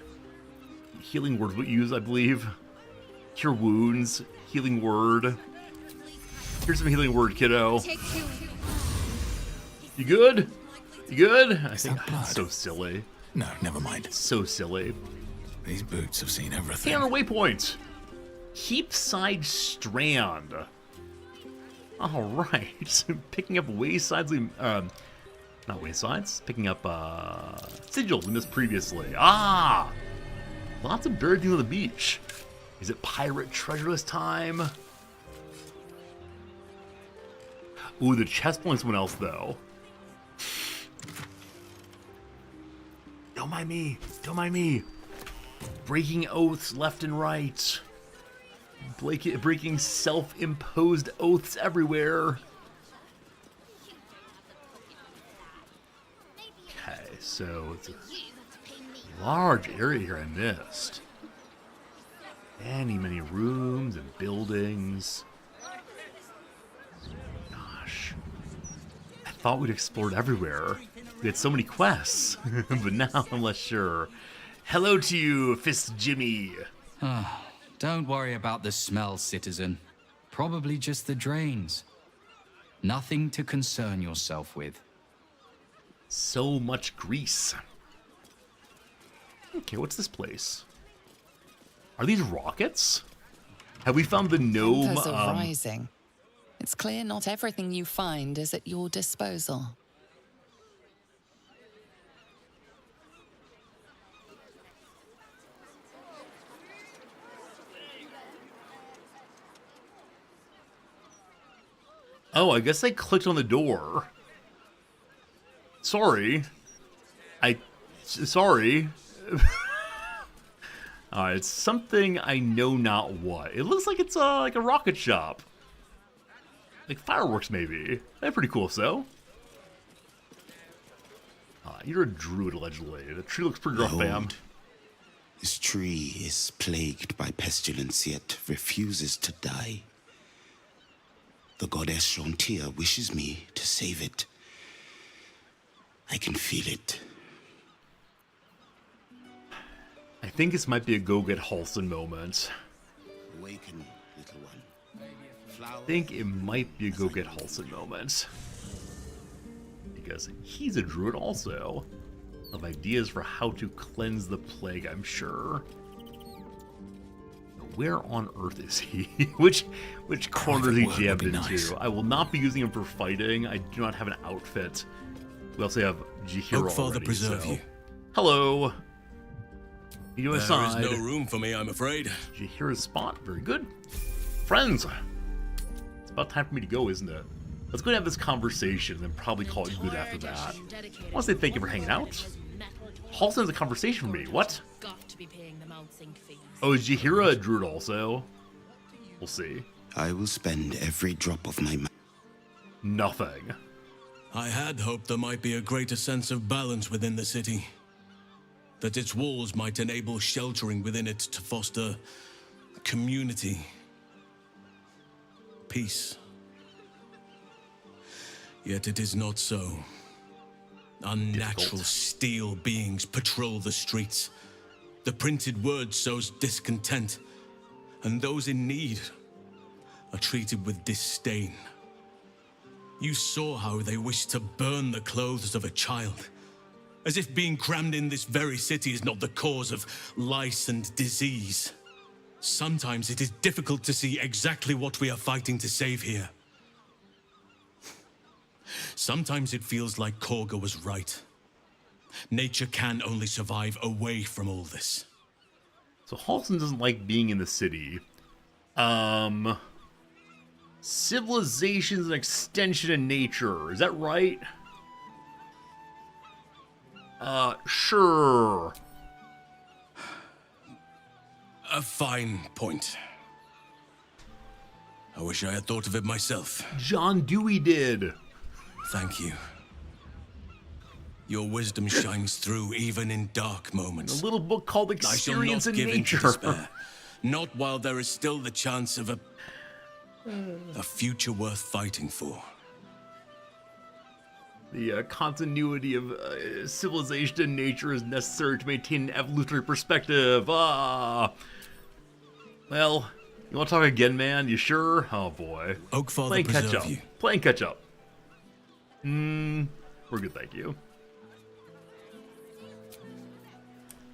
Healing word we use, I believe. Cure wounds. Healing word. Here's some healing word, kiddo. You good? You good? I think that's so silly. No, never mind. So silly. These boots have seen everything. Hey, on our waypoint. Keep side strand. All right, picking up waysides. Not waysides. Picking up sigils we missed previously. Ah, lots of buried things on the beach. Is it pirate treasure this time? Ooh, the chest points someone else though. Don't mind me. Don't mind me. Breaking oaths left and right. Breaking self-imposed oaths everywhere. Okay, so it's a large area here I missed. Many rooms and buildings. Gosh. I thought we'd explored everywhere. We had so many quests, but now I'm less sure. Hello to you, Fist Jimmy. Don't worry about the smell, citizen. Probably just the drains. Nothing to concern yourself with. So much grease. Okay, what's this place? Are these rockets? Have we found the gnome? Tempers are rising. It's clear not everything you find is at your disposal. Oh, I guess I clicked on the door. Sorry. Sorry. It's something I know not what. It looks like it's like a rocket shop. Like fireworks, maybe. That's pretty cool, so. You're a druid, allegedly. The tree looks pretty rough, fam. Behold, this tree is plagued by pestilence, yet refuses to die. The goddess Shontia wishes me to save it. I can feel it. I think this might be a go get Halson moment. Awaken, little one. I think it might be a go get Halson moment. Because he's a druid also. Of ideas for how to cleanse the plague, I'm sure. Where on earth is he? which corner is he jammed into? Nice. I will not be using him for fighting. I do not have an outfit. We also have Jihiro already, preserve so. you. Hello. You There aside. is no room for me, I'm afraid. Jihiro's spot. Very good. Friends. It's about time for me to go, isn't it? Let's go and have this conversation and probably call it good after that. I want to say thank you for hanging out. Halson has a conversation for me. What? Oh, is Jihiro a druid also? We'll see. I will spend every drop of my... Nothing. I had hoped there might be a greater sense of balance within the city. That its walls might enable sheltering within it to foster community, peace. Yet it is not so. Unnatural steel beings patrol the streets. The printed word sows discontent, and those in need are treated with disdain. You saw how they wished to burn the clothes of a child, as if being crammed in this very city is not the cause of lice and disease. Sometimes it is difficult to see exactly what we are fighting to save here. Sometimes it feels like Korga was right. Nature can only survive away from all this. So Halson doesn't like being in the city. Civilization's an extension of nature. Is that right? Sure. A fine point. I wish I had thought of it myself. John Dewey did. Thank you. Your wisdom shines through even in dark moments. A little book called Experience I shall in not give in to Nature. despair. Not while there is still the chance of a future worth fighting for. The continuity of civilization and nature is necessary to maintain an evolutionary perspective. Well, you want to talk again, man? You sure? Oh boy. Oakfather Playing catch preserve up. you. Playing catch up. We're good, thank you.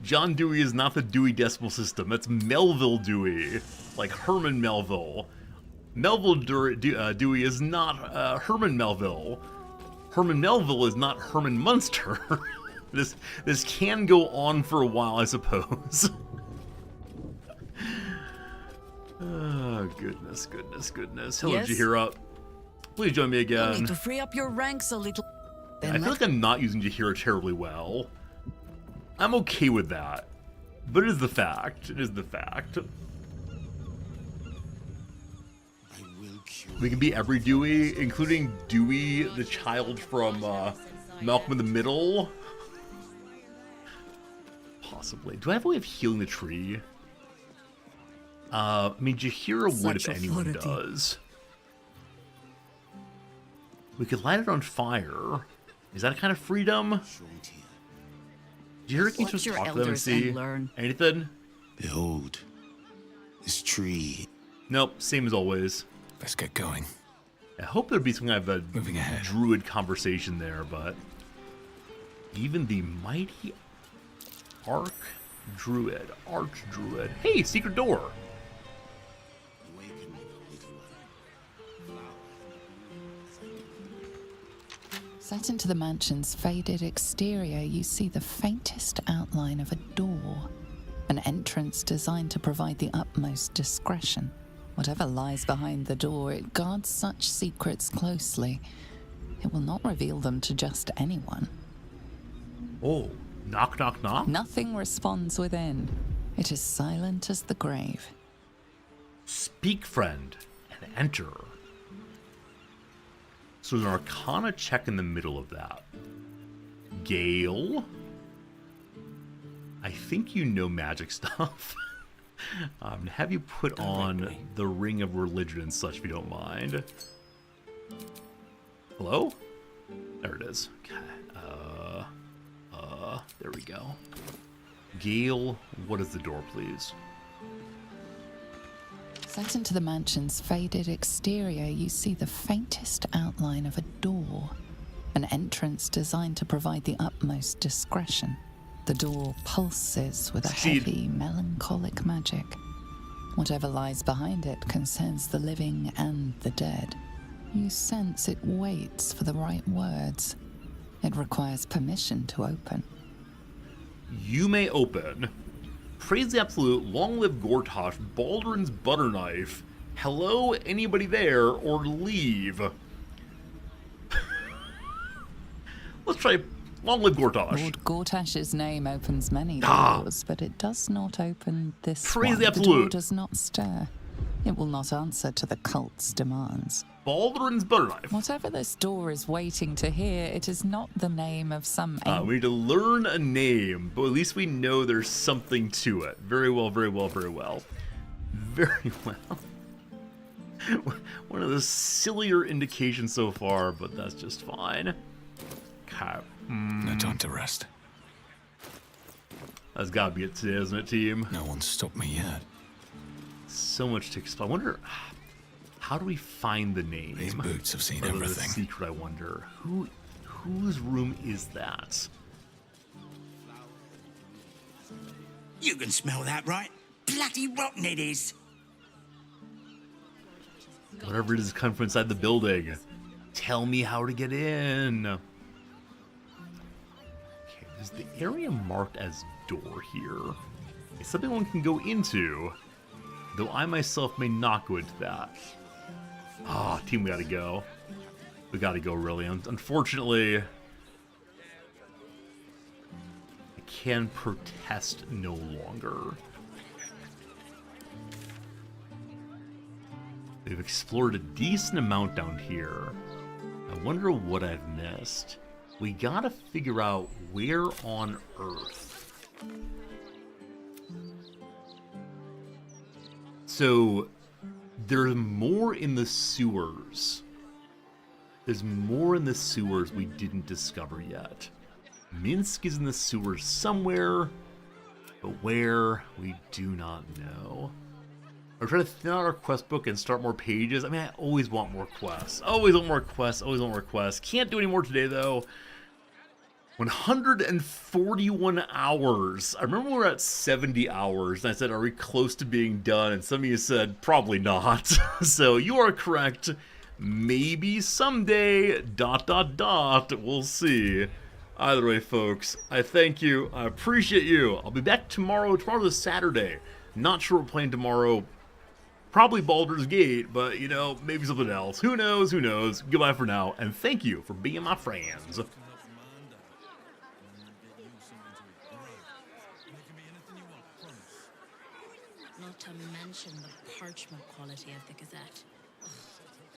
John Dewey is not the Dewey Decimal System. That's Melville Dewey, like Herman Melville. Dewey is not Herman Melville. Herman Melville is not Herman Munster. This can go on for a while, I suppose. Oh, goodness. Hello, Yes? Jahira. Please join me You again. need to free up your ranks a little. I feel like I'm not using Jahira terribly well. I'm okay with that. But it is the fact. It is the fact. We can be every Dewey, including Dewey, the child from Malcolm in the Middle. Possibly. Do I have a way of healing the tree? I mean, Jahira would if Such anyone authority. does. We could light it on fire. Is that a kind of freedom? Jahira, can you Watch just your talk to them and elders see? and learn. Anything? Behold, this tree. Nope, same as always. Let's get going. I hope there'd be some kind of a Moving ahead. druid conversation there, but even the mighty archdruid. Hey, secret door. Set into the mansion's faded exterior, you see the faintest outline of a door. An entrance designed to provide the utmost discretion. Whatever lies behind the door, it guards such secrets closely. It will not reveal them to just anyone. Oh, knock, knock, knock. Nothing responds within. It is silent as the grave. Speak, friend, and enter. So there's an Arcana check in the middle of that. Gale? I think you know magic stuff. Have you put on the Ring of Religion and such, if you don't mind? Hello? There it is. Okay. There we go. Gale, what is the door, please? Set into the mansion's faded exterior, you see the faintest outline of a door. An entrance designed to provide the utmost discretion. The door pulses with a heavy, melancholic magic. Whatever lies behind it concerns the living and the dead. You sense it waits for the right words. It requires permission to open. You may open. Praise the absolute, long live Gortosh, Baldur's butter knife. Hello, anybody there, or leave. Let's try long live Gortosh. Lord Gortash's name opens many Ah. doors, but it does not open this Praise one. the The door absolute. does not stir. It will not answer to the cult's demands. Baldur's butter knife. Whatever this door is waiting to hear, it is not the name of some We need to learn a name, but at least we know there's something to it. Very well, very well, very well. Very well. One of the sillier indications so far, but that's just fine. Okay. No time to rest. That's gotta be it today, isn't it, team? No one's stopped me yet. So much to explain. I wonder, how do we find the name? These boots have seen Or the everything. secret, I wonder. Whose room is that? You can smell that, right? Bloody rotten it is. Whatever it is coming from inside the building. Tell me how to get in. Okay, there's the area marked as door here. It's something one can go into, though I myself may not go into that. Ah, team, we gotta go. We gotta go, really. Unfortunately, I can protest no longer. We've explored a decent amount down here. I wonder what I've missed. We gotta figure out where on Earth. So, there's more in the sewers. There's more in the sewers we didn't discover yet. Minsk is in the sewers somewhere, but where, we do not know. I'm trying to thin out our quest book and start more pages. I mean, I always want more quests. Always want more quests. Always want more quests. Can't do any more today, though. 141 hours. I remember we were at 70 hours, and I said, are we close to being done? And some of you said, probably not. So you are correct. Maybe someday, ... We'll see. Either way, folks, I thank you. I appreciate you. I'll be back tomorrow. Tomorrow is Saturday. Not sure what we're playing tomorrow. Probably Baldur's Gate, but, you know, maybe something else. Who knows? Who knows? Goodbye for now, and thank you for being my friends. Not to mention the parchment quality of the Gazette.